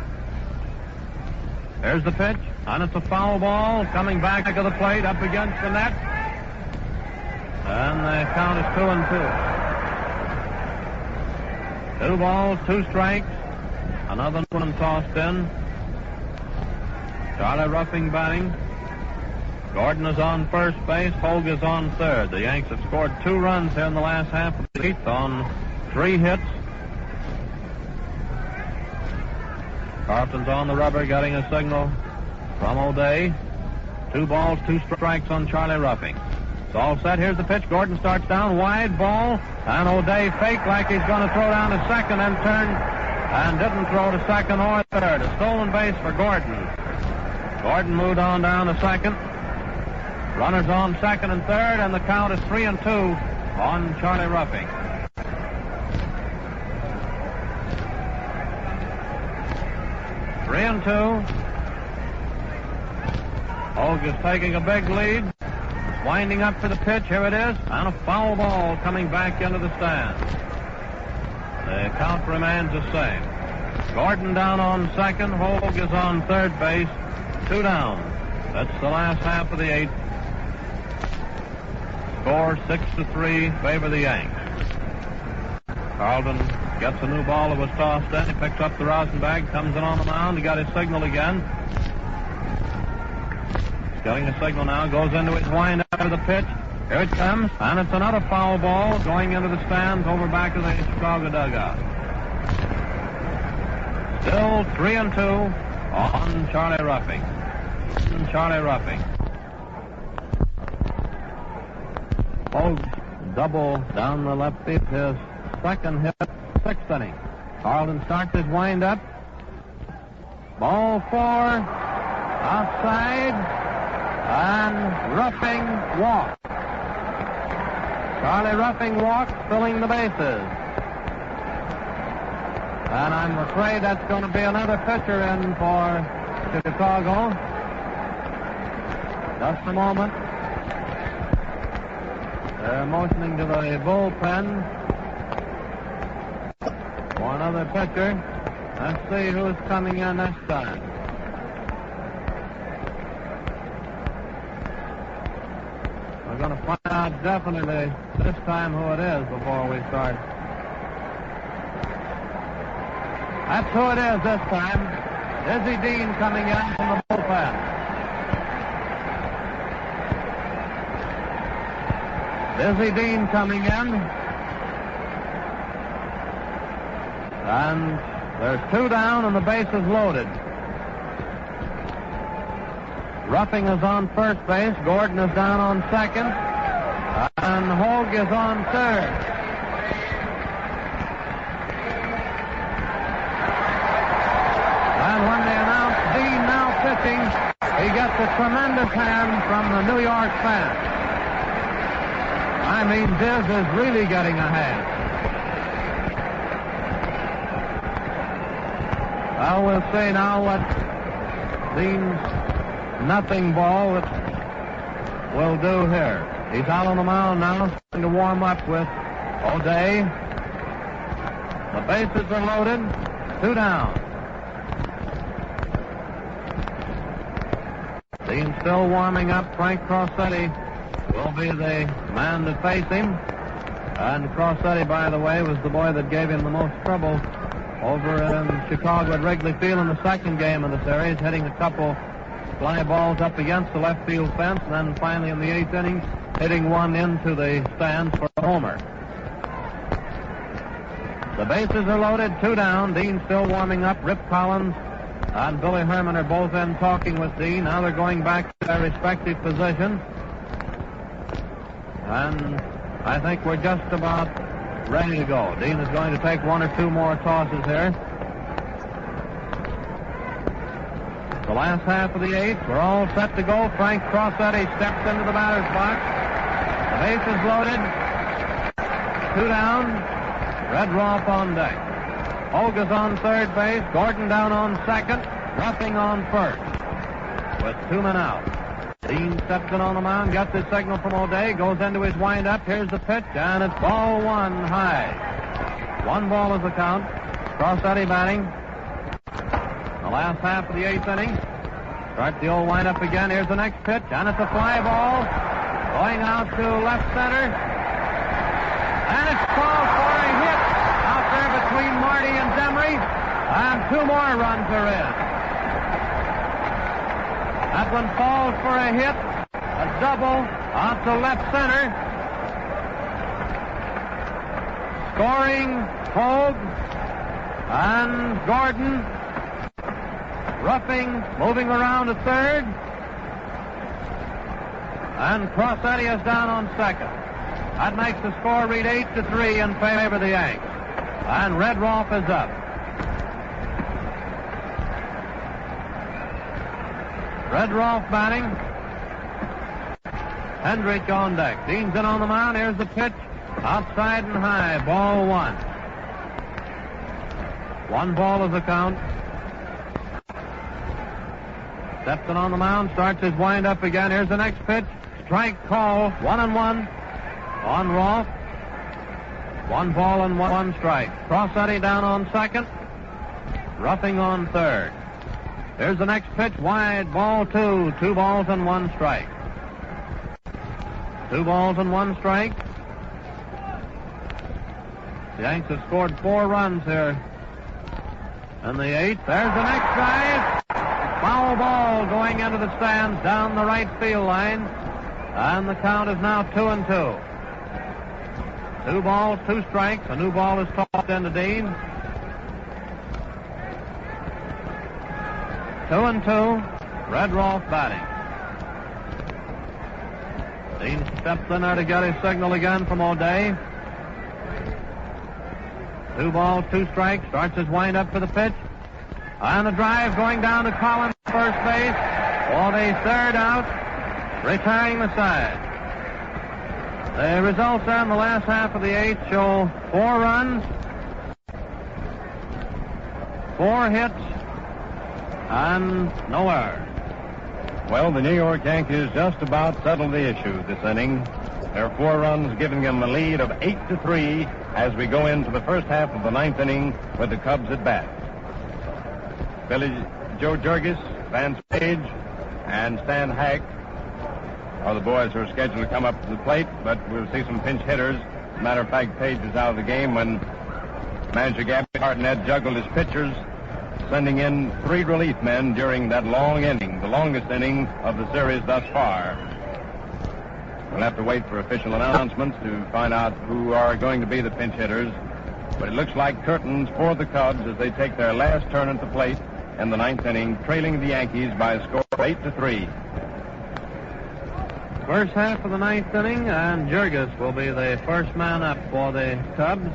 [SPEAKER 2] There's the pitch, and it's a foul ball coming back to the plate, up against the net. And the count is 2-2. 2 balls, 2 strikes. Another one tossed in. Charlie Ruffing batting. Gordon is on first base. Hogue is on third. The Yanks have scored 2 runs here in the last half of the 8th on 3 hits. Carlton's on the rubber, getting a signal from O'Day. 2 balls, 2 strikes on Charlie Ruffing. It's all set. Here's the pitch. Gordon starts down. Wide ball. And O'Day faked like he's going to throw down to second and turned and didn't throw to second or third. A stolen base for Gordon. Gordon moved on down to second. Runners on second and third, and the count is 3-2 on Charlie Ruffing. Hogue is taking a big lead. Winding up for the pitch. Here it is. And a foul ball coming back into the stands. The count remains the same. Gordon down on second. Hogue is on third base. 2 down. That's the last half of the 8th. Score 6-3, favor the Yanks. Carlton gets a new ball that was tossed in. He picks up the rosin bag, comes in on the mound. He got his signal again. He's getting a signal now. Goes into his wind after the pitch. Here it comes, and it's another foul ball going into the stands over back of the Chicago dugout. Still 3-2 on Charlie Ruffing. Charlie Ruffing. Hogue double down the left field. His second hit, 6th inning. Carlton starts his wind-up. Ball 4, outside, and Ruffing walks. Charlie Ruffing walks, filling the bases. And I'm afraid that's going to be another pitcher in for Chicago. Just a moment. They're motioning to the bullpen for another pitcher. Let's see who's coming in this time. We're going to find out definitely this time who it is before we start. That's who it is this time. Dizzy Dean coming in from the bullpen. Dizzy Dean coming in. And there's 2 down and the base is loaded. Ruffing is on first base. Gordon is down on second. And Hogue is on third. And when they announce Dean now pitching, he gets a tremendous hand from the New York fans. I mean, Diz is really getting a hand. Well, we'll see now what Dean's nothing ball will do here. He's out on the mound now, starting to warm up with O'Day. The bases are loaded. 2 down. Dean still warming up. Frank Crossetti will be the man to face him. And Crossetti, by the way, was the boy that gave him the most trouble over in Chicago at Wrigley Field in the second game of the series, hitting a couple fly balls up against the left field fence, and then finally in the 8th inning, hitting one into the stands for a homer. The bases are loaded, 2 down. Dean still warming up. Rip Collins and Billy Herman are both in talking with Dean. Now they're going back to their respective positions. And I think we're just about ready to go. Dean is going to take one or two more tosses here. The last half of the eighth. We're all set to go. Frank Crossetti steps into the batter's box. The base is loaded. 2 down. Red Rolfe on deck. Hogue is on third base. Gordon down on second. Ruffing on first. With 2 men out. Dean steps in on the mound, gets his signal from O'Day, goes into his windup. Here's the pitch, and it's ball 1 high. 1 ball is the count. Crossetti batting. The last half of the 8th inning. Starts the old windup again. Here's the next pitch, and it's a fly ball. Going out to left center. And it's called for a hit out there between Marty and Demery. And 2 more runs are in. That one falls for a hit. A double out to left center. Scoring Hogue and Gordon. Ruffing moving around to third. And Crossetti is down on second. That makes the score read 8-3 in favor of the Yanks. And Red Rolfe is up. Red Rolfe batting. Hendrick on deck. Dean's in on the mound. Here's the pitch. Outside and high. Ball 1. 1 ball is the count. Steps in on the mound. Starts his wind-up again. Here's the next pitch. Strike call. 1-1 on Rolfe. 1 ball and 1 strike. Crossetti down on second. Ruffing on third. Here's the next pitch, wide, ball 2. 2 balls and 1 strike. 2 balls and 1 strike. The Yanks have scored 4 runs here in the 8th. There's the next drive. Foul ball going into the stands down the right field line. And the count is now 2-2. 2 balls, 2 strikes. A new ball is tossed into Dean. 2-2. Red Rolfe batting. Dean steps in there to get his signal again from O'Day. 2 balls, 2 strikes. Starts his wind-up for the pitch. And the drive going down to Collins, first base. For the 3rd out. Retiring the side. The results on the last half of the 8th show 4 runs, 4 hits, and no errors.
[SPEAKER 1] Well, the New York Yankees just about settled the issue this inning. There are 4 runs giving them a lead of 8-3 as we go into the first half of the 9th inning with the Cubs at bat. Joe Jurgis, Vance Page, and Stan Hack are the boys who are scheduled to come up to the plate, but we'll see some pinch hitters. As a matter of fact, Page is out of the game when manager Gabby Hartnett juggled his pitchers, sending in 3 relief men during that long inning, the longest inning of the series thus far. We'll have to wait for official announcements to find out who are going to be the pinch hitters, but it looks like curtains for the Cubs as they take their last turn at the plate in the 9th inning, trailing the Yankees by a score of 8-3.
[SPEAKER 2] First half of the 9th inning, and Jurgis will be the first man up for the Cubs.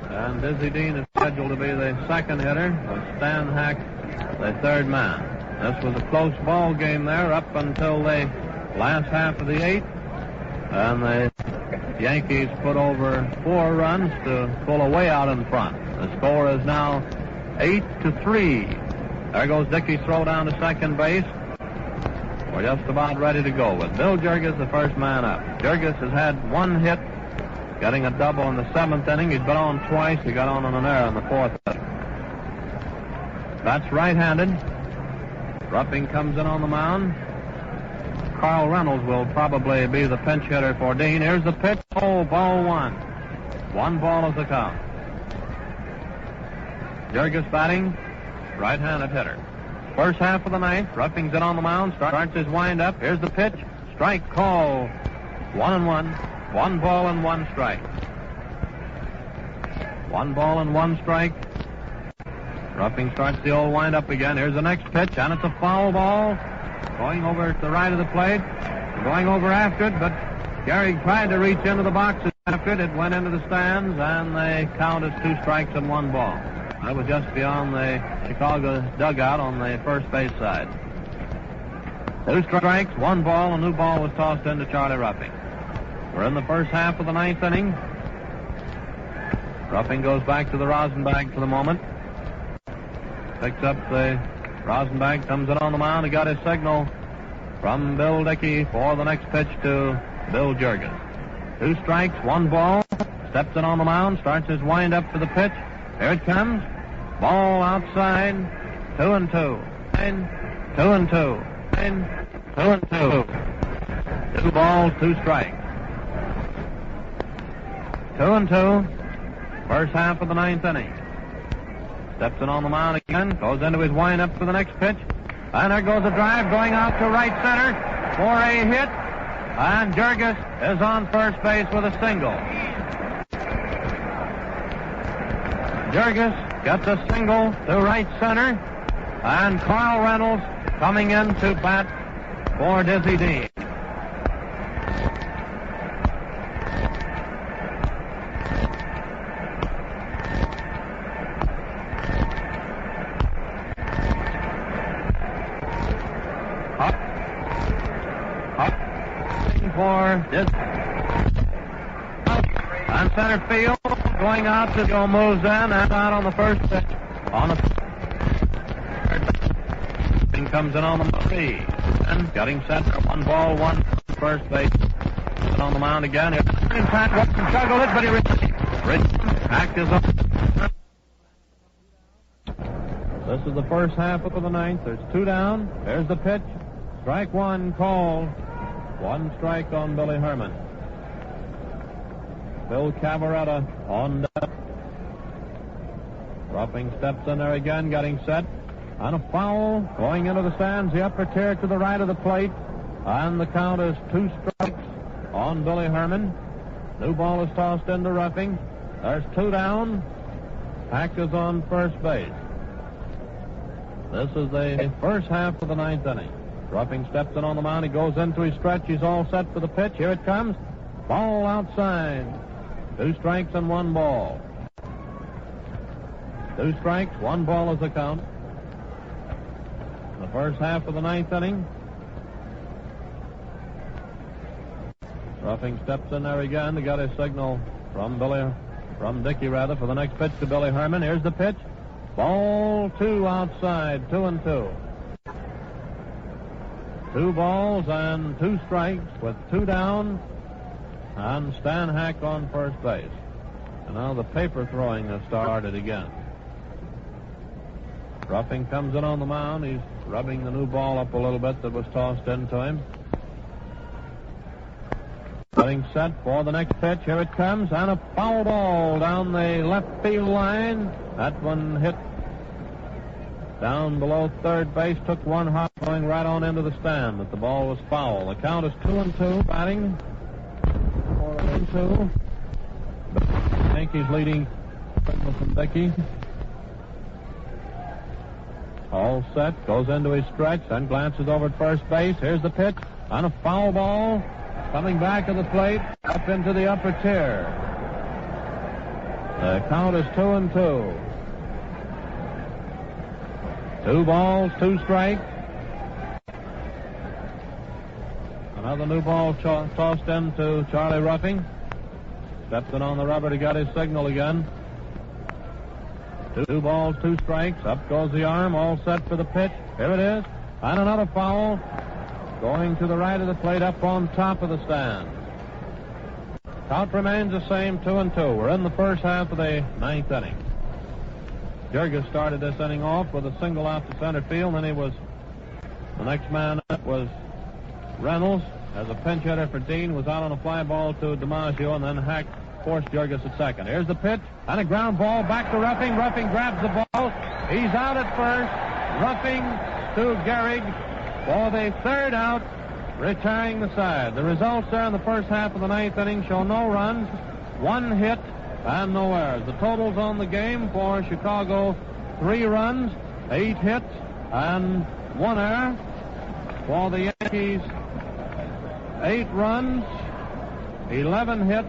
[SPEAKER 2] And Dizzy Dean is scheduled to be the second hitter, with Stan Hack the 3rd man. This was a close ball game there up until the last half of the 8th. And the Yankees put over 4 runs to pull away out in front. The score is now 8-3. There goes Dickey's throw down to second base. We're just about ready to go with Bill Jurgis, the first man up. Jurgis has had 1 hit, getting a double in the 7th inning. He's been on twice. He got on an error in the 4th inning. That's right-handed. Ruffing comes in on the mound. Carl Reynolds will probably be the pinch hitter for Dean. Here's the pitch. Oh, ball 1. 1 ball is the count. Jurgis batting, right-handed hitter. First half of the 9th, Ruffing's in on the mound, starts his wind-up. Here's the pitch. Strike call. 1-1. 1 ball and 1 strike. 1 ball and 1 strike. Ruffing starts the old wind-up again. Here's the next pitch, and it's a foul ball. Going over to the right of the plate. Going over after it, but Gehrig tried to reach into the box after it. It went into the stands, and they counted 2 strikes and 1 ball. That was just beyond the Chicago dugout on the first base side. 2 strikes, 1 ball. A new ball was tossed into Charlie Ruffing. We're in the first half of the 9th inning. Ruffing goes back to the Rosenbag for the moment. Picks up the Rosenbag, comes in on the mound. He got his signal from Bill Dickey for the next pitch to Bill Jurgens. 2 strikes, 1 ball. Steps in on the mound, starts his windup for the pitch. Here it comes. Ball outside. 2-2. 2-2. 2-2. 2 balls, 2 strikes. 2-2. First half of the 9th inning. Steps in on the mound again. Goes into his windup for the next pitch. And there goes a drive going out to right center for a hit. And Jurgens is on first base with a single. Jurgens gets a single to right center. And Carl Reynolds coming in to bat for Dizzy Dean. For this on center field, going out to go moves in and out on the first pitch. On the thing comes in on the three and getting set for 1 ball, 1 first base. And on the mound again. In fact, Watson juggled it, but he act is on. This is the first half of the 9th. There's 2 down. There's the pitch. Strike 1 called. 1 strike on Billy Herman. Bill Cavaretta on deck. Ruffing steps in there again, getting set. On a foul, going into the stands, the upper tier to the right of the plate. And the count is 2 strikes on Billy Herman. New ball is tossed into Ruffing. There's 2 down. Hack is on first base. This is the first half of the 9th inning. Ruffing steps in on the mound. He goes into his stretch. He's all set for the pitch. Here it comes. Ball outside. 2 strikes and 1 ball. 2 strikes, 1 ball is the count. The first half of the 9th inning. Ruffing steps in there again. He got his signal from Dickey for the next pitch to Billy Herman. Here's the pitch. Ball 2 outside. 2-2. 2 balls and 2 strikes with 2 down, and Stan Hack on first base. And now the paper throwing has started again. Ruffing comes in on the mound. He's rubbing the new ball up a little bit that was tossed into him. Getting set for the next pitch. Here it comes, and a foul ball down the left field line. That one hit down below third base, took 1 hop going right on into the stand, but the ball was foul. The count is 2-2, batting 4-2. Yankees leading from Dickey. All set, goes into his stretch, then glances over at first base. Here's the pitch, on a foul ball, coming back to the plate, up into the upper tier. The count is 2-2. 2 balls, 2 strikes. Another new ball tossed into Charlie Ruffing. Steps in on the rubber to get his signal again. 2 balls, 2 strikes. Up goes the arm, all set for the pitch. Here it is. And another foul. Going to the right of the plate, up on top of the stand. Count remains the same, 2-2. We're in the first half of the 9th inning. Jurgens started this inning off with a single out to center field, and the next man up was Reynolds. As a pinch hitter for Dean, was out on a fly ball to DiMaggio, and then Hack forced Jurgens at second. Here's the pitch, and a ground ball back to Ruffing. Ruffing grabs the ball. He's out at first. Ruffing to Gehrig for the 3rd out, retiring the side. The results there in the first half of the 9th inning show no runs, 1 hit, and no errors. The totals on the game for Chicago: 3 runs, 8 hits, and 1 error. For the Yankees, 8 runs, 11 hits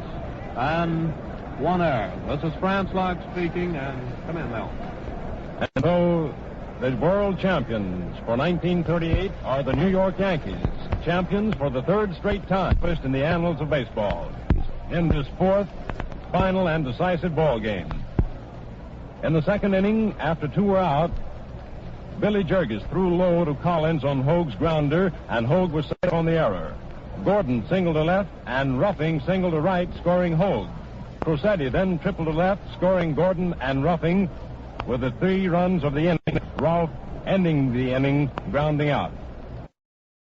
[SPEAKER 2] and 1 error. This is Franz Locke speaking, and come in, Mel.
[SPEAKER 1] And so the world champions for 1938 are the New York Yankees, champions for the third straight time, first in the annals of baseball, in this fourth, final, and decisive ball game. In the second inning, after 2 were out, Billy Jergis threw low to Collins on Hoag's grounder, and Hoag was safe on the error. Gordon singled to left, and Ruffing singled to right, scoring Hoag. Crosetti then tripled to left, scoring Gordon and Ruffing with the 3 runs of the inning, Rolfe ending the inning grounding out.